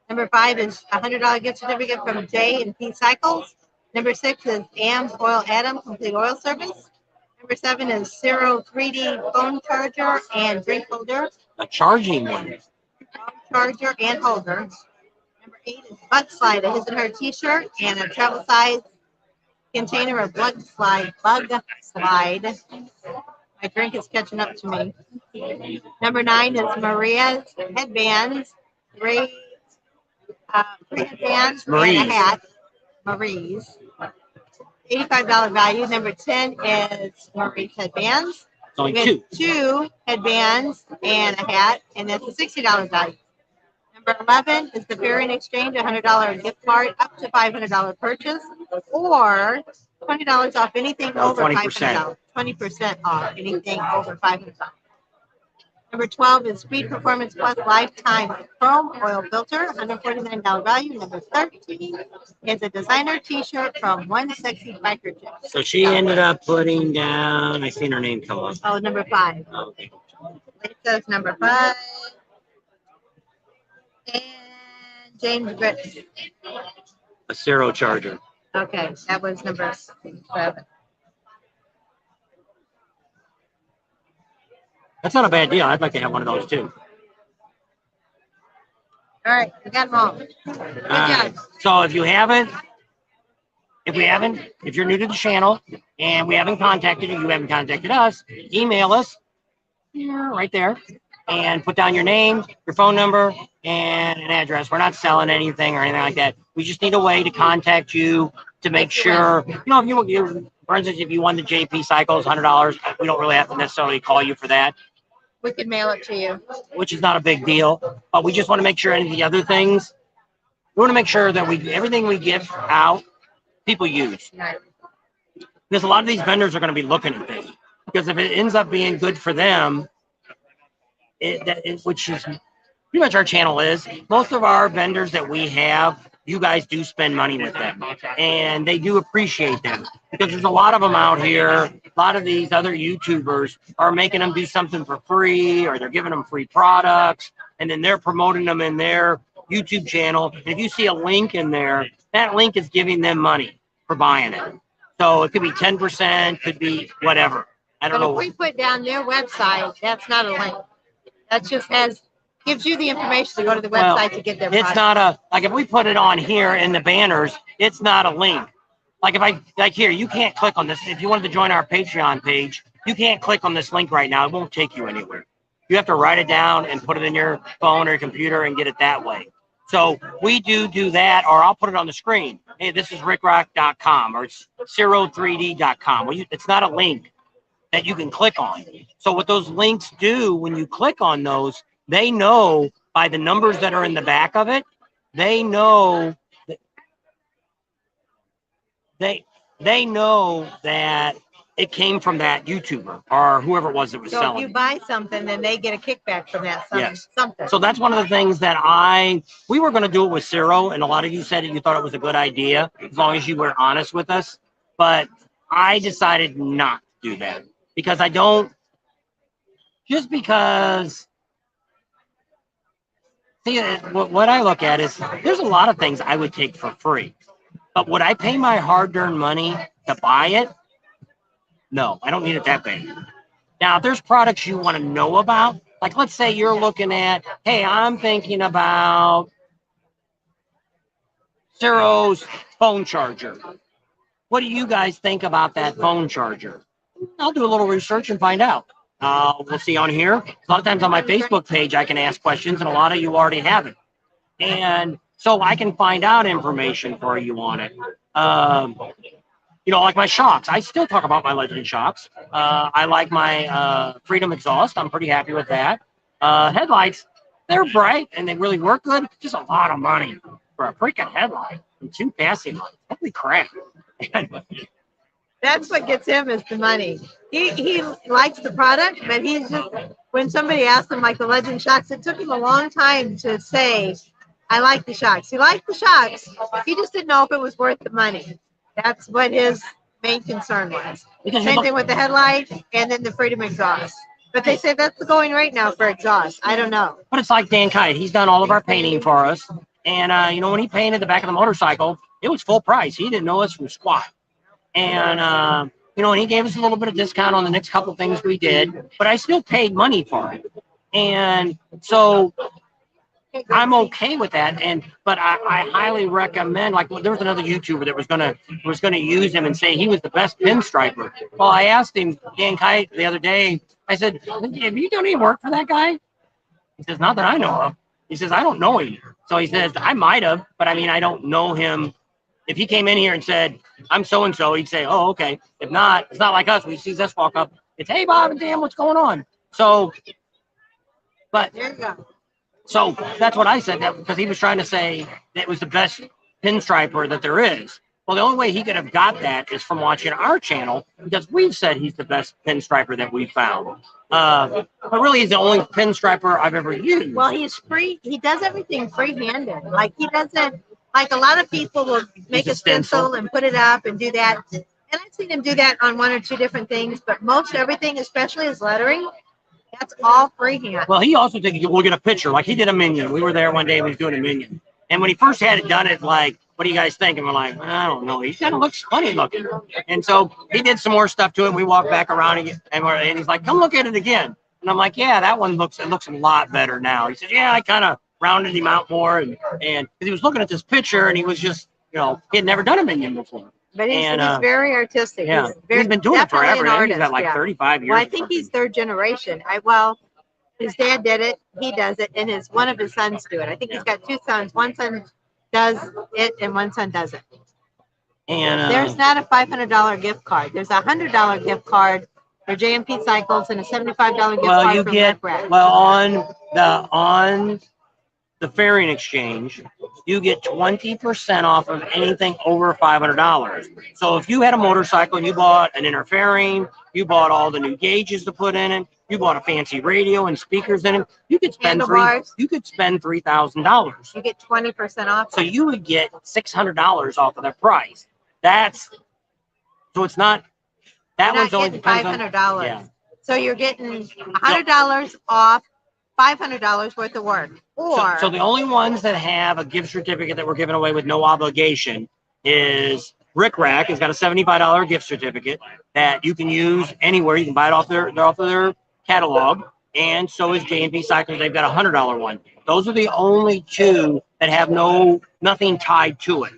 Number 5 is a $100 gift certificate from J and P Cycles. Number 6 is AM's Oil Atom Complete Oil Service. Number 7 is Zero 3D phone charger and drink holder. A charging one. Phone charger and holder. Number 8 is Butt Slide, a His and Her t-shirt and a travel size container of bug slide. My drink is catching up to me. Number 9 is Maria's headbands, three headbands and a hat. Marie's. $85 value. Number 10 is Marie's headbands. Only We have 2 headbands and a hat, and that's a $60 value. Number 11 is the Pairing Exchange, a $100 gift card up to $500 purchase, or $20 off anything over $500. 20% off anything over $500. Number 12 is Speed Performance Plus Lifetime Chrome Oil Filter, $149 value. Number 13 is a designer t-shirt from One Sexy Biker Chick. So she ended up putting down, I seen her name come up. Oh, number 5. Okay. Lisa's number 5. And James Fritz. A Zero charger. Okay, that was number 7. That's not a bad deal. I'd like to have one of those too. All right, we got them all. Good job. So if you're new to the channel and we haven't contacted you, you haven't contacted us, email us right there and put down your name, your phone number, and an address. We're not selling anything or anything like that. We just need a way to contact you to make sure, if you for instance, if you won the JP Cycles, $100, we don't really have to necessarily call you for that. We can mail it to you. Which is not a big deal, but we just want to make sure any of the other things, we want to make sure that everything we give out, people use. Right. Because a lot of these vendors are going to be looking at things. Because if it ends up being good for them, which is pretty much our channel is, most of our vendors that we have, you guys do spend money with them, and they do appreciate them because there's a lot of them out here. A lot of these other YouTubers are making them do something for free, or they're giving them free products, and then they're promoting them in their YouTube channel. And if you see a link in there, that link is giving them money for buying it. So it could be 10%, could be whatever. I don't know. If we put down their website, that's not a link. That just gives you the information to go to the website to get their product. It's not if we put it on here in the banners, it's not a link. Like here, you can't click on this. If you wanted to join our Patreon page, you can't click on this link right now. It won't take you anywhere. You have to write it down and put it in your phone or your computer and get it that way. So we do that, or I'll put it on the screen. Hey, this is rickrock.com or it's 03d.com. Well, it's not a link that you can click on. So what those links do when you click on those, they know by the numbers that are in the back of it, they know that it came from that YouTuber or whoever it was that was selling. So if you buy something, then they get a kickback from that something. So that's one of the things that we were going to do it with Zero, and a lot of you said that you thought it was a good idea as long as you were honest with us. But I decided not to do that because see, what I look at is there's a lot of things I would take for free, but would I pay my hard-earned money to buy it? No, I don't need it that bad. Now, if there's products you want to know about, like let's say you're looking at, hey, I'm thinking about Zero's phone charger. What do you guys think about that phone charger? I'll do a little research and find out. We'll see on here. A lot of times on my Facebook page, I can ask questions, and a lot of you already have it. And so I can find out information for you on it. Like my shocks. I still talk about my Legend shocks. I like my Freedom exhaust. I'm pretty happy with that. Headlights, they're bright, and they really work good. Just a lot of money for a freaking headlight and 2 passing lights. Holy crap. That's what gets him is the money. He likes the product, but he's just when somebody asked him like the Legend shocks, it took him a long time to say, "I like the shocks." He liked the shocks. He just didn't know if it was worth the money. That's what his main concern was. Same thing with the headlight and then the Freedom exhaust. But they say that's the going rate now for exhaust. I don't know. But it's like Dan Kite. He's done all of our painting for us. And, you know, when he painted the back of the motorcycle, it was full price. He didn't know us from squat. And, you know, and he gave us a little bit of discount on the next couple things we did. But I still paid money for it. And so I'm okay with that. But I highly recommend, like, there was another YouTuber that was gonna use him and say he was the best pinstriper. Well, I asked him, Dan Kite, the other day, I said, have you done any work for that guy? He says, not that I know of. He says, I don't know him. So he says, I might have, but I mean, I don't know him. If he came in here and said, I'm so-and-so, he'd say, oh, okay. If not, it's not like us. When he sees us walk up, it's, hey, Bob and Dan, what's going on? So, but There you go. so that's what I said, that because he was trying to say that it was the best pinstriper that there is. Well, the only way he could have got that is from watching our channel, because we've said he's the best pinstriper that we've found. But really, he's the only pinstriper I've ever used. Well, he's free. He does everything free-handed. Like he doesn't, like a lot of people will make a stencil and put it up and do that. And I've seen him do that on one or two different things, but most everything, especially his lettering, that's all freehand. Well, he also did, we'll get a picture, like he did a minion. We were there one day, he was doing a minion. And when he first had it done, it like, what do you guys think? And we're like, I don't know. He kind of looks funny looking. And so he did some more stuff to it. We walked back around and he's like, come look at it again. And I'm like, yeah, that one looks a lot better now. He said, yeah, I kind of rounded him out more. And he was looking at this picture and he was just, you know, he had never done a minion before. But he's very artistic. Yeah, he's been doing it forever. He's got like 35 years. Well, I think he's third generation. His dad did it, he does it, and one of his sons do it. I think he's got two sons. One son does it, and one son doesn't. And there's not a $500 gift card. There's a $100 gift card for JMP Cycles and a $75 gift card for Rec Rack. Well, on the fairing exchange, you get 20% off of anything over $500. So if you had a motorcycle and you bought an inner fairing, you bought all the new gauges to put in it, you bought a fancy radio and speakers in it, you could spend $3,000. You get 20% off. So you would get $600 off of the price. So it's not that one's only $500. Yeah. So you're getting $100 off $500 worth of work. Or so the only ones that have a gift certificate that we're giving away with no obligation is Rick Rack. Has got a $75 gift certificate that you can use anywhere. You can buy it off their catalog. And so is J&P Cycles. They've got a $100 one. Those are the only two that have nothing tied to it.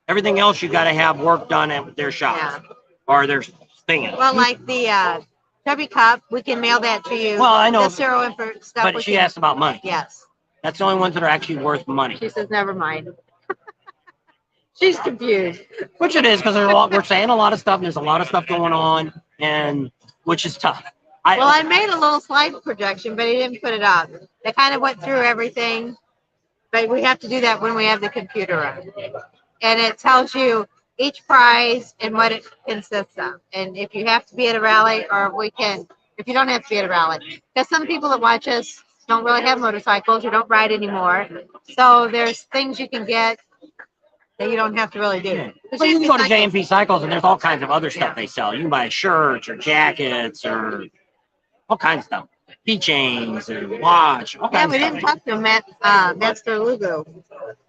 Everything else you got to have work done at their shop or their thing. Well, like the Chubby Cup, we can mail that to you. Well, I know. The Zero Info stuff. But she asked about money. Yes. That's the only ones that are actually worth money. She says, never mind. She's confused. Which it is, because we're saying a lot of stuff, and there's a lot of stuff going on, and which is tough. I made a little slide projection, but he didn't put it up. They kind of went through everything, but we have to do that when we have the computer on. And it tells you each prize and what it consists of. And if you have to be at a rally, or if you don't have to be at a rally. Because some people that watch us don't really have motorcycles or don't ride anymore. So there's things you can get that you don't have to really do. Well, you can go to J&P Cycles and there's all kinds of other stuff they sell. You can buy shirts or jackets or all kinds of stuff. Keychains and watch. All kinds we didn't talk to Master Lugo.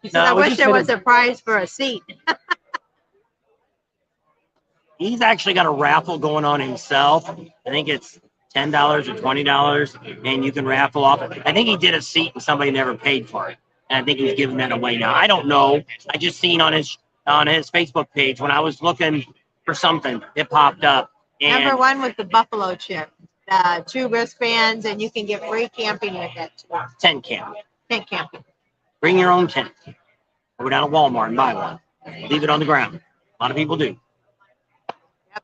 He said, I wish there was a prize for a seat. He's actually got a raffle going on himself. I think it's $10 or $20, and you can raffle off. I think he did a seat and somebody never paid for it. And I think he's giving that away now. I don't know. I just seen on his Facebook page when I was looking for something, it popped up. And number one with the buffalo chip, 2 wristbands, and you can get free camping with that too. Tent camp. Tent camping. Bring your own tent. Go down to Walmart and buy one. Leave it on the ground. A lot of people do.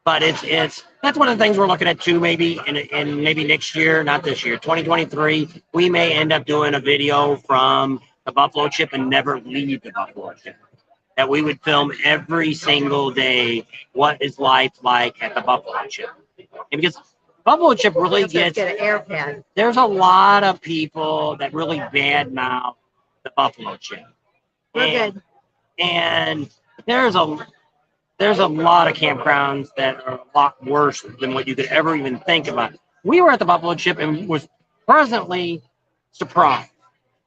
But that's one of the things we're looking at too, maybe in maybe next year, not this year, 2023, we may end up doing a video from the buffalo chip and never leave the buffalo chip. that we would film every single day what is life like at the Buffalo Chip. And because Buffalo Chip really gets, get an air pad. there's a lot of people that really badmouth the Buffalo Chip. We're good. And there's a lot of campgrounds that are a lot worse than what you could ever even think about. We were at the Buffalo Chip and was pleasantly surprised.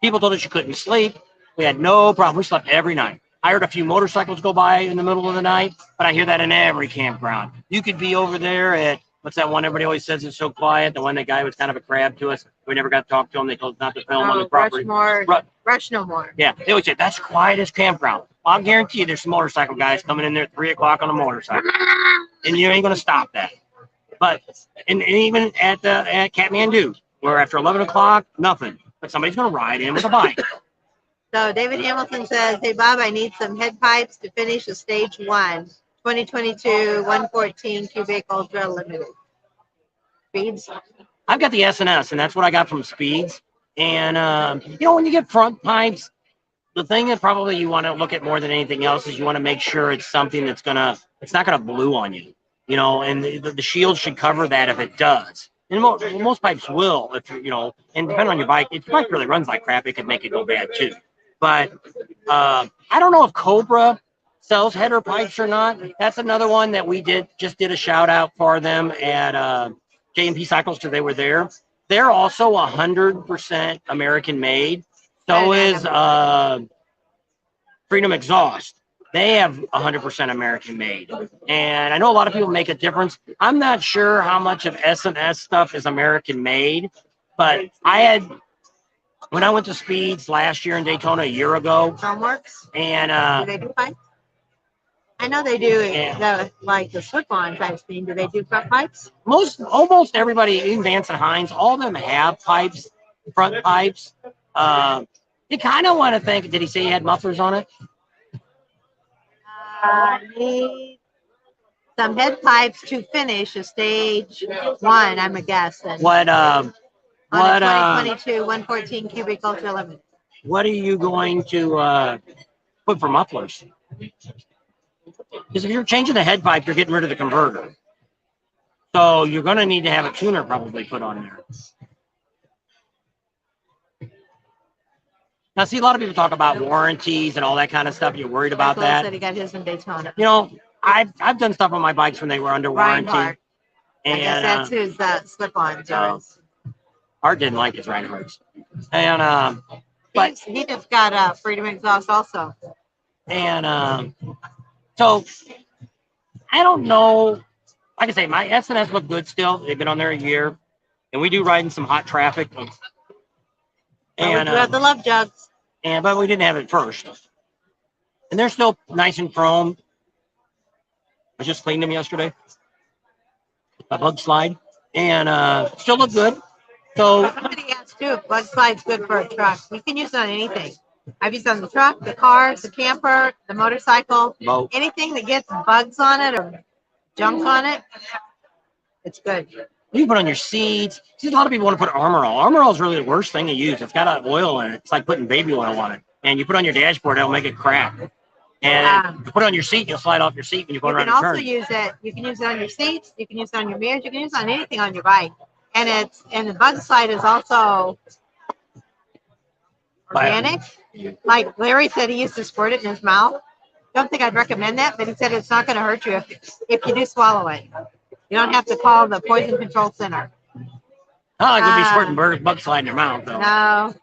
People told us you couldn't sleep. We had no problem. We slept every night. I heard a few motorcycles go by in the middle of the night, but I hear that in every campground. You could be over there at, what's that one everybody always says is so quiet? The one that guy was kind of a crab to us. We never got to talk to him. They told us not to film on the property. Rush no more. Yeah, they always say, that's the quietest campground. Well, I'll guarantee you there's some motorcycle guys coming in there at 3 o'clock on a motorcycle. And you ain't going to stop that. But, and even at Kathmandu, where after 11 o'clock, nothing. But somebody's going to ride in with a bike. So David Hamilton says, hey, Bob, I need some head pipes to finish a stage 1, 2022, 114 cubic ultra limited. Speeds? I've got the S&S, and that's what I got from Speeds. And, you know, when you get front pipes, the thing that probably you want to look at more than anything else is you want to make sure it's something that's it's not going to blue on you, you know, and the shield should cover that if it does. And most pipes will, if you know, and depending on your bike, if your bike really runs like crap, it could make it go bad too. But I don't know if Cobra sells header pipes or not. That's another one that we just did a shout out for them at J&P Cycles because they were there. They're also 100% American made. So is Freedom Exhaust. They have 100% American made. And I know a lot of people make a difference. I'm not sure how much of S&S stuff is American made, but when I went to Speeds last year in Daytona a year ago. Homeworks? And do they do pipes? I know they do, like the slip-on type thing. Do they do front pipes? Almost everybody, even Vance and Hines, all of them have pipes, front pipes. You kind of want to think, did he say he had mufflers on it? Need some head pipes to finish a stage 1, I'm a guess. And what 2022 114 cubic ultra limited. What are you going to put for mufflers? Because if you're changing the head pipe, you're getting rid of the converter. So you're going to need to have a tuner probably put on there. Now, see, a lot of people talk about warranties and all that kind of stuff. You're worried about that. Said he got his in Daytona. You know, I've done stuff on my bikes when they were under warranty. Reinhardt. And that's his slip-on. Art didn't like his Reinhardts. And but he just got Freedom Exhaust also. And so I don't know. Like I say, my S&S look good still. They've been on there a year, and we do ride in some hot traffic. And we have the love jugs. But we didn't have it first. And they're still nice and chrome. I just cleaned them yesterday. A bug slide. And still look good. So somebody asked too, if bug slide's good for a truck. You can use it on anything. I've used it on the truck, the car, the camper, the motorcycle, anything that gets bugs on it or junk on it. It's good. You put on your seats. See, a lot of people want to put Armor All. Armor All is really the worst thing to use. It's got oil in it. It's like putting baby oil on it. And you put on your dashboard, it'll make it crack. And you put it on your seat, you'll slide off your seat when you go around the turn. You can use it on your seats. You can use it on your mirrors. You can use it on anything on your bike. And the bug slide is also organic. Like Larry said, he used to squirt it in his mouth. Don't think I'd recommend that, but he said it's not going to hurt you if you do swallow it. You don't have to call the poison control center. I could be squirting bug slide in your mouth, though. No.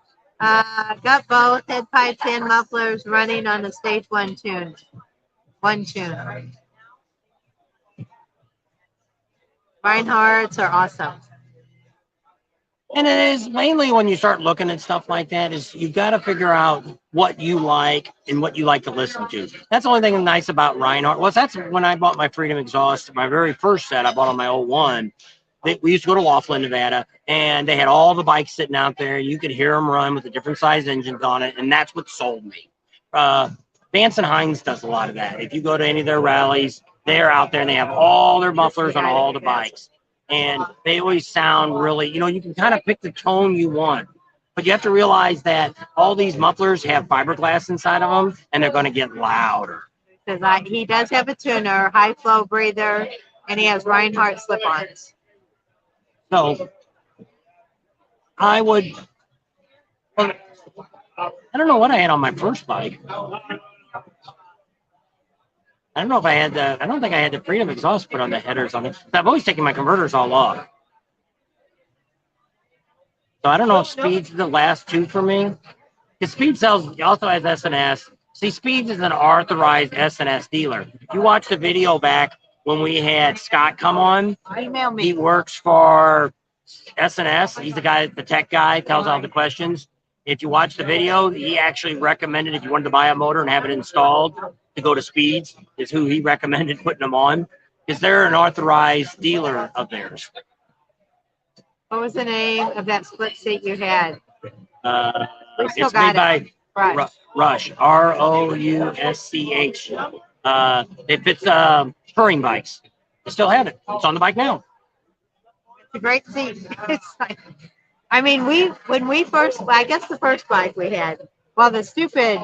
Got both head pipes and mufflers running on the stage 1 tune. Reinhardts are awesome. And it is mainly when you start looking at stuff like that is you've got to figure out what you like and what you like to listen to. That's the only thing nice about Reinhardt. Well, that's when I bought my Freedom Exhaust, my very first set I bought on my 01. We used to go to Laughlin, Nevada, and they had all the bikes sitting out there. You could hear them run with the different size engines on it, and that's what sold me. Vance and Hines does a lot of that. If you go to any of their rallies, they're out there, and they have all their mufflers on all the bikes. And they always sound really, you can kind of pick the tone you want. But you have to realize that all these mufflers have fiberglass inside of them, and they're going to get louder. Because he does have a tuner, high flow breather, and he has Reinhardt slip-ons. So I would. Well, I don't know what I had on my first bike. I don't know if I had the. I don't think I had the Freedom exhaust put on the headers on it. I've always taken my converters all off. So I don't know if Speed's the last two for me. Because Speed sells also has S&S. See, Speed's is an authorized S&S dealer. If you watch the video back when we had Scott come on, Email me. he works for S&S. He's the guy, the tech guy, tells all the questions. If you watch the video, he actually recommended if you wanted to buy a motor and have it installed to go to Speeds, is who he recommended putting them on, because they're an authorized dealer of theirs. What was the name of that split seat you had? It's made by Rush, Rousch. It fits touring bikes. I still have it. It's on the bike now. It's a great seat. It's like, I mean, when we first, I guess the first bike we had, well, the stupid,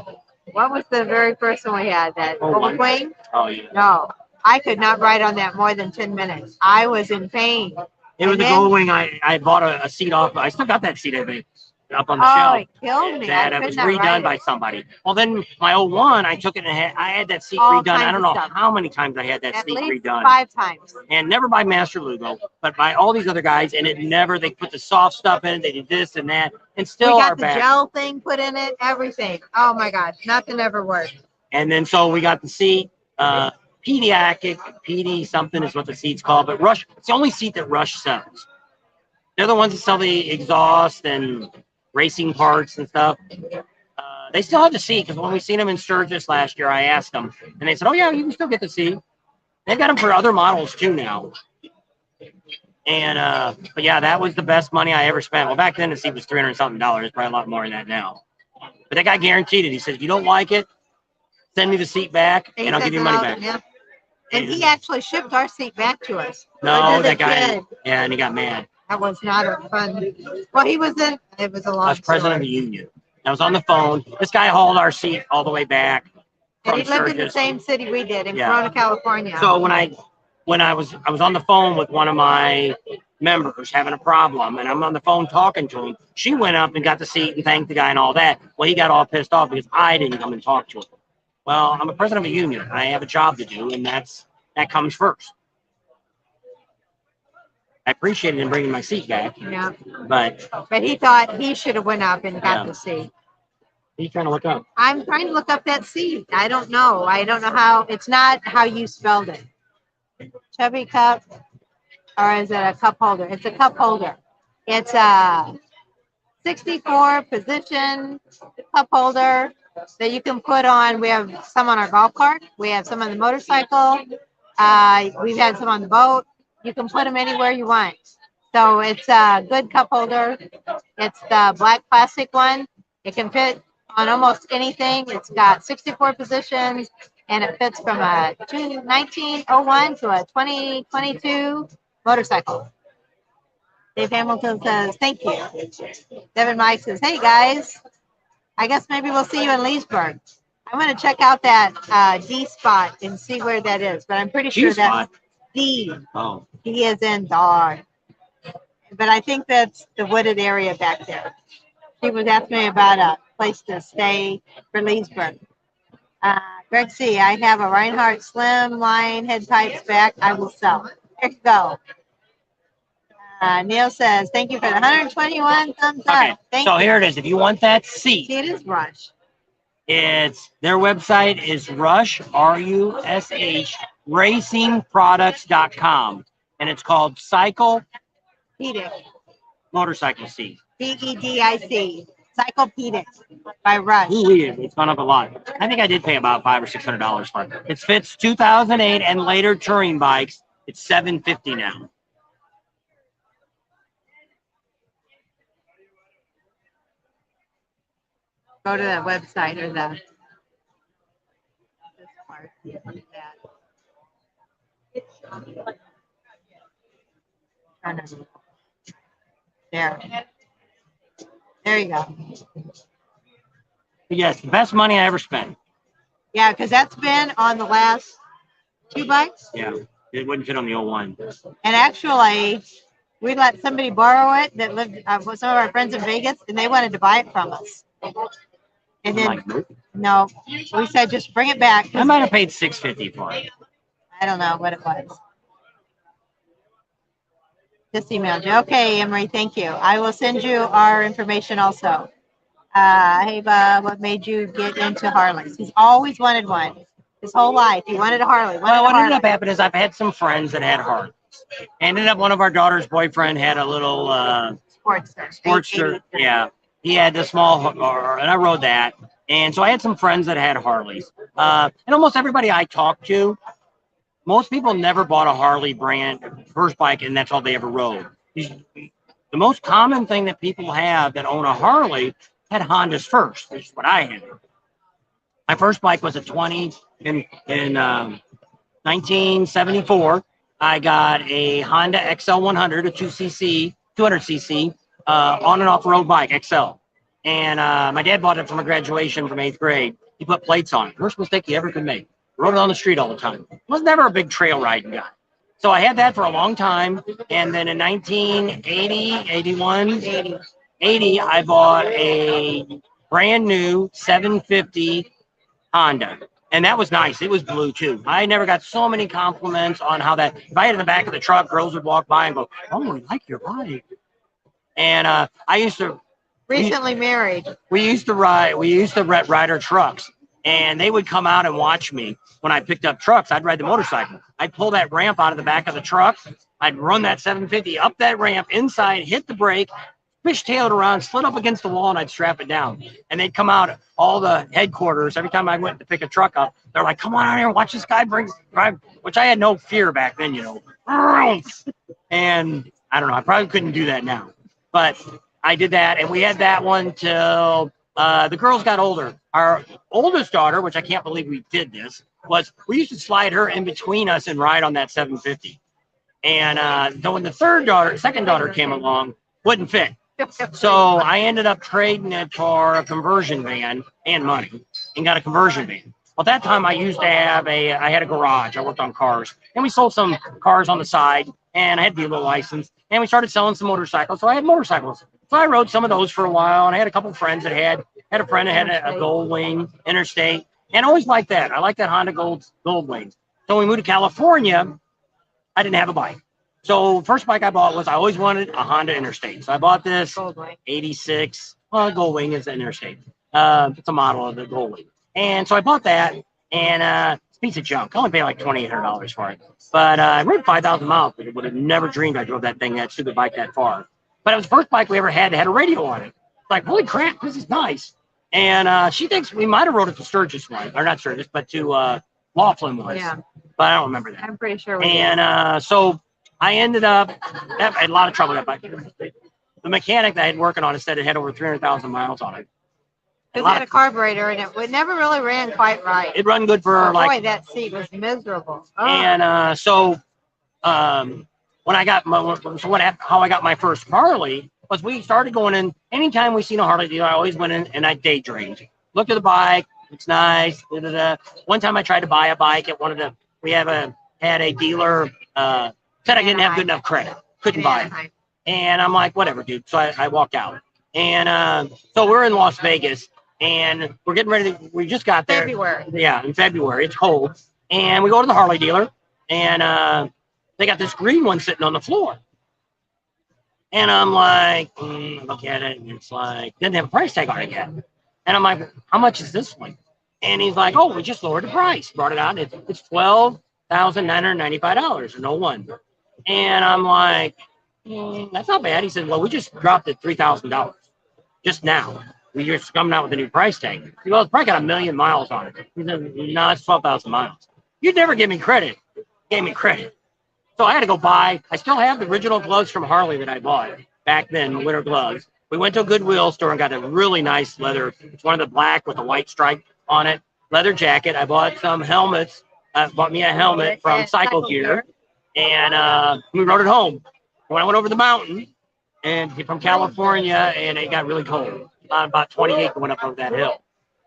what was the very first one we had? That Overwing? Oh, yeah. No, I could not ride on that more than 10 minutes. I was in pain. It was a Gold Wing. I bought a seat off. I still got that seat, I think, up on the Oh, shelf. it killed me. That it was redone by somebody. Well, then my old one, I took it and I had that seat redone. I don't know how many times I had that seat redone. 5 times. And never by Master Lugo, but by all these other guys. And it never, they put the soft stuff in it. They did this and that. And still we got our the back. gel thing put in it, everything. Oh my God, nothing ever worked. And then so we got the seat. Pediatric, PD something is what the seat's called. But Rush, it's the only seat that Rush sells. They're the ones that sell the exhaust and racing parts and stuff. They still have the seat, because when we seen them in Sturgis last year, I asked them, and they said, "Oh yeah, you can still get the seat." They've got them for other models too now. And but yeah, that was the best money I ever spent. Well, back then the seat was $300 something. Probably a lot more than that now. But that guy guaranteed it. He said, "If you don't like it, send me the seat back, and I'll give you money back." Yeah. And he actually shipped our seat back to us. No, that guy. Yeah, and he got mad. That was not a fun. Well, he was in. It was a long. I was president of the union. I was on the phone. This guy hauled our seat all the way back. And he lived in the same city we did, in Corona, California. So when I was on the phone with one of my members having a problem, and I'm on the phone talking to him, she went up and got the seat and thanked the guy and all that. Well, he got all pissed off because I didn't come and talk to him. Well, I'm a president of a union. I have a job to do, and that comes first. I appreciated him bringing my seat back. Yeah. But he thought he should have went up and got the seat. What are you trying to look up? I'm trying to look up that seat. I don't know. I don't know how. It's not how you spelled it. Chubby cup, or is it a cup holder? It's a cup holder. It's a 64 position cup holder that you can put on. We have some on our golf cart. We have some on the motorcycle. We've had some on the boat. You can put them anywhere you want. So it's a good cup holder. It's the black plastic one. It can fit on almost anything. It's got 64 positions, and it fits from a 1901 to a 2022 motorcycle. Dave Hamilton says, "Thank you." Devin Mike says, "Hey guys, I guess maybe we'll see you in Leesburg." I'm going to check out that D spot and see where that is, but I'm pretty sure that's D. Oh. D is in dog. But I think that's the wooded area back there. She was asking me about a place to stay for Leesburg. Greg C., I have a Reinhardt Slim line head pipes back. I will sell. There you go. Neil says, "Thank you for the 121 thumbs up." Thank you. Here it is. If you want that seat. See, it is Rush. It's their website is Rush, RUSH, racingproducts.com. And it's called Pcycle motorcycle seat. PEDIC. Cyclopedic by Rush. It's gone up a lot. I think I did pay about $500 or $600 for it. It fits 2008 and later touring bikes. It's $750 now. Go to that website or this part. There. There you go. But yes, the best money I ever spent. Yeah, because that's been on the last 2 bikes. Yeah, it wouldn't fit on the old one. And actually, we let somebody borrow it that lived with some of our friends in Vegas, and they wanted to buy it from us. And then, I'm like, nope. no, we said just bring it back. I might have paid $650 for it. I don't know what it was. Just emailed you. Okay, Emery, thank you. I will send you our information also. Hey, Bob, what made you get into Harleys? He's always wanted one. His whole life, he wanted a Harley. Well, what ended up happening is I've had some friends that had Harleys. Ended up one of our daughter's boyfriend had a little Sportster. Yeah, he had the small, and I rode that. And so I had some friends that had Harleys. And almost everybody I talked to, most people never bought a Harley brand first bike, and that's all they ever rode. The most common thing that people have that own a Harley had Hondas first, which is what I had. My first bike was a 20 in 1974. I got a Honda XL100, a 200cc, on and off road bike, XL. And my dad bought it for my graduation from 8th grade. He put plates on it. Worst mistake he ever could make. Rode it on the street all the time. Was never a big trail riding guy. So I had that for a long time. And then in 1980, I bought a brand new 750 Honda. And that was nice. It was blue too. I never got so many compliments on how that, if I had it in the back of the truck, girls would walk by and go, "Oh, I like your bike." And I used to, recently married. We used to ride our trucks, and they would come out and watch me when I picked up trucks. I'd ride the motorcycle. I'd pull that ramp out of the back of the truck. I'd run that 750 up that ramp inside, hit the brake, fishtailed around, slid up against the wall, and I'd strap it down. And they'd come out, all the headquarters, every time I went to pick a truck up, they're like, "Come on out here, watch this guy drive," which I had no fear back then, you know. And I don't know, I probably couldn't do that now. But I did that, and we had that one till the girls got older. Our oldest daughter, which I can't believe we did this, was we used to slide her in between us and ride on that 750. And then when the second daughter came along, wouldn't fit. So I ended up trading it for a conversion van and money, and got a conversion van. Well, at that time, I used to have I had a garage. I worked on cars, and we sold some cars on the side, and I had a dealer license, and we started selling some motorcycles. So I had motorcycles. So I rode some of those for a while, and I had a couple of friends that had a friend that had a Gold Wing Interstate, and I always liked that. I liked that Honda Gold Wing. So when we moved to California, I didn't have a bike. So first bike I bought was, I always wanted a Honda Interstate. So I bought this 86, well, Gold Wing is an Interstate. It's a model of the Gold Wing. And so I bought that, and it's a piece of junk. I only paid like $2,800 for it. But I rode 5,000 miles. I would have never dreamed I drove that stupid bike that far. But it was the first bike we ever had that had a radio on it. It's like, holy crap, this is nice. And she thinks we might have rode it to Sturgis one, or not Sturgis, but to Laughlin once. Yeah. But I don't remember that. I'm pretty sure we did. And so I ended up, I had a lot of trouble with that bike. The mechanic that I had working on it said it had over 300,000 miles on it. It had a carburetor in it. It never really ran quite right. It run good for boy, that seat was miserable. Oh. And so when I got how I got my first Harley was, we started going in. Anytime we seen a Harley dealer, I always went in and I daydreamed. Looked at the bike. It's nice. Da, da, da. One time I tried to buy a bike at one of the. Had a dealer said I didn't have good enough credit. Couldn't buy it. And I'm like, whatever, dude. So I walked out. And so we're in Las Vegas, and we're getting ready. We just got there. February. Yeah, in February. It's cold. And we go to the Harley dealer, and they got this green one sitting on the floor. And I'm like, look at it, and it's like, didn't have a price tag on it yet. And I'm like, how much is this one? And he's like, oh, we just lowered the price. Brought it out. It's $12,995 and 01. And I'm like, that's not bad. He said, well, we just dropped it $3,000 just now. We just coming out with a new price tag. He goes, well, it's probably got 1 million miles on it. He said, no, it's 12,000 miles. You'd never give me credit. Gave me credit. So I had to go buy. I still have the original gloves from Harley that I bought back then, winter gloves. We went to a Goodwill store and got a really nice leather. It's one of the black with a white stripe on it. Leather jacket. I bought some helmets. I bought me a helmet from Cycle Gear. And we rode it home. When I went over the mountain, and from California, and it got really cold. About 28 went up over that hill.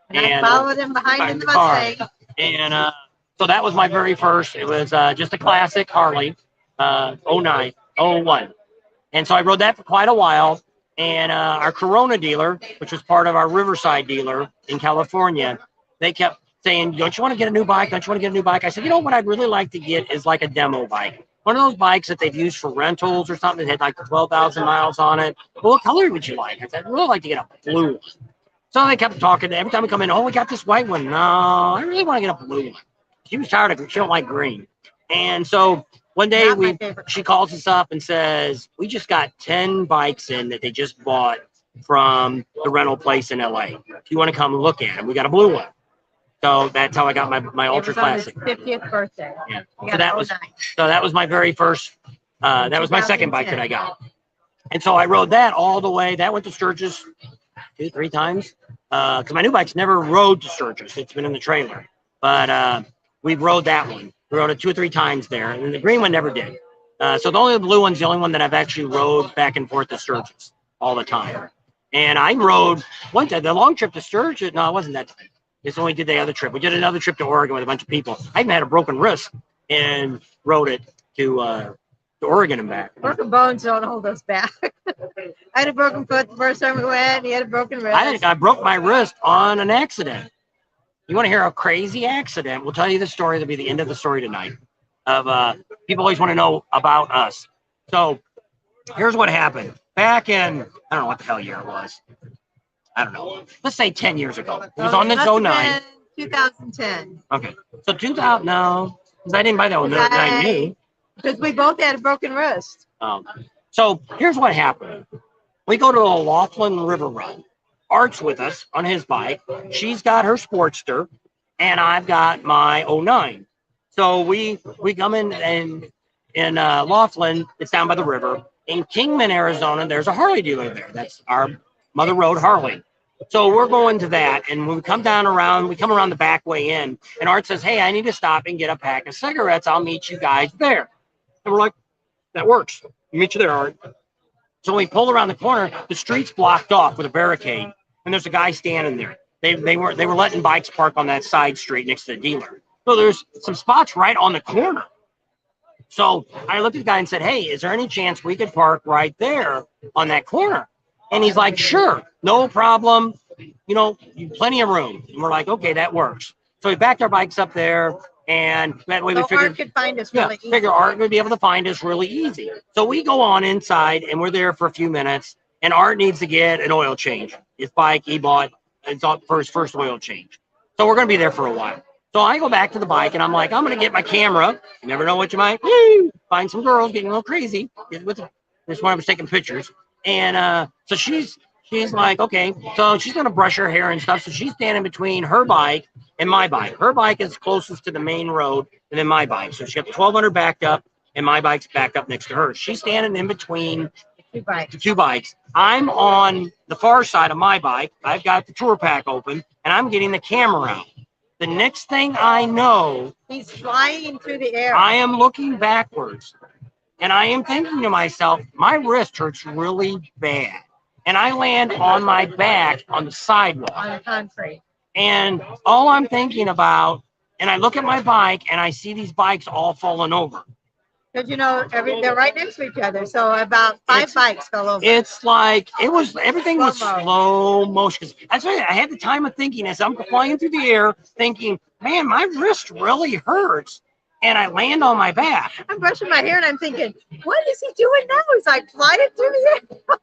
And I followed him behind in the Mustang. And so that was my very first. It was just a classic Harley, 09, 01. And so I rode that for quite a while. And our Corona dealer, which was part of our Riverside dealer in California, they kept saying, don't you want to get a new bike? Don't you want to get a new bike? I said, you know what I'd really like to get is like a demo bike. One of those bikes that they've used for rentals or something that had like 12,000 miles on it. Well, what color would you like? I said, I'd really like to get a blue one. So they kept talking. Every time we come in, oh, we got this white one. No, I really want to get a blue one. She was tired of it. She don't like green. And so one day she calls us up and says, we just got 10 bikes in that they just bought from the rental place in LA. Do you want to come look at them? We got a blue one. So that's how I got my Ultra Classic. 50th birthday. Yeah. So that was my very first. That was my second bike that I got. And so I rode that all the way. That went to Sturgis 2-3 times. Because my new bike's never rode to Sturgis. It's been in the trailer. But we rode that one. We rode it 2 or 3 times there. And the green one never did. So the blue one's the only one that I've actually rode back and forth to Sturgis all the time. And I rode one time, the long trip to Sturgis. No, it wasn't that time. It's when we did the other trip. We did another trip to Oregon with a bunch of people. I even had a broken wrist and rode it to Oregon and back. Broken bones don't hold us back. I had a broken foot the first time we went. He had a broken wrist. I broke my wrist on an accident. You want to hear a crazy accident? We'll tell you the story. That'll be the end of the story tonight. Of people always want to know about us. So here's what happened. Back in, I don't know what the hell year it was. I don't know. Let's say 10 years ago. It was on this 09. 2010. Okay. So 2000, no. Because I didn't buy that 09 new. Because we both had a broken wrist. So here's what happened. We go to a Laughlin River run. Art's with us on his bike. She's got her Sportster, and I've got my 09. So we come in Laughlin. It's down by the river. In Kingman, Arizona, there's a Harley dealer there. That's our Mother Road Harley. So we're going to that, and when we come around the back way in, and Art says, hey, I need to stop and get a pack of cigarettes. I'll meet you guys there. And we're like, that works. We'll meet you there, Art. So when we pull around the corner, the street's blocked off with a barricade, and there's a guy standing there. They were letting bikes park on that side street next to the dealer. So there's some spots right on the corner. So I looked at the guy and said, hey, is there any chance we could park right there on that corner? And he's like, sure, no problem. You know, plenty of room. And we're like, okay, that works. So we backed our bikes up there, and that way we figured Art could find us really easy. Figure Art would be able to find us really easy. So we go on inside, and we're there for a few minutes, and Art needs to get an oil change. His bike he bought, it's for his first oil change. So we're going to be there for a while. So I go back to the bike, and I'm like, I'm going to get my camera. You never know what you might find some girls getting a little crazy. This one I was taking pictures. And so she's like, okay, so she's going to brush her hair and stuff. So she's standing between her bike and my bike. Her bike is closest to the main road and then my bike. So she got the 1200 backed up and my bike's backed up next to her. She's standing in between the two bikes. I'm on the far side of my bike. I've got the tour pack open and I'm getting the camera out. The next thing I know, he's flying through the air. I am looking backwards. And I am thinking to myself, my wrist hurts really bad. And I land on my back on the sidewalk. On the concrete. And all I'm thinking about, and I look at my bike and I see these bikes all falling over. Because, you know, they're right next to each other. So about five bikes fell over. It's like, everything was slow motion. That's why I had the time of thinking as I'm flying through the air, thinking, man, my wrist really hurts. And I land on my back. I'm brushing my hair and I'm thinking, what is he doing now? He's like flying through the air.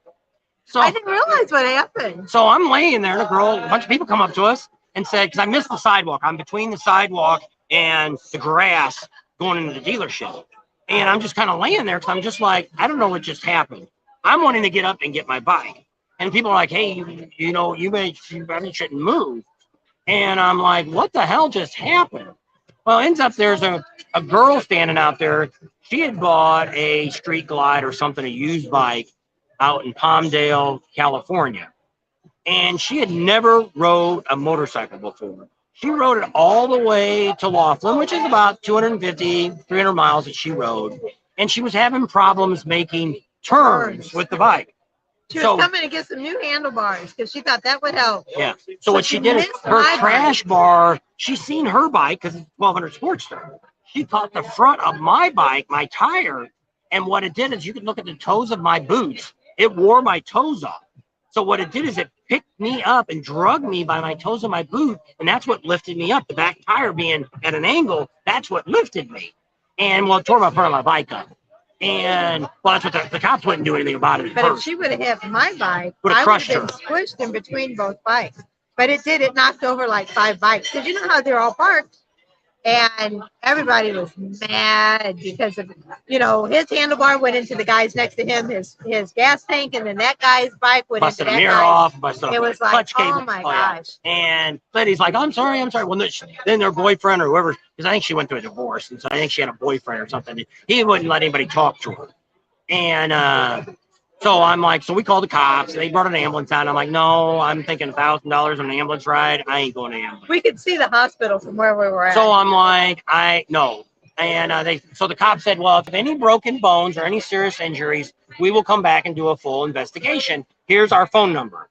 So I didn't realize what happened. So I'm laying there and a bunch of people come up to us and said, because I missed the sidewalk. I'm between the sidewalk and the grass going into the dealership. And I'm just kind of laying there because I'm just like, I don't know what just happened. I'm wanting to get up and get my bike. And people are like, hey, you know, you shouldn't move. And I'm like, what the hell just happened? Well, ends up there's a girl standing out there. She had bought a Street Glide or something, a used bike out in Palmdale, California. And she had never rode a motorcycle before. She rode it all the way to Laughlin, which is about 250, 300 miles that she rode. And she was having problems making turns with the bike. She was coming to get some new handlebars because she thought that would help. Yeah. So what she did is her crash bar, she's seen her bike because it's 1200 Sportster. She caught the front of my bike, my tire, and what it did is you could look at the toes of my boots. It wore my toes off. So what it did is it picked me up and dragged me by my toes of my boot, and that's what lifted me up. The back tire being at an angle, that's what lifted me. And well, it tore my front of my bike up. And well, that's what the cops wouldn't do anything about it. But if she would have hit my bike, would have crushed her. Squished in between both bikes. But it did. It knocked over like 5 bikes. Because you know how they're all parked, and everybody was mad because of, you know, his handlebar went into the guys next to him, his gas tank, and then that guy's bike went into that mirror guy's. Off, busted it was like, clutch cable. Oh my gosh. Yeah. And lady's like, I'm sorry. Well, then their boyfriend or whoever, because I think she went through a divorce, and so I think she had a boyfriend or something. He wouldn't let anybody talk to her. And so I'm like, so we called the cops. They brought an ambulance out. I'm like, no, I'm thinking $1,000 on an ambulance ride. I ain't going to ambulance. We could see the hospital from where we were at. So I'm like, no. And so the cop said, well, if any broken bones or any serious injuries, we will come back and do a full investigation. Here's our phone number.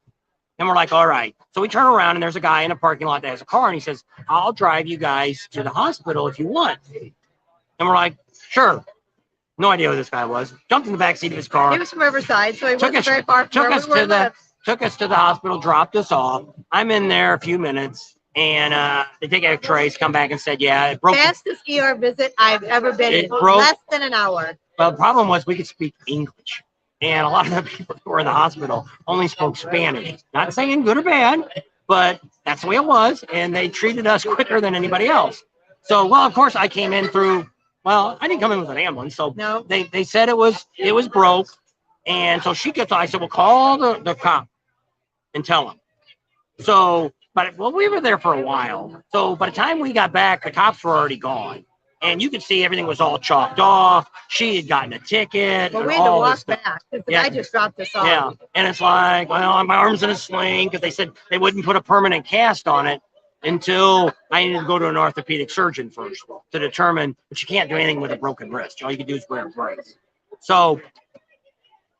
And we're like, all right. So we turn around and there's a guy in a parking lot that has a car, and he says, I'll drive you guys to the hospital if you want. And we're like, sure. No idea who this guy was. Jumped in the back seat of his car. He was from Riverside, so he wasn't very far from where we were. Took us to the hospital, dropped us off. I'm in there a few minutes, and they take x-rays, come back and said, yeah, it broke. Fastest ER visit I've ever been in. Less than an hour. Well, the problem was we could speak English. And a lot of the people who were in the hospital only spoke Spanish. Not saying good or bad, but that's the way it was. And they treated us quicker than anybody else. So, well, of course, I came in through. Well, I didn't come in with an ambulance, so no. They said it was broke, and so she gets. I said, well, call the cop and tell him. So, well, we were there for a while. So by the time we got back, the cops were already gone, and you could see everything was all chalked off. She had gotten a ticket. Well, we had to walk back because the guy just dropped us off. Yeah, and it's like, well, my arm's in a sling because they said they wouldn't put a permanent cast on it until I needed to go to an orthopedic surgeon first to determine, but you can't do anything with a broken wrist. All you can do is wear a brace. So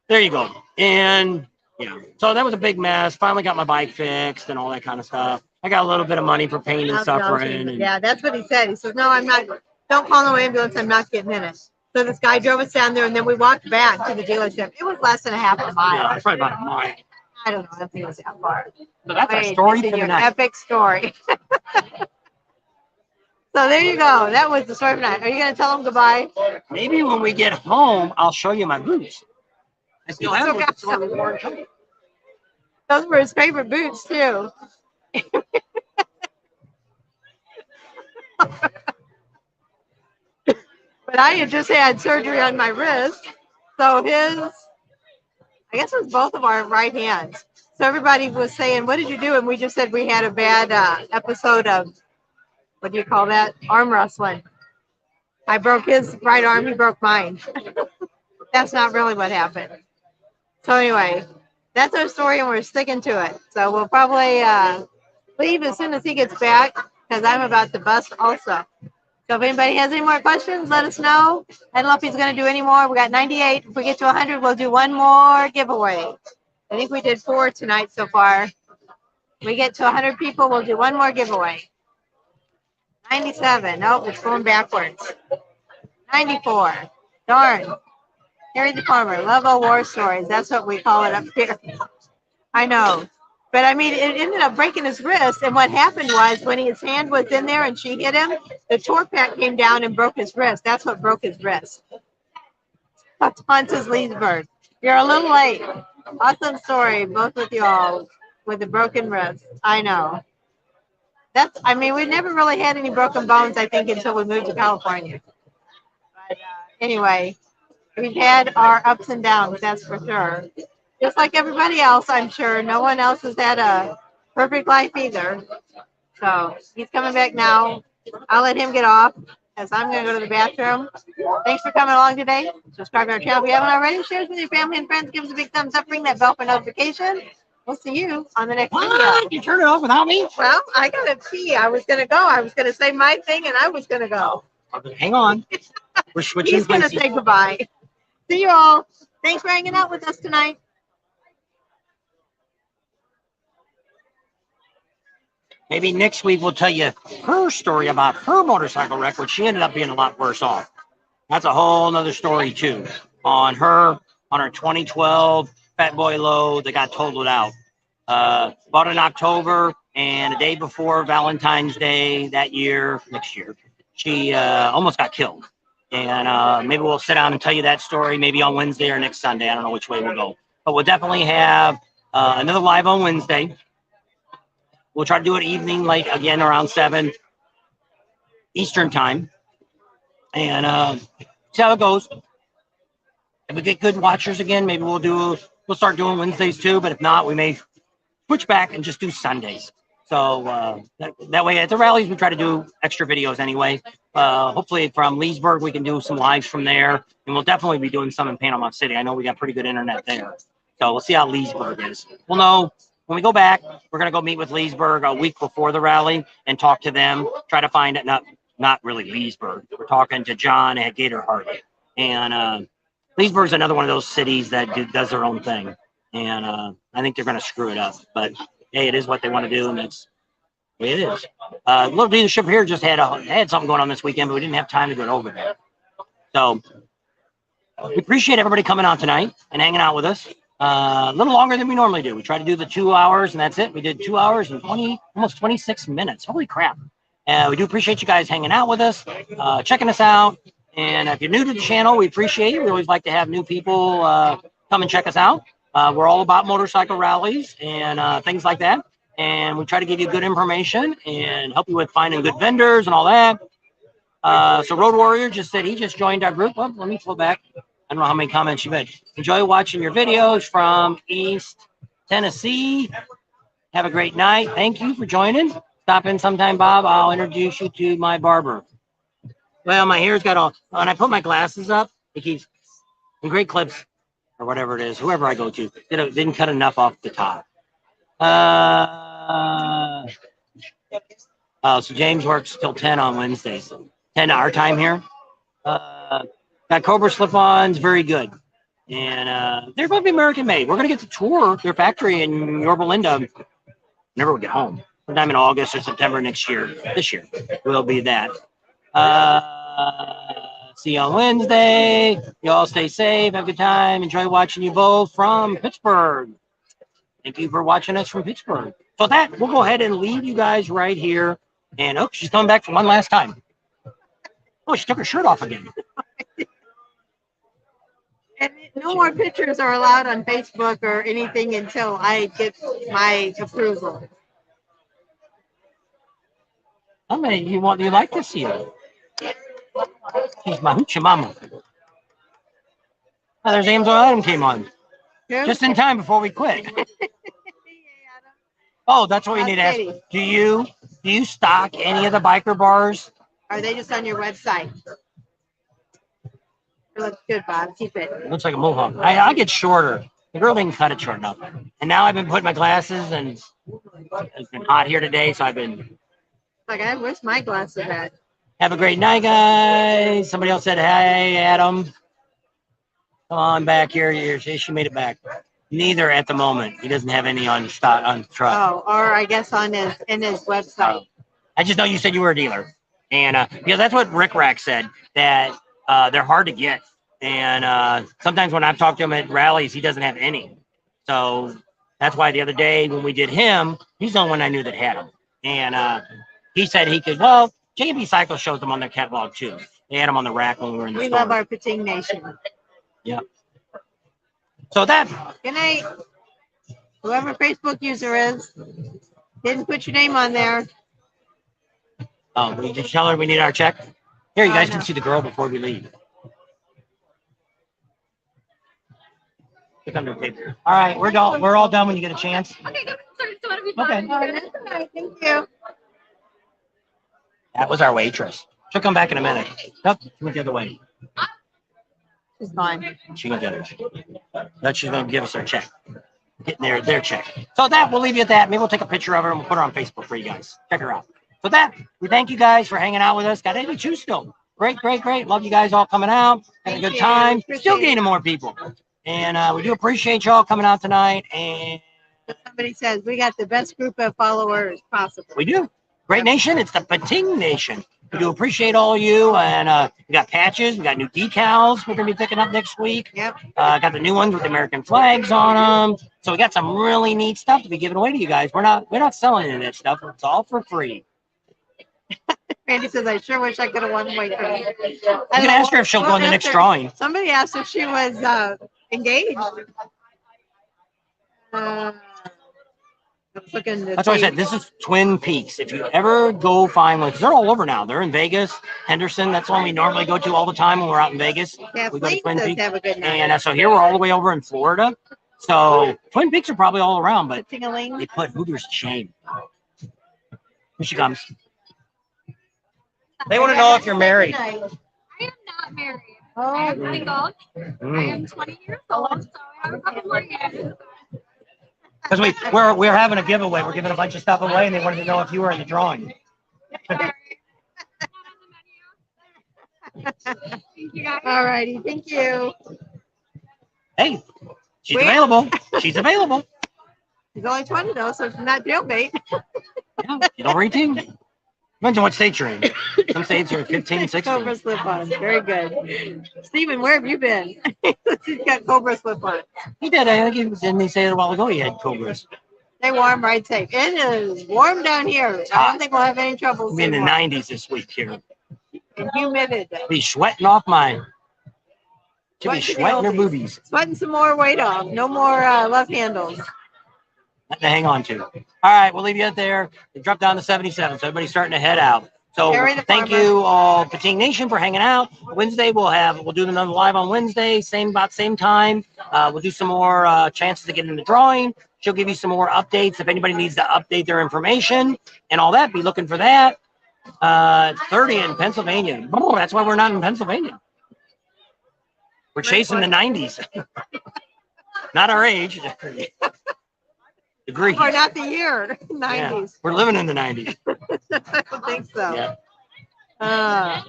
there you go. And yeah, so that was a big mess. Finally got my bike fixed and all that kind of stuff. I got a little bit of money for pain and suffering. Yeah, that's what he said. He says, no, I'm not, don't call no ambulance. I'm not getting in it. So this guy drove us down there, and then we walked back to the dealership. It was less than a half a mile. Yeah, it's probably about a mile. I don't know. I don't think it was that far. So that's our story for the night. Epic story. So there you go. That was the story for tonight. Are you going to tell them goodbye? Maybe when we get home, I'll show you my boots. I still have them. Those were his favorite boots, too. But I had just had surgery on my wrist. So I guess it was both of our right hands. So everybody was saying, what did you do? And we just said we had a bad episode of, what do you call that? Arm wrestling. I broke his right arm. He broke mine. That's not really what happened. So anyway, that's our story, and we're sticking to it. So we'll probably leave as soon as he gets back, because I'm about to bust also. So if anybody has any more questions, let us know. I don't know if he's going to do any more. We got 98. If we get to 100, we'll do one more giveaway. I think we did 4 tonight so far. We get to 100 people, we'll do one more giveaway. 97. Nope, it's going backwards. 94. Darn. Harry the Farmer. Love all war stories. That's what we call it up here. I know. But I mean, it ended up breaking his wrist. And what happened was when his hand was in there and she hit him, the torque pack came down and broke his wrist. That's what broke his wrist. That's Hans's Leesburg. You're a little late. Awesome story, both with you all, with the broken wrist. I know. I mean, we never really had any broken bones, I think, until we moved to California. But anyway, we've had our ups and downs, that's for sure. Just like everybody else, I'm sure. No one else has had a perfect life either. So he's coming back now. I'll let him get off, as I'm going to go to the bathroom. Thanks for coming along today. Subscribe to our channel if you haven't already. Share it with your family and friends. Give us a big thumbs up. Ring that bell for notification. We'll see you on the next video. You turn it off without me? Well, I got a pee. I was going to go. I was going to say my thing, and I was going to go. Hang on. We're switching. He's going to say goodbye. See you all. Thanks for hanging out with us tonight. maybe next week we'll tell you her story about her motorcycle wreck, which she ended up being a lot worse off. That's a whole nother story too. On her 2012 Fat Boy Low that got totaled out. Bought in October, and a day before Valentine's Day next year, she almost got killed. And maybe we'll sit down and tell you that story maybe on Wednesday or next Sunday. I don't know which way we'll go. But we'll definitely have another live on Wednesday. We'll try to do it evening, late again, around 7 Eastern time. And see how it goes. If we get good watchers again, maybe we'll start doing Wednesdays too. But if not, we may switch back and just do Sundays. So that way at the rallies, we try to do extra videos anyway. Hopefully from Leesburg, we can do some lives from there. And we'll definitely be doing some in Panama City. I know we got pretty good internet there. So we'll see how Leesburg is. We'll know when we go back, we're going to go meet with Leesburg a week before the rally and talk to them. Try to find it, not really Leesburg. We're talking to John at Gator Heart. And Leesburg's another one of those cities that does their own thing. And I think they're going to screw it up. But hey, it is what they want to do, and it's the way it is. Little dealership here just had something going on this weekend, but we didn't have time to go over there. So we appreciate everybody coming out tonight and hanging out with us. A little longer than we normally do. We try to do the 2 hours, and that's it. We did 2 hours and almost 26 minutes. Holy crap. We do appreciate you guys hanging out with us, checking us out. And if you're new to the channel, we appreciate it. We always like to have new people come and check us out. We're all about motorcycle rallies and things like that. And we try to give you good information and help you with finding good vendors and all that. So Road Warrior just said he just joined our group. Well, let me flow back. I don't know how many comments you made. Enjoy watching your videos from East Tennessee. Have a great night. Thank you for joining. Stop in sometime, Bob. I'll introduce you to my barber. Well, my hair's got all, when I put my glasses up, it keeps in great clips or whatever it is, whoever I go to, didn't cut enough off the top. So James works till 10 on Wednesdays. 10 our time here. Got Cobra slip-ons, very good. And they're going to be American made. We're going to get to tour their factory in Yorba Linda whenever we get home. Sometime in August or September next year. This year will be that. See you on Wednesday. You all stay safe. Have a good time. Enjoy watching you both from Pittsburgh. Thank you for watching us from Pittsburgh. So with that, we'll go ahead and leave you guys right here. And oh, she's coming back for one last time. Oh, she took her shirt off again. And no more pictures are allowed on Facebook or anything until I get my approval. I mean, you like to see her. She's my hoochie mama. Oh, there's Amazon Adam came on. Just in time before we quit. Oh, that's what we need to ask. Do you stock any of the biker bars? Are they just on your website? It looks good, Bob. Keep it. It looks like a mohawk. I get shorter. The girl didn't cut it short enough. And now I've been putting my glasses, and it's been hot here today, so I've been. Like, I wish my glasses had. Have a great night, guys. Somebody else said, "Hey, Adam, come on back here." She made it back. Neither at the moment. He doesn't have any on stock on truck. Oh, or I guess in his website. I just know you said you were a dealer, and because that's what Rick Rack said, that they're hard to get, and sometimes when I've talked to him at rallies, he doesn't have any. So that's why the other day when we did him, he's the only one I knew that had them, and he said he could. Well, J&B Cycle shows them on their catalog too. They had them on the rack when we were in the store. We love our Pating Nation. Yeah. So that. Good night. Whoever Facebook user is, didn't put your name on there. Oh, we just tell her we need our check. Here, you guys can see the girl before we leave. All right, we're done. We're all done when you get a chance. Okay, good. So what have we Okay. Thank you. That was our waitress. She'll come back in a minute. Nope, she went the other way. She's fine. She went the other way. No, she's going to give us our check. Getting their check. So that, we'll leave you at that. Maybe we'll take a picture of her and we'll put her on Facebook for you guys. Check her out. So that, we thank you guys for hanging out with us. Got 82 still. Great, great, great. Love you guys all coming out. Having a good time. Still gaining more people. And we do appreciate y'all coming out tonight. And Somebody says we got the best group of followers possible. We do. Great nation. It's the Pating Nation. We do appreciate all of you. And we got patches. We got new decals we're going to be picking up next week. Yep. Got the new ones with the American flags on them. So we got some really neat stuff to be giving away to you guys. We're not selling any of that stuff. It's all for free. Randy says, I sure wish I could have won my thing. You can ask her if she'll go in the next drawing. Somebody asked if she was engaged. I was looking to That's why I see. said this is Twin Peaks. If you ever go find one, 'cause they're all over now. They're in Vegas, Henderson. That's one we normally go to all the time when we're out in Vegas. Yeah, We go to Fleet Twin does Peaks. have a good night. And so here we're all the way over in Florida. So Twin Peaks are probably all around, but Ting-a-ling. they put Hooters to shame. Here she comes. They want to know if you're married. I am not married. I Oh, am single. I am 20 years old, so I have a couple more years. Because we're having a giveaway. We're giving a bunch of stuff away, and they wanted to know if you were in the drawing. Sorry. Thank you guys. all righty. Thank you. Hey, she's Wait. available. She's available. She's only 20 though, so she's not jailbait. Yeah, you don't retain. Depends on what state you're in. Some states are 15, 16. Cobra slip-ons. Very good. Stephen, where have you been? He's got Cobra slip-ons. He did. I think didn't he say it a while ago? He had cobras. Stay warm, ride safe. It is warm down here. I don't think we'll have any trouble. We'll be in the staying warm. 90s this week here. And humidity. Be sweating off mine. Should be Sweating sweating her oldies. boobies. Sweating some more weight off. No more love handles. Nothing to hang on to. All right, we'll leave you out there. They dropped down to 77, so everybody's starting to head out. So Carry the thank farmer. you all, Pating Nation, for hanging out. Wednesday we'll do another live on Wednesday, same time. We'll do some more chances to get in the drawing. She'll give you some more updates if anybody needs to update their information and all that. Be looking for that. 30 in Pennsylvania. Oh, that's why we're not in Pennsylvania. We're chasing the 90s. Not our age. Degrees. Or not the year. Yeah, 90s. we're living in the 90s. I don't think so. Yeah.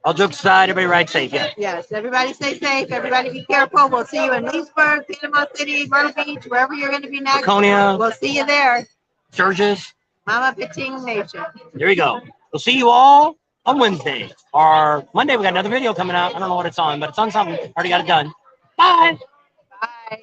All jokes aside, everybody ride safe. Yeah. Yes, everybody stay safe. Everybody be careful. We'll see you in Leesburg, Panama City, Myrtle Beach, wherever you're going to be next. Laconia. We'll see you there. Sturgis. Mama Pating Nation. There you go. We'll see you all on Wednesday. Or Monday, we got another video coming out. I don't know what it's on, but it's on something. Already got it done. Bye. Bye.